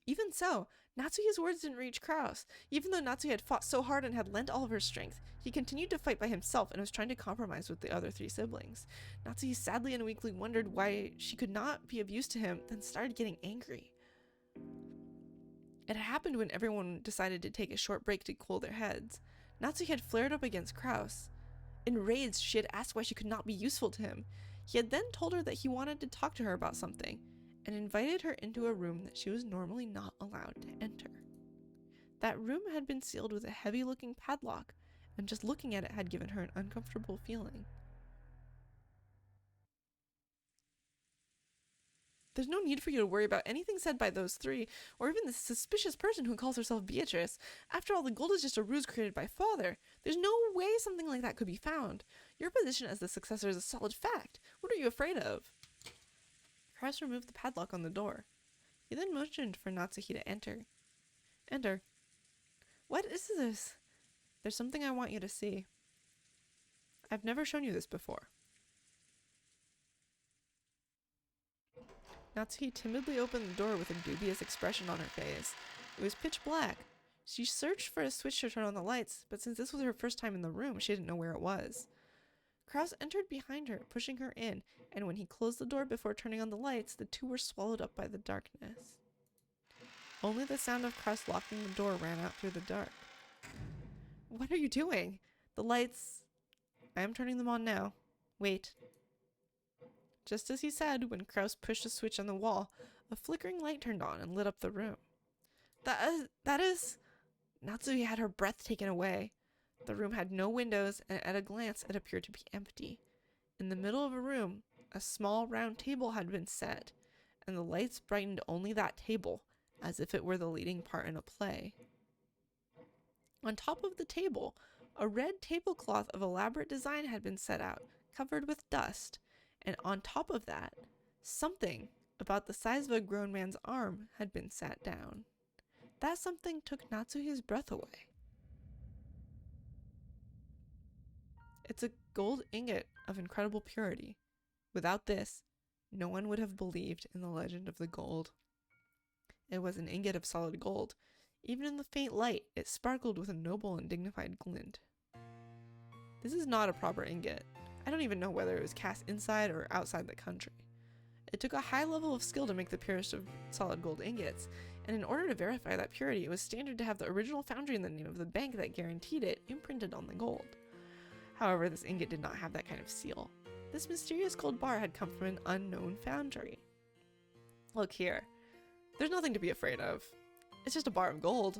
Even so, Natsuhi's words didn't reach Kraus. Even though Natsuhi had fought so hard and had lent all of her strength, he continued to fight by himself and was trying to compromise with the other three siblings. Natsuhi sadly and weakly wondered why she could not be of use to him, then started getting angry. It had happened when everyone decided to take a short break to cool their heads. Natsuhi had flared up against Kraus. Enraged, she had asked why she could not be useful to him. He had then told her that he wanted to talk to her about something, and invited her into a room that she was normally not allowed to enter. That room had been sealed with a heavy-looking padlock, and just looking at it had given her an uncomfortable feeling. There's no need for you to worry about anything said by those three, or even the suspicious person who calls herself Beatrice. After all, the gold is just a ruse created by father. There's no way something like that could be found. Your position as the successor is a solid fact. What are you afraid of? Kraus removed the padlock on the door. He then motioned for Natsuhi to enter. Enter. What is this? There's something I want you to see. I've never shown you this before. Natsuhi timidly opened the door with a dubious expression on her face. It was pitch black. She searched for a switch to turn on the lights, but since this was her first time in the room, she didn't know where it was. Kraus entered behind her, pushing her in, and when he closed the door before turning on the lights, the two were swallowed up by the darkness. Only the sound of Krause locking the door ran out through the dark. What are you doing? The lights... I am turning them on now. Wait. Just as he said, when Krause pushed a switch on the wall, a flickering light turned on and lit up the room. That is... Natsuhi had her breath taken away. The room had no windows, and at a glance it appeared to be empty. In the middle of a room, a small round table had been set, and the lights brightened only that table, as if it were the leading part in a play. On top of the table, a red tablecloth of elaborate design had been set out, covered with dust, and on top of that, something about the size of a grown man's arm had been sat down. That something took Natsuhi's breath away. It's a gold ingot of incredible purity. Without this, no one would have believed in the legend of the gold. It was an ingot of solid gold. Even in the faint light, it sparkled with a noble and dignified glint. This is not a proper ingot. I don't even know whether it was cast inside or outside the country. It took a high level of skill to make the purest of solid gold ingots, and in order to verify that purity, it was standard to have the original foundry in the name of the bank that guaranteed it imprinted on the gold. However, this ingot did not have that kind of seal. This mysterious gold bar had come from an unknown foundry. Look here. There's nothing to be afraid of. It's just a bar of gold.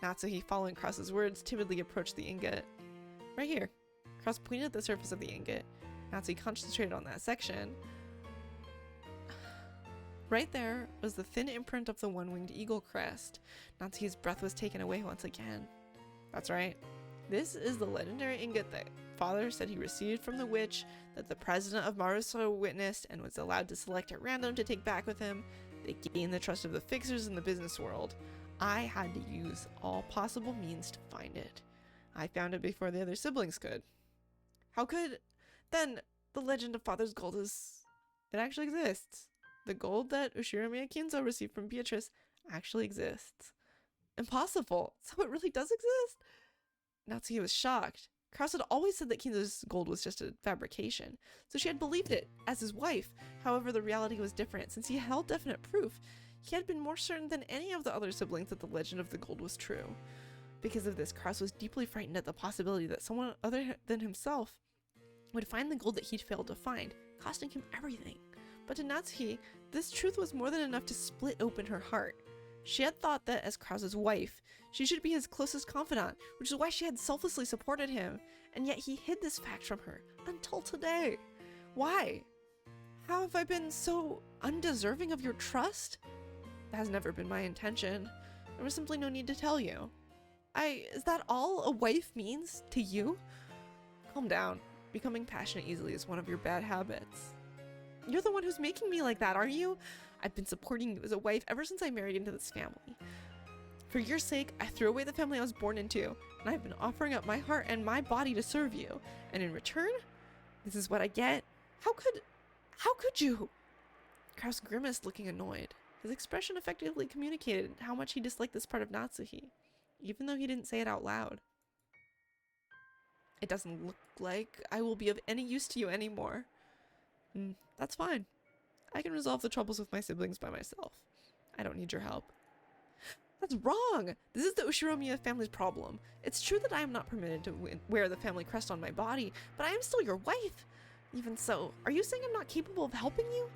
Natsuhi, following Krause's words, timidly approached the ingot. Right here. Krause pointed at the surface of the ingot. Natsuhi concentrated on that section. Right there was the thin imprint of the one-winged eagle crest. Natsuhi's breath was taken away once again. That's right. This is the legendary ingot that Father said he received from the witch, that the president of Maruso witnessed and was allowed to select at random to take back with him. They gained the trust of the fixers in the business world. I had to use all possible means to find it. I found it before the other siblings could. How could... Then, the legend of Father's gold is... It actually exists. The gold that Ushiromiya Kinzo received from Beatrice actually exists. Impossible! So it really does exist? Natsuhi was shocked. Krause had always said that Kinzo's gold was just a fabrication, so she had believed it, as his wife. However, the reality was different. Since he held definite proof, he had been more certain than any of the other siblings that the legend of the gold was true. Because of this, Krause was deeply frightened at the possibility that someone other than himself would find the gold that he'd failed to find, costing him everything. But to Natsuhi, this truth was more than enough to split open her heart. She had thought that as Krause's wife, she should be his closest confidant, which is why she had selflessly supported him, and yet he hid this fact from her, until today. Why? How have I been so undeserving of your trust? That has never been my intention. There was simply no need to tell you. Is that all a wife means to you? Calm down. Becoming passionate easily is one of your bad habits. You're the one who's making me like that, aren't you? I've been supporting you as a wife ever since I married into this family. For your sake, I threw away the family I was born into, and I've been offering up my heart and my body to serve you. And in return, this is what I get? How could you? Krause grimaced, looking annoyed. His expression effectively communicated how much he disliked this part of Natsuhi, even though he didn't say it out loud. It doesn't look like I will be of any use to you anymore. That's fine. I can resolve the troubles with my siblings by myself. I don't need your help. That's wrong! This is the Ushiromiya family's problem. It's true that I am not permitted to wear the family crest on my body, but I am still your wife. Even so, are you saying I'm not capable of helping you?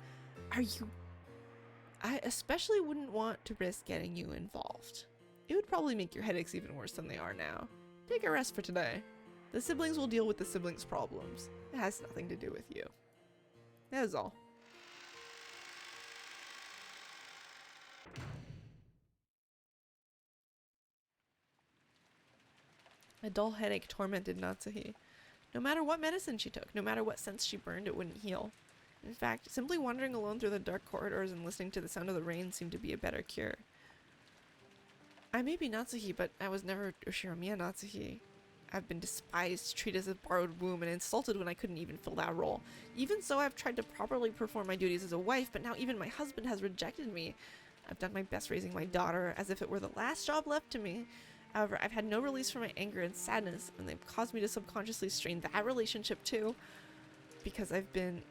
I especially wouldn't want to risk getting you involved. It would probably make your headaches even worse than they are now. Take a rest for today. The siblings will deal with the siblings' problems. It has nothing to do with you. That is all. A dull headache tormented Natsuhi. No matter what medicine she took, no matter what scents she burned, it wouldn't heal. In fact, simply wandering alone through the dark corridors and listening to the sound of the rain seemed to be a better cure. I may be Natsuhi, but I was never Ushiromiya Natsuhi. I've been despised, treated as a borrowed womb, and insulted when I couldn't even fill that role. Even so, I've tried to properly perform my duties as a wife, but now even my husband has rejected me. I've done my best raising my daughter, as if it were the last job left to me. However, I've had no release from my anger and sadness, and they've caused me to subconsciously strain that relationship too. Because I've been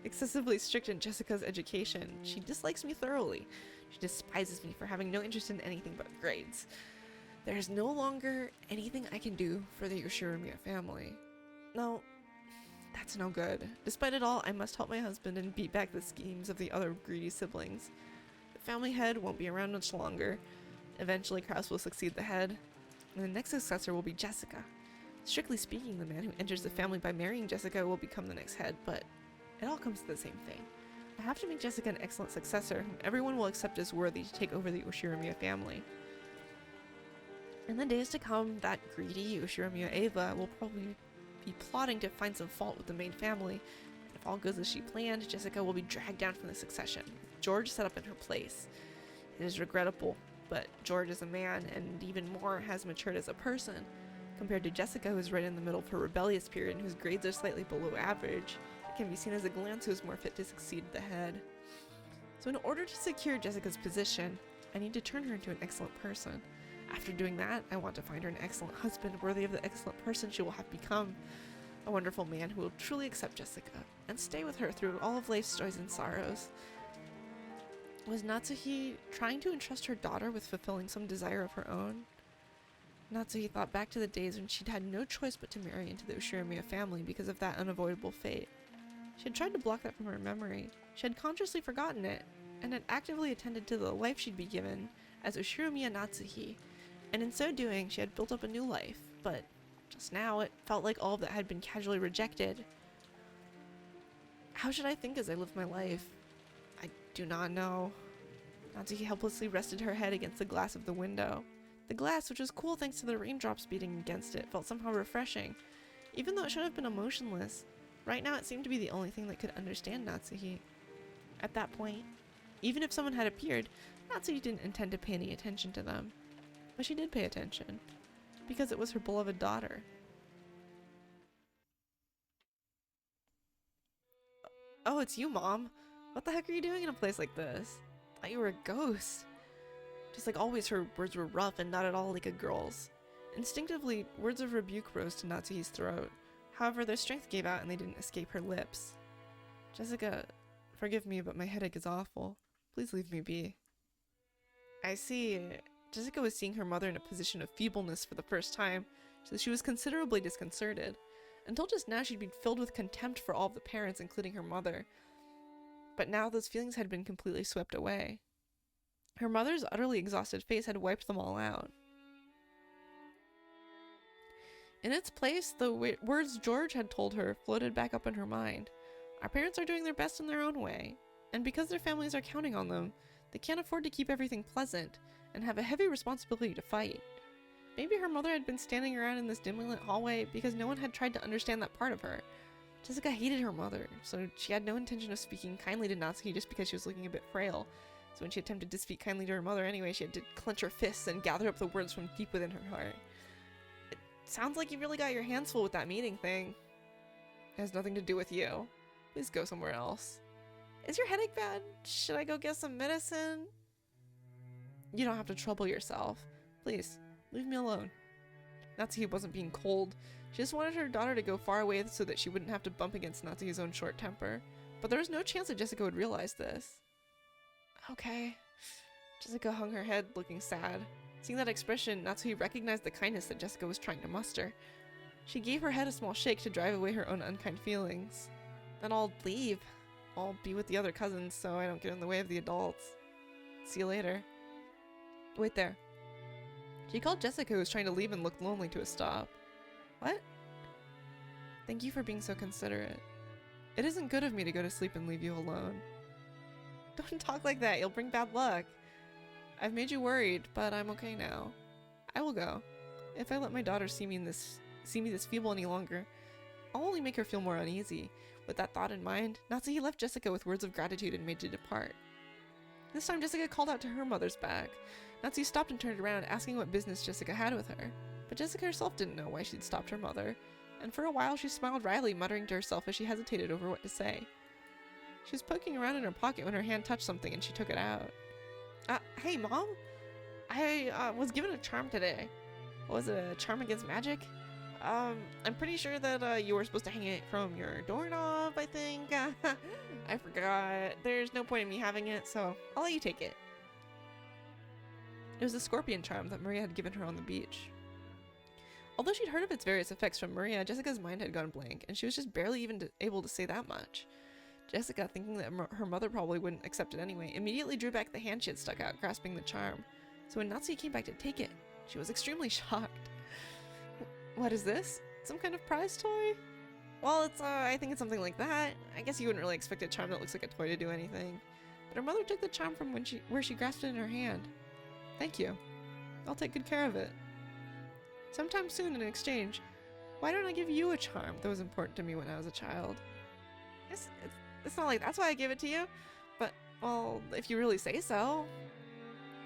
excessively strict in Jessica's education, she dislikes me thoroughly. She despises me for having no interest in anything but grades. There is no longer anything I can do for the Yoshiromiya family. No, that's no good. Despite it all, I must help my husband and beat back the schemes of the other greedy siblings. The family head won't be around much longer. Eventually, Kraus will succeed the head, and the next successor will be Jessica. Strictly speaking, the man who enters the family by marrying Jessica will become the next head, but it all comes to the same thing. I have to make Jessica an excellent successor, whom everyone will accept as worthy to take over the Yoshiromiya family. In the days to come, that greedy Yoshiromiya Eva will probably be plotting to find some fault with the main family, and if all goes as she planned, Jessica will be dragged down from the succession, with George set up in her place. It is regrettable, but George is a man, and even more has matured as a person. Compared to Jessica, who is right in the middle of her rebellious period and whose grades are slightly below average, it can be seen as a glance who is more fit to succeed at the head. So in order to secure Jessica's position, I need to turn her into an excellent person. After doing that, I want to find her an excellent husband worthy of the excellent person she will have become. A wonderful man who will truly accept Jessica and stay with her through all of life's joys and sorrows. Was Natsuhi trying to entrust her daughter with fulfilling some desire of her own? Natsuhi thought back to the days when she'd had no choice but to marry into the Yoshiromiya family because of that unavoidable fate. She had tried to block that from her memory. She had consciously forgotten it, and had actively attended to the life she'd be given as Yoshiromiya Natsuhi, and in so doing, she had built up a new life, but just now it felt like all of that had been casually rejected. How should I think as I live my life? I do not know. Natsuhi helplessly rested her head against the glass of the window. The glass, which was cool thanks to the raindrops beating against it, felt somehow refreshing, even though it should have been emotionless. Right now it seemed to be the only thing that could understand Natsuhi. At that point, even if someone had appeared, Natsuhi didn't intend to pay any attention to them. But she did pay attention, because it was her beloved daughter. Oh, it's you, Mom. What the heck are you doing in a place like this? I thought you were a ghost. Just like always, her words were rough and not at all like a girl's. Instinctively, words of rebuke rose to Natsuhi's throat. However, their strength gave out and they didn't escape her lips. Jessica, forgive me, but my headache is awful. Please leave me be. I see. Jessica was seeing her mother in a position of feebleness for the first time, so she was considerably disconcerted. Until just now, she'd been filled with contempt for all of the parents, including her mother. But now those feelings had been completely swept away. Her mother's utterly exhausted face had wiped them all out. In its place, the words George had told her floated back up in her mind. Our parents are doing their best in their own way, and because their families are counting on them, they can't afford to keep everything pleasant, and have a heavy responsibility to fight. Maybe her mother had been standing around in this dimly lit hallway because no one had tried to understand that part of her. Jessica hated her mother, so she had no intention of speaking kindly to Natsuhi just because she was looking a bit frail. So when she attempted to speak kindly to her mother anyway, she had to clench her fists and gather up the words from deep within her heart. It sounds like you really got your hands full with that meeting thing. It has nothing to do with you. Please go somewhere else. Is your headache bad? Should I go get some medicine? You don't have to trouble yourself. Please, leave me alone. Natsuhi wasn't being cold. She just wanted her daughter to go far away so that she wouldn't have to bump against Natsuhi's own short temper. But there was no chance that Jessica would realize this. Okay. Jessica hung her head, looking sad. Seeing that expression, Natsuhi recognized the kindness that Jessica was trying to muster. She gave her head a small shake to drive away her own unkind feelings. Then I'll leave. I'll be with the other cousins so I don't get in the way of the adults. See you later. Wait there. She called Jessica, who was trying to leave and looked lonely, to a stop. What? Thank you for being so considerate. It isn't good of me to go to sleep and leave you alone. Don't talk like that, you'll bring bad luck. I've made you worried, but I'm okay now. I will go. If I let my daughter see me this feeble any longer, I'll only make her feel more uneasy. With that thought in mind, Natsuhi left Jessica with words of gratitude and made to depart. This time Jessica called out to her mother's back. Natsuhi stopped and turned around, asking what business Jessica had with her. But Jessica herself didn't know why she'd stopped her mother, and for a while she smiled wryly, muttering to herself as she hesitated over what to say. She was poking around in her pocket when her hand touched something and she took it out. Hey Mom? I was given a charm today. Was it a charm against magic? I'm pretty sure that you were supposed to hang it from your doorknob, I think. I forgot. There's no point in me having it, so I'll let you take it. It was a scorpion charm that Maria had given her on the beach. Although she'd heard of its various effects from Maria, Jessica's mind had gone blank, and she was just barely even able to say that much. Jessica, thinking that her mother probably wouldn't accept it anyway, immediately drew back the hand she had stuck out, grasping the charm. So when Natsuki came back to take it, she was extremely shocked. What is this? Some kind of prize toy? Well, I think it's something like that. I guess you wouldn't really expect a charm that looks like a toy to do anything. But her mother took the charm from where she grasped it in her hand. Thank you. I'll take good care of it. Sometime soon in exchange, why don't I give you a charm that was important to me when I was a child? It's not like that's why I gave it to you, but, well, if you really say so.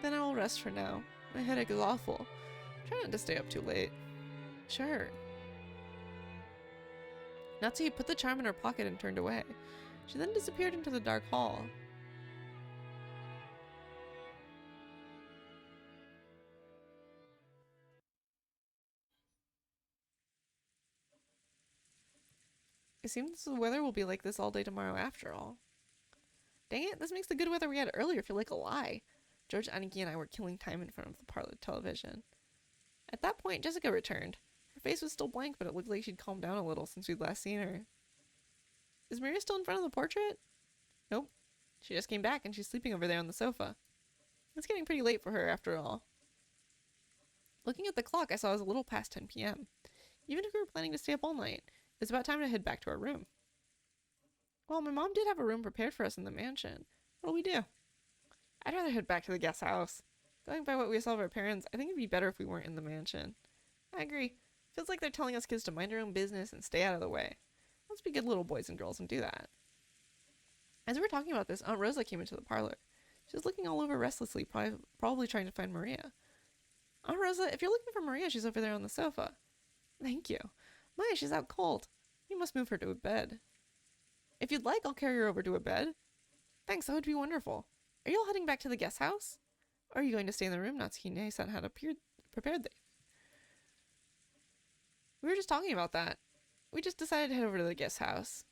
Then I will rest for now. My headache is awful. Try not to stay up too late. Sure. Natsuki put the charm in her pocket and turned away. She then disappeared into the dark hall. It seems the weather will be like this all day tomorrow after all. Dang it, this makes the good weather we had earlier feel like a lie. George, Aniki, and I were killing time in front of the parlor television. At that point, Jessica returned. Her face was still blank, but it looked like she'd calmed down a little since we'd last seen her. Is Maria still in front of the portrait? Nope. She just came back and she's sleeping over there on the sofa. It's getting pretty late for her after all. Looking at the clock, I saw it was a little past 10 p.m. Even if we were planning to stay up all night, it's about time to head back to our room. Well, my mom did have a room prepared for us in the mansion. What'll we do? I'd rather head back to the guest house. Going by what we saw of our parents, I think it'd be better if we weren't in the mansion. I agree. Feels like they're telling us kids to mind our own business and stay out of the way. Let's be good little boys and girls and do that. As we were talking about this, Aunt Rosa came into the parlor. She was looking all over restlessly, probably trying to find Maria. Aunt Rosa, if you're looking for Maria, she's over there on the sofa. Thank you. My, she's out cold. You must move her to a bed. If you'd like, I'll carry her over to a bed. Thanks, that would be wonderful. Are you all heading back to the guest house? Or are you going to stay in the room Natsuki-san had prepared there? We were just talking about that. We just decided to head over to the guest house.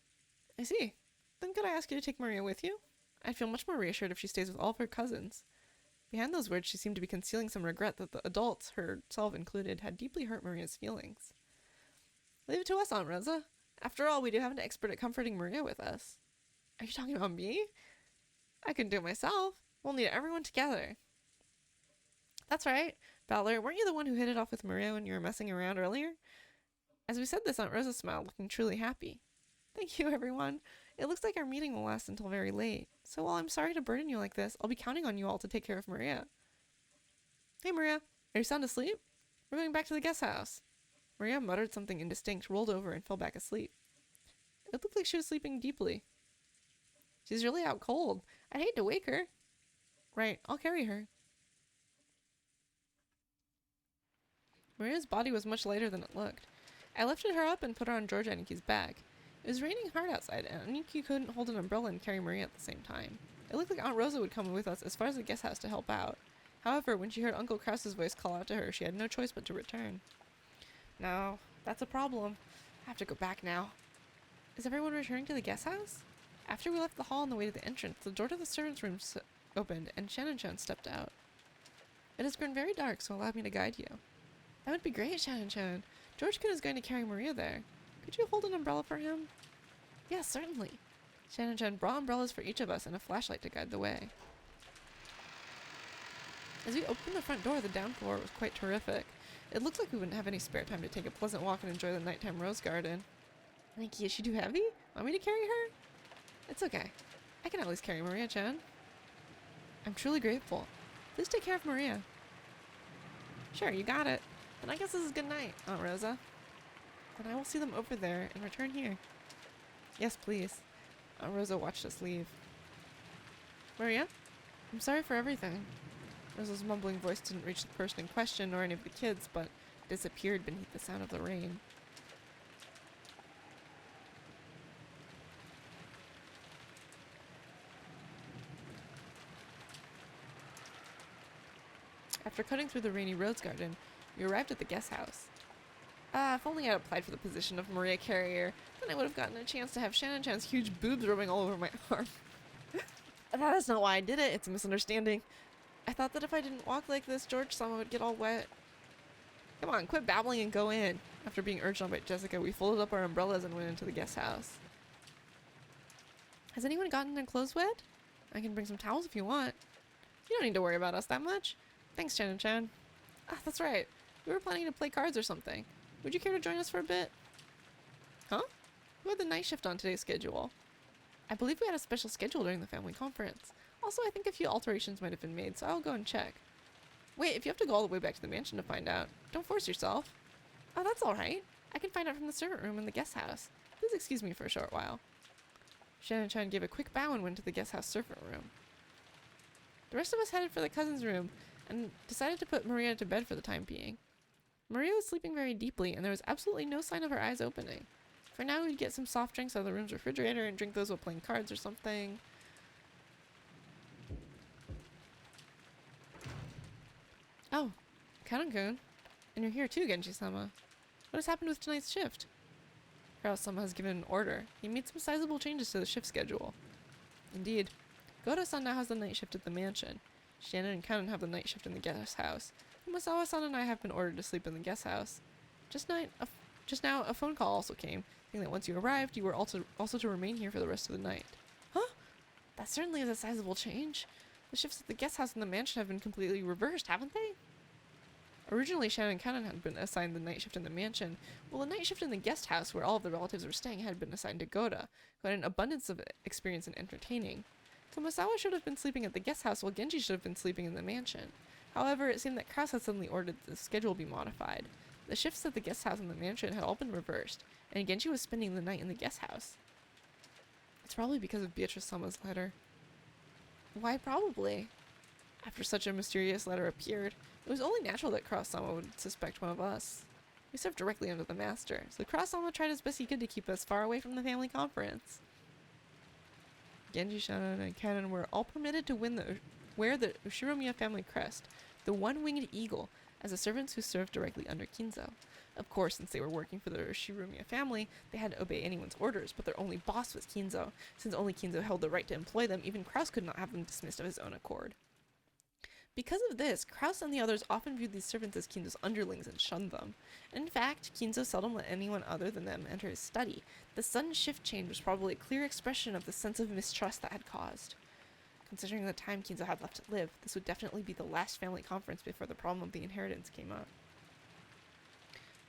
I see. Then could I ask you to take Maria with you? I'd feel much more reassured if she stays with all of her cousins. Behind those words, she seemed to be concealing some regret that the adults, herself included, had deeply hurt Maria's feelings. Leave it to us, Aunt Rosa. After all, we do have an expert at comforting Maria with us. Are you talking about me? I can do it myself. We'll need everyone together. That's right. Bowler, weren't you the one who hit it off with Maria when you were messing around earlier? As we said this, Aunt Rosa smiled, looking truly happy. Thank you, everyone. It looks like our meeting will last until very late. So while I'm sorry to burden you like this, I'll be counting on you all to take care of Maria. Hey, Maria. Are you sound asleep? We're going back to the guest house. Maria muttered something indistinct, rolled over, and fell back asleep. It looked like she was sleeping deeply. She's really out cold. I'd hate to wake her. Right, I'll carry her. Maria's body was much lighter than it looked. I lifted her up and put her on George Aniki's back. It was raining hard outside, and Aniki couldn't hold an umbrella and carry Maria at the same time. It looked like Aunt Rosa would come with us as far as the guest house to help out. However, when she heard Uncle Krause's voice call out to her, she had no choice but to return. No, that's a problem. I have to go back now. Is everyone returning to the guest house? After we left the hall on the way to the entrance, the door to the servants' room opened, and Shannon-chan stepped out. It has grown very dark, so allow me to guide you. That would be great, Shannon-chan. George-kun is going to carry Maria there. Could you hold an umbrella for him? Yes, certainly. Shannon-chan brought umbrellas for each of us and a flashlight to guide the way. As we opened the front door, the downpour was quite terrific. It looked like we wouldn't have any spare time to take a pleasant walk and enjoy the nighttime rose garden. Nikki, is she too heavy? Want me to carry her? It's okay. I can at least carry Maria-chan. I'm truly grateful. Please take care of Maria. Sure, you got it. Then I guess this is good night, Aunt Rosa. Then I will see them over there and return here. Yes, please. Aunt Rosa watched us leave. Maria? I'm sorry for everything. Rosa's mumbling voice didn't reach the person in question nor any of the kids, but disappeared beneath the sound of the rain. After cutting through the rainy rose garden, we arrived at the guest house. If only I'd applied for the position of Maria Carrier, then I would have gotten a chance to have Shannon-chan's huge boobs rubbing all over my arm. That is not why I did it, it's a misunderstanding. I thought that if I didn't walk like this, George-sama would get all wet. Come on, quit babbling and go in. After being urged on by Jessica, we folded up our umbrellas and went into the guest house. Has anyone gotten their clothes wet? I can bring some towels if you want. You don't need to worry about us that much. Thanks, Chan-chan. Ah, that's right. We were planning to play cards or something. Would you care to join us for a bit? Huh? Who had the night shift on today's schedule? I believe we had a special schedule during the family conference. Also, I think a few alterations might have been made, so I'll go and check. Wait, if you have to go all the way back to the mansion to find out, don't force yourself. Oh, that's alright. I can find out from the servant room in the guest house. Please excuse me for a short while. Shannon-chan gave a quick bow and went to the guest house servant room. The rest of us headed for the cousin's room and decided to put Maria to bed for the time being. Maria was sleeping very deeply, and there was absolutely no sign of her eyes opening. For now, we'd get some soft drinks out of the room's refrigerator and drink those while playing cards or something. Oh, Kanon-kun. And you're here too, Genji-sama. What has happened with tonight's shift? Kraus-sama has given an order. He made some sizable changes to the shift schedule. Indeed. Goto-san now has the night shift at the mansion. Shannon and Kanon have the night shift in the guest house. Umasawa-san and I have been ordered to sleep in the guest house. Just now, a phone call also came, saying that once you arrived, you were also to remain here for the rest of the night. Huh? That certainly is a sizable change. The shifts at the guest house and the mansion have been completely reversed, haven't they? Originally, Shannon and Kanon had been assigned the night shift in the mansion, while the night shift in the guest house, where all of the relatives were staying, had been assigned to Goda, who had an abundance of experience in entertaining. Tomosawa should have been sleeping at the guest house, while Genji should have been sleeping in the mansion. However, it seemed that Kraus had suddenly ordered the schedule be modified. The shifts at the guest house and the mansion had all been reversed, and Genji was spending the night in the guest house. It's probably because of Beatrice-sama's letter. Why probably? After such a mysterious letter appeared, it was only natural that Kraus-sama would suspect one of us. We served directly under the master, so Kraus-sama tried as best he could to keep us far away from the family conference. Genji, Shannon, and Kanon were all permitted to wear the Ushiromiya family crest, the one-winged eagle, as the servants who served directly under Kinzo. Of course, since they were working for the Ushiromiya family, they had to obey anyone's orders, but their only boss was Kinzo. Since only Kinzo held the right to employ them, even Kraus could not have them dismissed of his own accord. Because of this, Kraus and the others often viewed these servants as Kinzo's underlings and shunned them. And in fact, Kinzo seldom let anyone other than them enter his study. The sudden shift change was probably a clear expression of the sense of mistrust that had caused. Considering the time Kinzo had left to live, this would definitely be the last family conference before the problem of the inheritance came up.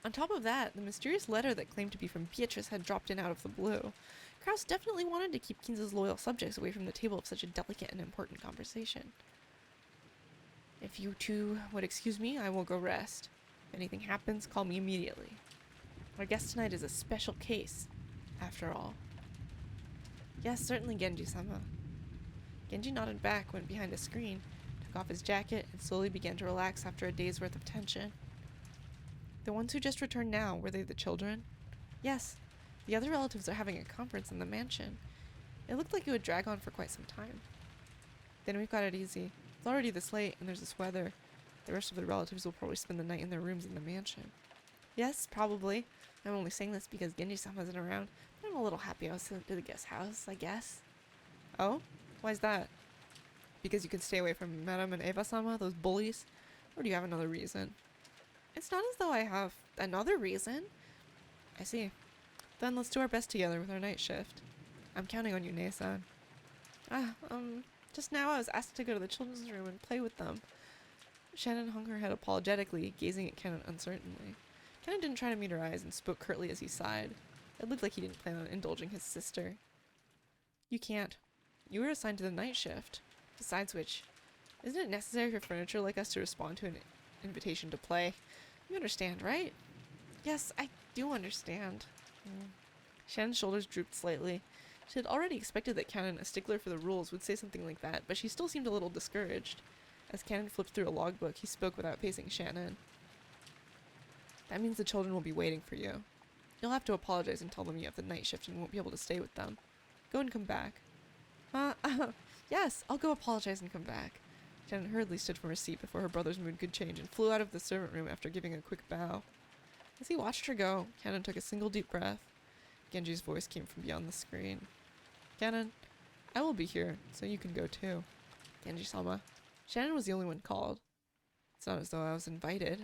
On top of that, the mysterious letter that claimed to be from Beatrice had dropped in out of the blue. Kraus definitely wanted to keep Kinzo's loyal subjects away from the table of such a delicate and important conversation. If you two would excuse me, I will go rest. If anything happens, call me immediately. Our guest tonight is a special case, after all. Yes, certainly, Genji-sama. Genji nodded back, went behind a screen, took off his jacket, and slowly began to relax after a day's worth of tension. The ones who just returned now, were they the children? Yes. The other relatives are having a conference in the mansion. It looked like it would drag on for quite some time. Then we've got it easy. It's already this late, and there's this weather. The rest of the relatives will probably spend the night in their rooms in the mansion. Yes, probably. I'm only saying this because Genji-sama isn't around, but I'm a little happy I was sent to the guest house, I guess. Oh? Why's that? Because you can stay away from Madame and Eva-sama, those bullies? Or do you have another reason? It's not as though I have another reason. I see. Then let's do our best together with our night shift. I'm counting on you, Nei-san. Just now I was asked to go to the children's room and play with them. Shannon hung her head apologetically, gazing at Kanon uncertainly. Kanon didn't try to meet her eyes and spoke curtly as he sighed. It looked like he didn't plan on indulging his sister. You can't. You were assigned to the night shift. Besides which, isn't it necessary for furniture like us to respond to an invitation to play? You understand, right? Yes, I do understand. Shannon's shoulders drooped slightly. She had already expected that Kanon, a stickler for the rules, would say something like that, but she still seemed a little discouraged. As Kanon flipped through a logbook, he spoke without facing Shannon. That means the children will be waiting for you. You'll have to apologize and tell them you have the night shift and won't be able to stay with them. Go and come back. Yes, I'll go apologize and come back. Shannon hurriedly stood from her seat before her brother's mood could change and flew out of the servant room after giving a quick bow. As he watched her go, Kanon took a single deep breath. Genji's voice came from beyond the screen. Kanon, I will be here, so you can go too. Genji-sama. Shannon was the only one called. It's not as though I was invited.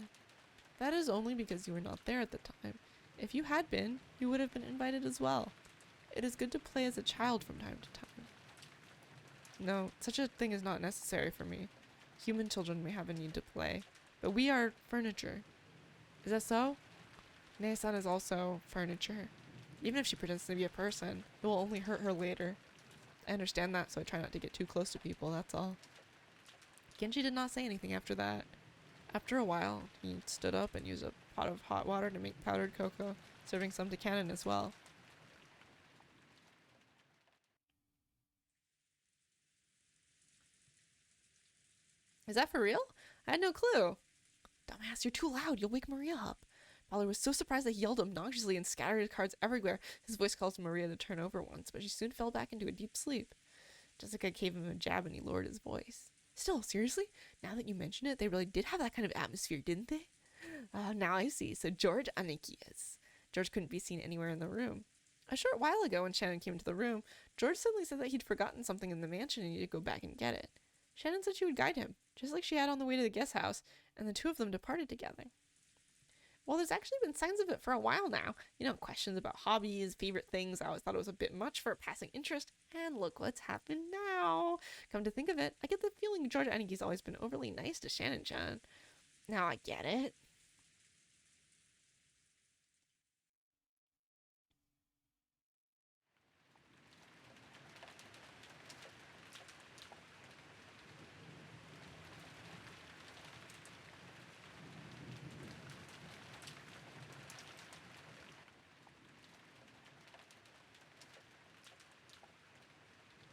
That is only because you were not there at the time. If you had been, you would have been invited as well. It is good to play as a child from time to time. No, such a thing is not necessary for me. Human children may have a need to play, but we are furniture. Is that so? Ne-san is also furniture. Even if she pretends to be a person, it will only hurt her later. I understand that, so I try not to get too close to people, that's all. Genji did not say anything after that. After a while, he stood up and used a pot of hot water to make powdered cocoa, serving some to Cannon as well. Is that for real? I had no clue. Dumbass, you're too loud. You'll wake Maria up. Ballard was so surprised that he yelled obnoxiously and scattered his cards everywhere. His voice caused Maria to turn over once, but she soon fell back into a deep sleep. Jessica gave him a jab and he lowered his voice. Still, seriously? Now that you mention it, they really did have that kind of atmosphere, didn't they? Now I see. So George Aniki is. George couldn't be seen anywhere in the room. A short while ago, when Shannon came into the room, George suddenly said that he'd forgotten something in the mansion and needed to go back and get it. Shannon said she would guide him, just like she had on the way to the guest house, and the two of them departed together. Well, there's actually been signs of it for a while now. You know, questions about hobbies, favorite things. I always thought it was a bit much for a passing interest, and look what's happened now. Come to think of it, I get the feeling George Aniki's always been overly nice to Shannon-chan. Now I get it.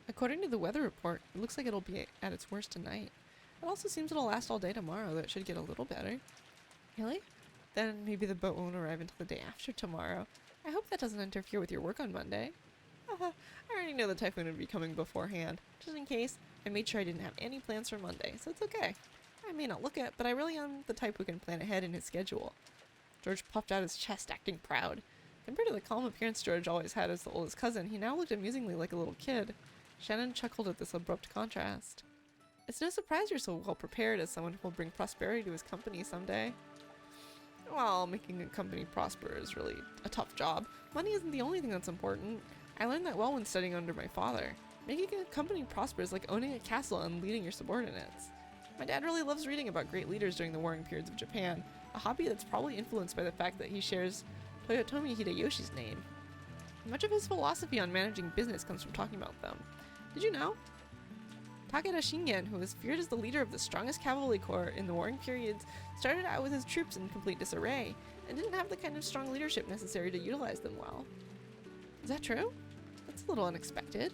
According to the weather report, it looks like it'll be at its worst tonight. It also seems it'll last all day tomorrow, though it should get a little better. Really? Then maybe the boat won't arrive until the day after tomorrow. I hope that doesn't interfere with your work on Monday. I already know the typhoon would be coming beforehand. Just in case, I made sure I didn't have any plans for Monday, so it's okay. I may not look it, but I really am the type who can plan ahead in his schedule. George puffed out his chest, acting proud. Compared to the calm appearance George always had as the oldest cousin, he now looked amusingly like a little kid. Shannon chuckled at this abrupt contrast. It's no surprise you're so well prepared as someone who will bring prosperity to his company someday. Well, making a company prosper is really a tough job. Money isn't the only thing that's important. I learned that well when studying under my father. Making a company prosper is like owning a castle and leading your subordinates. My dad really loves reading about great leaders during the warring periods of Japan, a hobby that's probably influenced by the fact that he shares Toyotomi Hideyoshi's name. Much of his philosophy on managing business comes from talking about them. Did you know? Takeda Shingen, who was feared as the leader of the strongest cavalry corps in the warring periods, started out with his troops in complete disarray, and didn't have the kind of strong leadership necessary to utilize them well. Is that true? That's a little unexpected.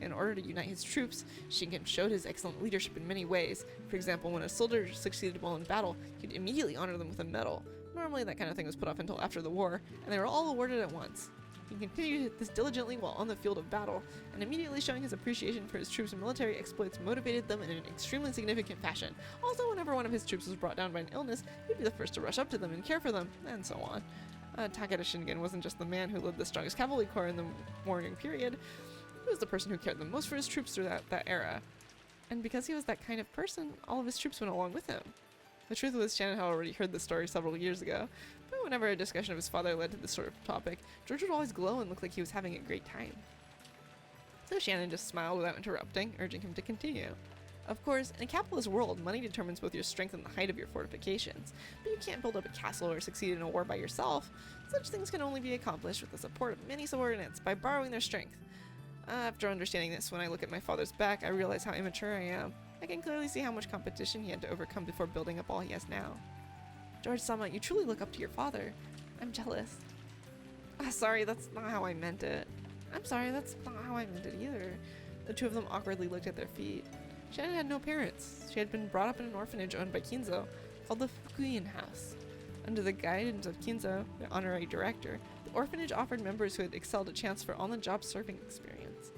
In order to unite his troops, Shingen showed his excellent leadership in many ways. For example, when a soldier succeeded well in battle, he'd immediately honor them with a medal. Normally that kind of thing was put off until after the war, and they were all awarded at once. He continued this diligently while on the field of battle, and immediately showing his appreciation for his troops' military exploits motivated them in an extremely significant fashion. Also, whenever one of his troops was brought down by an illness, he'd be the first to rush up to them and care for them, and so on. Takeda Shingen wasn't just the man who led the strongest cavalry corps in the warring period, he was the person who cared the most for his troops through that era. And because he was that kind of person, all of his troops went along with him. The truth was, Shannon had already heard this story several years ago, but whenever a discussion of his father led to this sort of topic, George would always glow and look like he was having a great time. So Shannon just smiled without interrupting, urging him to continue. Of course, in a capitalist world, money determines both your strength and the height of your fortifications, but you can't build up a castle or succeed in a war by yourself. Such things can only be accomplished with the support of many subordinates by borrowing their strength. After understanding this, when I look at my father's back, I realize how immature I am. I can clearly see how much competition he had to overcome before building up all he has now. George-sama, you truly look up to your father. I'm jealous. Sorry, that's not how I meant it. I'm sorry, that's not how I meant it either. The two of them awkwardly looked at their feet. Shannon had no parents. She had been brought up in an orphanage owned by Kinzo, called the Fukuin House. Under the guidance of Kinzo, the honorary director, the orphanage offered members who had excelled a chance for on-the-job serving experience.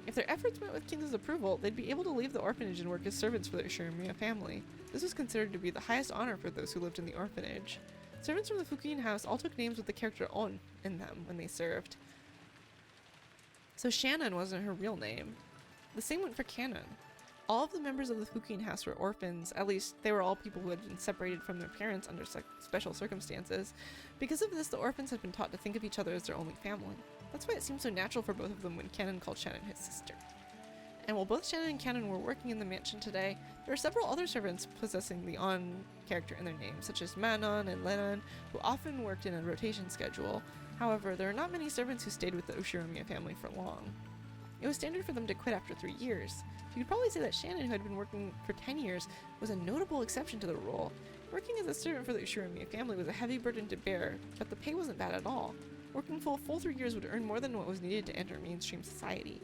If their efforts met with Kinzo's approval, they'd be able to leave the orphanage and work as servants for their Shirimiya family. This was considered to be the highest honor for those who lived in the orphanage. Servants from the Fukuin house all took names with the character On in them when they served. So Shannon wasn't her real name. The same went for Cannon. All of the members of the Fukin house were orphans, at least they were all people who had been separated from their parents under special circumstances. Because of this, the orphans had been taught to think of each other as their only family. That's why it seemed so natural for both of them when Cannon called Shannon his sister. And while both Shannon and Cannon were working in the mansion today, there were several other servants possessing the On character in their names, such as Manon and Lennon, who often worked in a rotation schedule. However, there are not many servants who stayed with the Ushiromiya family for long. It was standard for them to quit after 3 years. You could probably say that Shannon, who had been working for 10 years, was a notable exception to the rule. Working as a servant for the Ushiromiya family was a heavy burden to bear, but the pay wasn't bad at all. Working full 3 years would earn more than what was needed to enter mainstream society.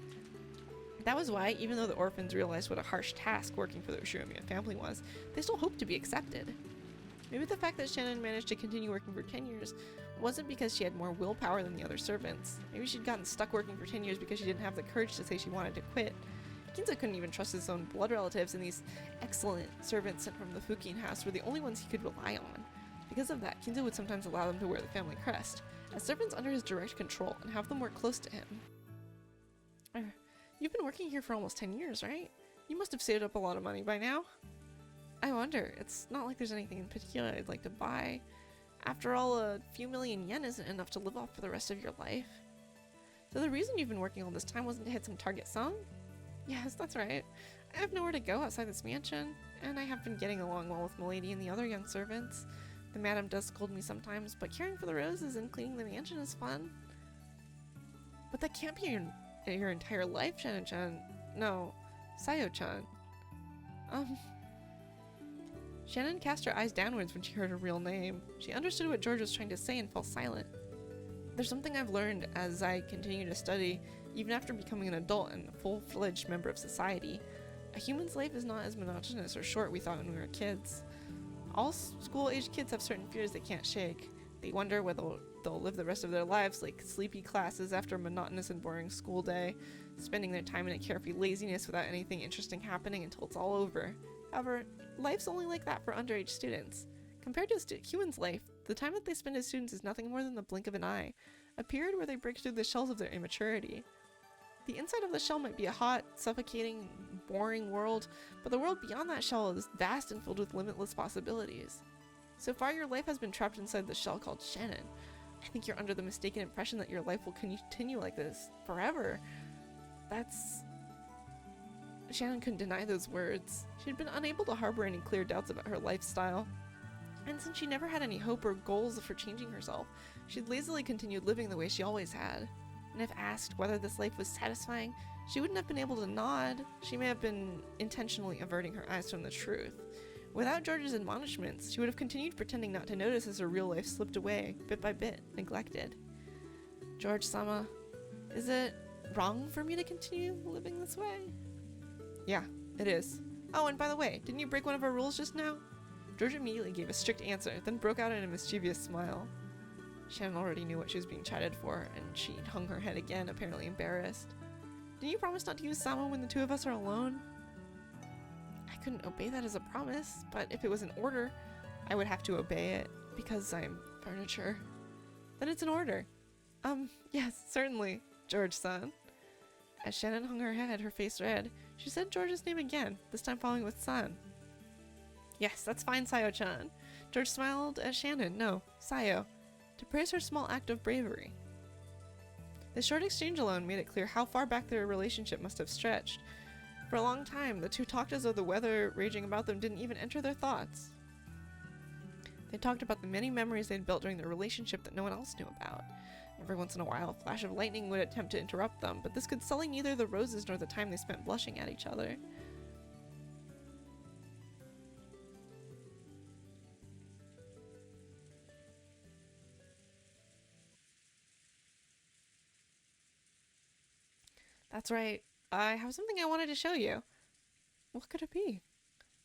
That was why, even though the orphans realized what a harsh task working for the Ushiromiya family was, they still hoped to be accepted. Maybe the fact that Shannon managed to continue working for 10 years wasn't because she had more willpower than the other servants. Maybe she'd gotten stuck working for 10 years because she didn't have the courage to say she wanted to quit. Kinzo couldn't even trust his own blood relatives, and these excellent servants sent from the Fukin house were the only ones he could rely on. Because of that, Kinzo would sometimes allow them to wear the family crest, as servants under his direct control, and have them work close to him. You've been working here for almost 10 years, right? You must have saved up a lot of money by now. I wonder, it's not like there's anything in particular I'd like to buy. After all, a few million yen isn't enough to live off for the rest of your life. So the reason you've been working all this time wasn't to hit some target sum? Yes, that's right. I have nowhere to go outside this mansion, and I have been getting along well with Milady and the other young servants. The madam does scold me sometimes, but caring for the roses and cleaning the mansion is fun. But that can't be your entire life, Shannon-chan. No, Sayo-chan. Shannon cast her eyes downwards when she heard her real name. She understood what George was trying to say and fell silent. There's something I've learned as I continue to study, even after becoming an adult and a full-fledged member of society. A human's life is not as monotonous or short we thought when we were kids. All school-aged kids have certain fears they can't shake. They wonder whether they'll live the rest of their lives like sleepy classes after a monotonous and boring school day, spending their time in a carefree laziness without anything interesting happening until it's all over. However, life's only like that for underage students. Compared to a human's life, the time that they spend as students is nothing more than the blink of an eye, a period where they break through the shells of their immaturity. The inside of the shell might be a hot, suffocating, boring world, but the world beyond that shell is vast and filled with limitless possibilities. So far, your life has been trapped inside the shell called Shannon. I think you're under the mistaken impression that your life will continue like this forever. Shannon couldn't deny those words. She had been unable to harbor any clear doubts about her lifestyle. And since she never had any hope or goals for changing herself, she'd lazily continued living the way she always had. And if asked whether this life was satisfying, she wouldn't have been able to nod. She may have been intentionally averting her eyes from the truth. Without George's admonishments, she would have continued pretending not to notice as her real life slipped away, bit by bit, neglected. George-sama, is it wrong for me to continue living this way? Yeah, it is. Oh, and by the way, didn't you break one of our rules just now? George immediately gave a strict answer, then broke out in a mischievous smile. Shannon already knew what she was being chided for, and she hung her head again, apparently embarrassed. Didn't you promise not to use Sama when the two of us are alone? I couldn't obey that as a promise, but if it was an order, I would have to obey it, because I'm furniture. Then it's an order. Yes, certainly, George-san. As Shannon hung her head, her face red, she said George's name again, this time following with san. Yes, that's fine, Sayo-chan. George smiled at Shannon, no, Sayo, to praise her small act of bravery. The short exchange alone made it clear how far back their relationship must have stretched. For a long time, the two talked as though the weather raging about them didn't even enter their thoughts. They talked about the many memories they'd built during their relationship that no one else knew about. Every once in a while, a flash of lightning would attempt to interrupt them, but this could sully neither the roses nor the time they spent blushing at each other. That's right. I have something I wanted to show you. What could it be?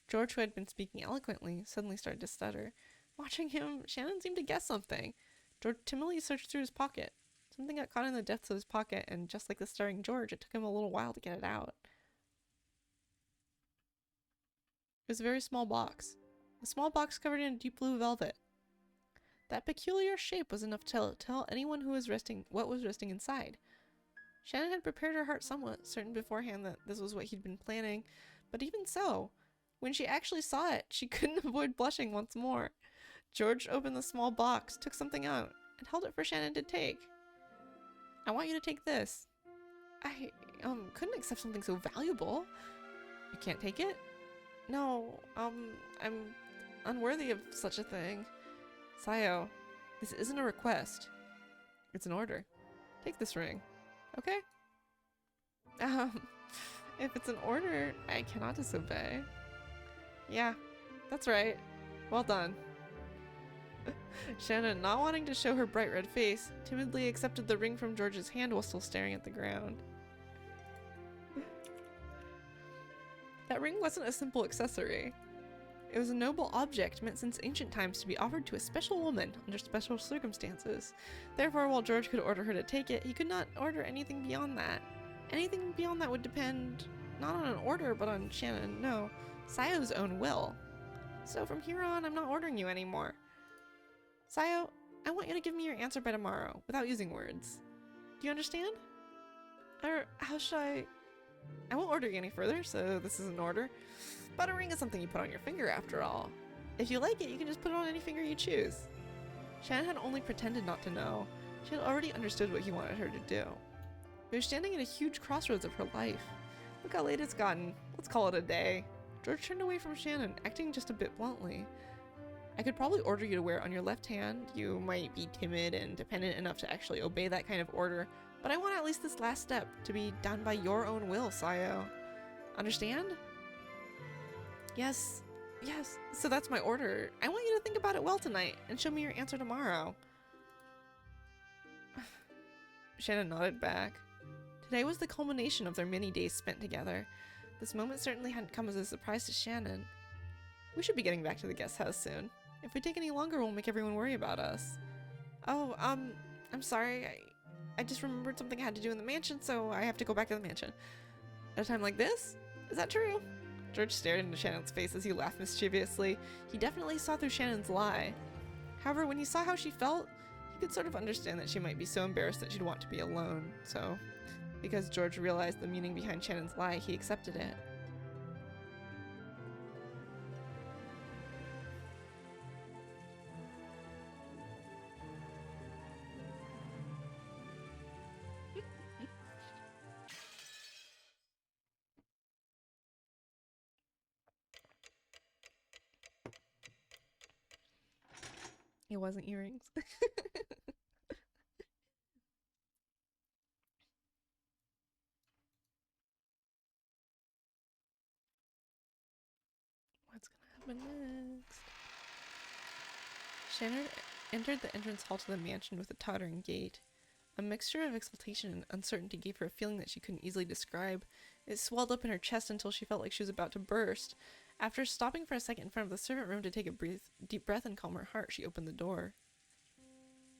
George, who had been speaking eloquently, suddenly started to stutter. Watching him, Shannon seemed to guess something. George timidly searched through his pocket. Something got caught in the depths of his pocket, and just like the staring George, it took him a little while to get it out. It was a very small box. A small box covered in deep blue velvet. That peculiar shape was enough to tell anyone who was what was resting inside. Shannon had prepared her heart somewhat certain beforehand that this was what he'd been planning, But even so, when she actually saw it, she couldn't avoid blushing once more. George opened the small box, took something out, and held it for Shannon to take. I want you to take this. I, couldn't accept something so valuable. You can't take it? No, I'm unworthy of such a thing. Sayo, this isn't a request. It's an order. Take this ring, okay? If it's an order, I cannot disobey. Yeah, that's right. Well done. Shannon, not wanting to show her bright red face, timidly accepted the ring from George's hand while still staring at the ground. That ring wasn't a simple accessory. It was a noble object meant since ancient times to be offered to a special woman under special circumstances. Therefore, while George could order her to take it, he could not order anything beyond that. Anything beyond that would depend not on an order, but on Shannon, no, Sayo's own will. So from here on, I'm not ordering you anymore. Sayo, I want you to give me your answer by tomorrow, without using words. Do you understand? Or how should I won't order you any further, so this is an order. But a ring is something you put on your finger after all. If you like it, you can just put it on any finger you choose. Shannon had only pretended not to know. She had already understood what he wanted her to do. They were standing at a huge crossroads of her life. Look how late it's gotten. Let's call it a day. George turned away from Shannon, acting just a bit bluntly. I could probably order you to wear it on your left hand. You might be timid and dependent enough to actually obey that kind of order, but I want at least this last step to be done by your own will, Sayo. Understand? Yes. Yes. So that's my order. I want you to think about it well tonight and show me your answer tomorrow. Shannon nodded back. Today was the culmination of their many days spent together. This moment certainly hadn't come as a surprise to Shannon. We should be getting back to the guest house soon. If we take any longer, we'll make everyone worry about us. Oh, I'm sorry. I just remembered something I had to do in the mansion, so I have to go back to the mansion. At a time like this? Is that true? George stared into Shannon's face as he laughed mischievously. He definitely saw through Shannon's lie. However, when he saw how she felt, he could sort of understand that she might be so embarrassed that she'd want to be alone. So, because George realized the meaning behind Shannon's lie, he accepted it. It wasn't earrings. What's gonna happen next? Shannon entered the entrance hall to the mansion with a tottering gait. A mixture of exultation and uncertainty gave her a feeling that she couldn't easily describe. It swelled up in her chest until she felt like she was about to burst. After stopping for a second in front of the servant room to take a deep breath and calm her heart, she opened the door.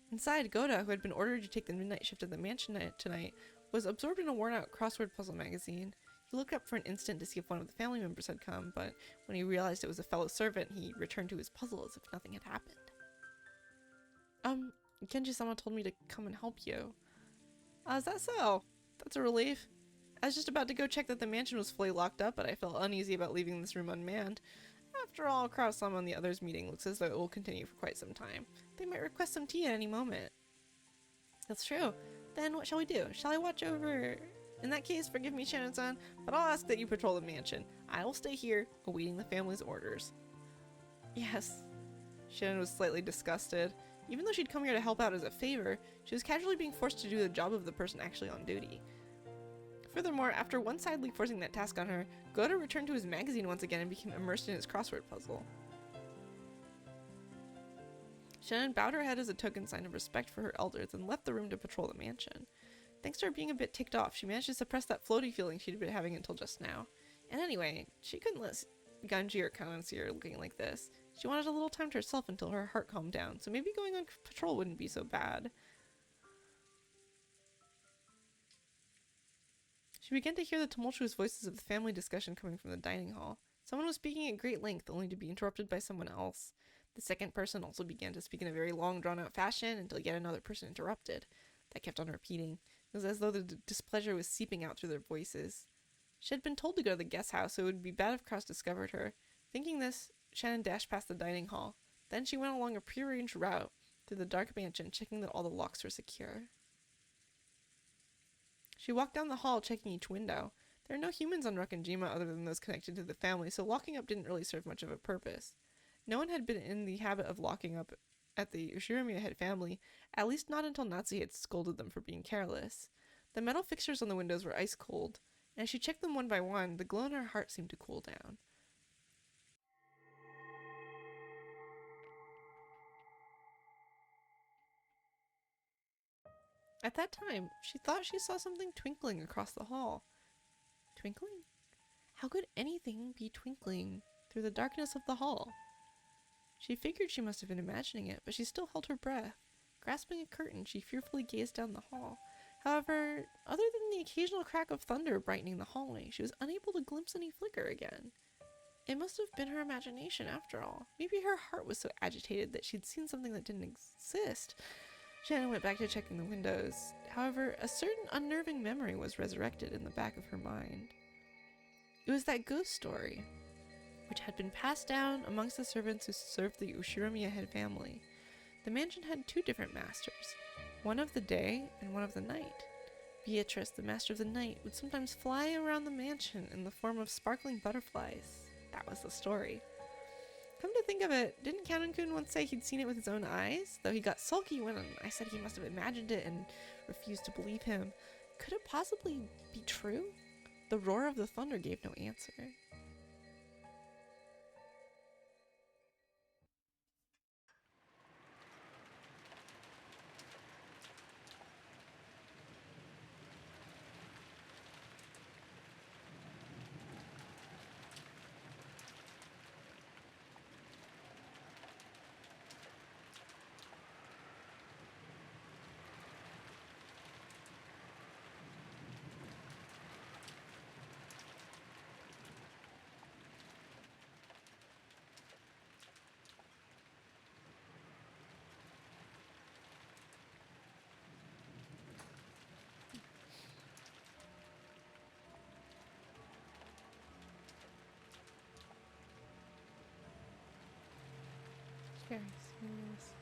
Inside, Goda, who had been ordered to take the midnight shift at the mansion tonight, was absorbed in a worn-out crossword puzzle magazine. He looked up for an instant to see if one of the family members had come, but when he realized it was a fellow servant, he returned to his puzzle as if nothing had happened. Kenji-sama told me to come and help you. Is that so? That's a relief. I was just about to go check that the mansion was fully locked up, but I felt uneasy about leaving this room unmanned. After all, Kraus-sama and the others' meeting looks as though it will continue for quite some time. They might request some tea at any moment. That's true. Then what shall we do? Shall I watch over... In that case, forgive me, Shannon-san, but I'll ask that you patrol the mansion. I will stay here, awaiting the family's orders. Yes. Shannon was slightly disgusted. Even though she'd come here to help out as a favor, she was casually being forced to do the job of the person actually on duty. Furthermore, after one-sidedly forcing that task on her, Goda returned to his magazine once again and became immersed in his crossword puzzle. Shannon bowed her head as a token sign of respect for her elders and left the room to patrol the mansion. Thanks to her being a bit ticked off, she managed to suppress that floaty feeling she'd been having until just now. And anyway, she couldn't let Ganji or Kanan see her looking like this. She wanted a little time to herself until her heart calmed down, so maybe going on patrol wouldn't be so bad. She began to hear the tumultuous voices of the family discussion coming from the dining hall. Someone was speaking at great length, only to be interrupted by someone else. The second person also began to speak in a very long, drawn-out fashion until yet another person interrupted. That kept on repeating. It was as though the displeasure was seeping out through their voices. She had been told to go to the guest house, so it would be bad if Kraus discovered her. Thinking this, Shannon dashed past the dining hall. Then she went along a prearranged route through the dark mansion, checking that all the locks were secure. She walked down the hall, checking each window. There are no humans on Rokkenjima other than those connected to the family, so locking up didn't really serve much of a purpose. No one had been in the habit of locking up at the Ushiromiya head family, at least not until Natsuki had scolded them for being careless. The metal fixtures on the windows were ice cold, and as she checked them one by one, the glow in her heart seemed to cool down. At that time, she thought she saw something twinkling across the hall. Twinkling? How could anything be twinkling through the darkness of the hall? She figured she must have been imagining it, but she still held her breath. Grasping a curtain, she fearfully gazed down the hall. However, other than the occasional crack of thunder brightening the hallway, she was unable to glimpse any flicker again. It must have been her imagination after all. Maybe her heart was so agitated that she'd seen something that didn't exist. Shannon went back to checking the windows. However, a certain unnerving memory was resurrected in the back of her mind. It was that ghost story, which had been passed down amongst the servants who served the Ushiromiya head family. The mansion had two different masters, one of the day and one of the night. Beatrice, the master of the night, would sometimes fly around the mansion in the form of sparkling butterflies. That was the story. Come to think of it, didn't Canon-kun once say he'd seen it with his own eyes? Though he got sulky when I said he must have imagined it and refused to believe him. Could it possibly be true? The roar of the thunder gave no answer. Very serious.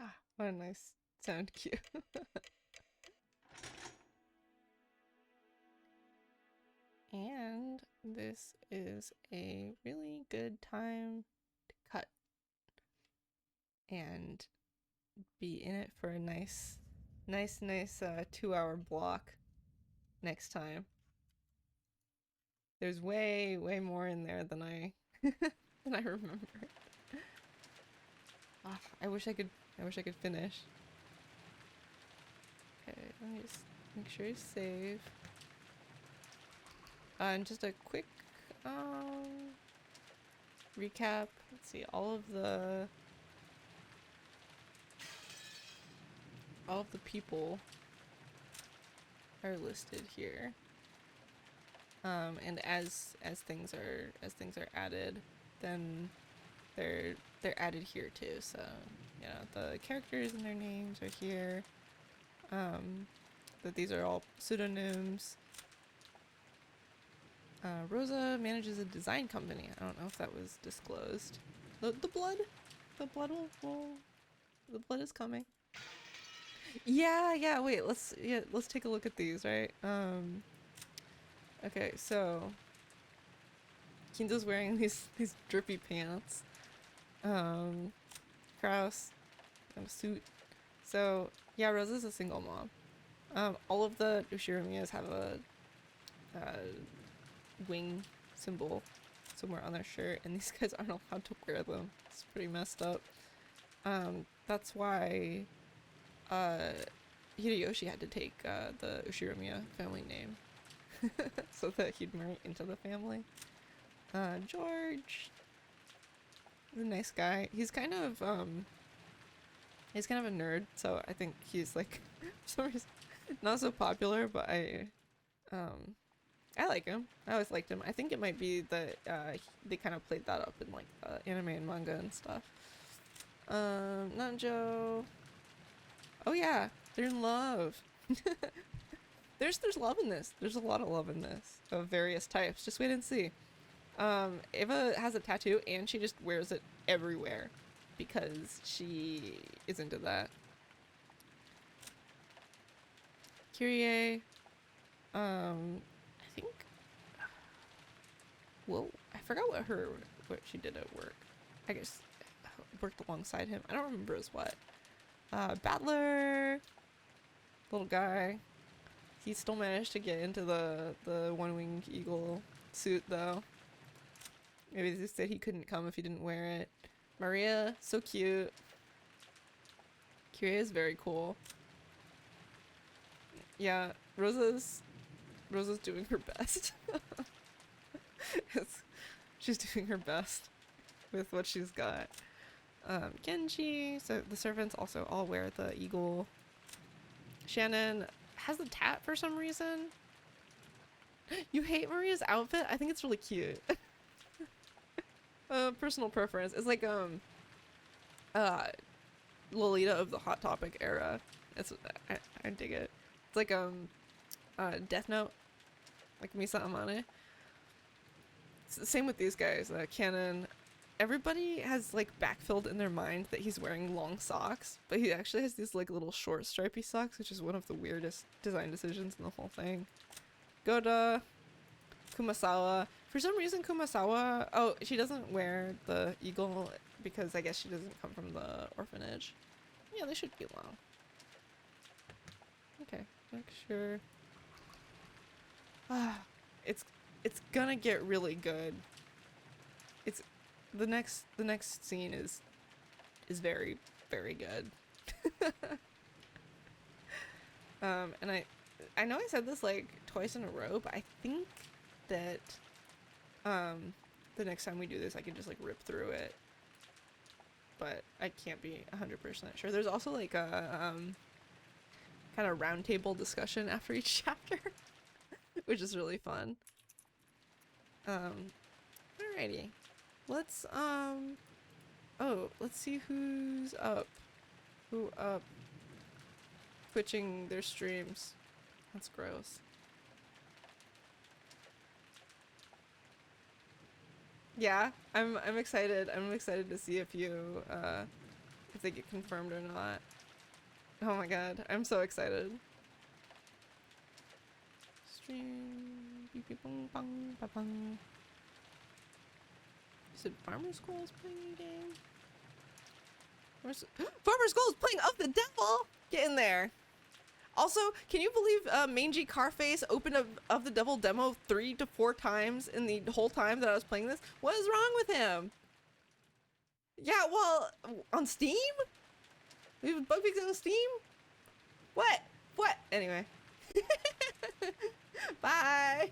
Ah, what a nice sound cue. And this is a really good time to cut and be in it for a nice 2-hour block next time. There's way more in there than I than I remember. Ah, I wish I could finish. Okay, let me just make sure you save. And just a quick recap. Let's see, all of the all of the people are listed here. And as things are added, then they're added here too. So, you know, the characters and their names are here. That these are all pseudonyms. Rosa manages a design company. I don't know if that was disclosed. The blood the blood is coming. Yeah, wait, let's take a look at these, right? Okay, so Kinzo's wearing these drippy pants. Kraus, a suit. So yeah, Rosa's a single mom. All of the Ushiromiyas have a wing symbol somewhere on their shirt, and these guys aren't allowed to wear them. It's pretty messed up. That's why Hideyoshi had to take the Ushiromiya family name so that he'd marry into the family. George, he's a nice guy. He's kind of a nerd, so I think he's like for some reason not so popular, but I like him. I always liked him. I think it might be that they kind of played that up in like anime and manga and stuff. Nanjo. Oh yeah, they're in love. There's love in this. There's a lot of love in this of various types. Just wait and see. Eva has a tattoo and she just wears it everywhere because she is into that. Kyrie, I think, well, I forgot what she did at work. I guess worked alongside him. I don't remember as what. Battler, little guy. He still managed to get into the one-winged eagle suit though. Maybe they said he couldn't come if he didn't wear it. Maria, so cute. Kyrie is very cool. Yeah, Rosa's doing her best. She's doing her best with what she's got. Genji, so the servants also all wear the eagle. Shannon has the tat for some reason. You hate Maria's outfit? I think it's really cute. Personal preference. It's like Lolita of the Hot Topic era. I dig it. It's like Death Note, like Misa Amane. It's the same with these guys. Canon. Everybody has like backfilled in their mind that he's wearing long socks, but he actually has these like little short stripy socks, which is one of the weirdest design decisions in the whole thing. Goda, Kumasawa. For some reason, Kumasawa. Oh, she doesn't wear the eagle because I guess she doesn't come from the orphanage. Yeah, they should be long. Okay, make sure. It's gonna get really good. It's the next scene is very, very good. And I know I said this like twice in a row, but I think that the next time we do this I can just like rip through it, but I can't be 100% sure. There's also like a kind of roundtable discussion after each chapter, which is really fun. Alrighty. Let's let's see who's up. Who up? Twitching their streams. That's gross. Yeah, I'm excited. I'm excited to see if if they get confirmed or not. Oh my god, I'm so excited. Stream. Beep, beep, bong, bong, ba, bong. You said Farmer Skull is playing a game? Farmer Skull is playing Of the Devil! Get in there! Also, can you believe Mangy Carface opened Of the Devil demo 3 to 4 times in the whole time that I was playing this? What is wrong with him? Yeah, well, on Steam? We have bug fixing on Steam? What? What? Anyway. Bye!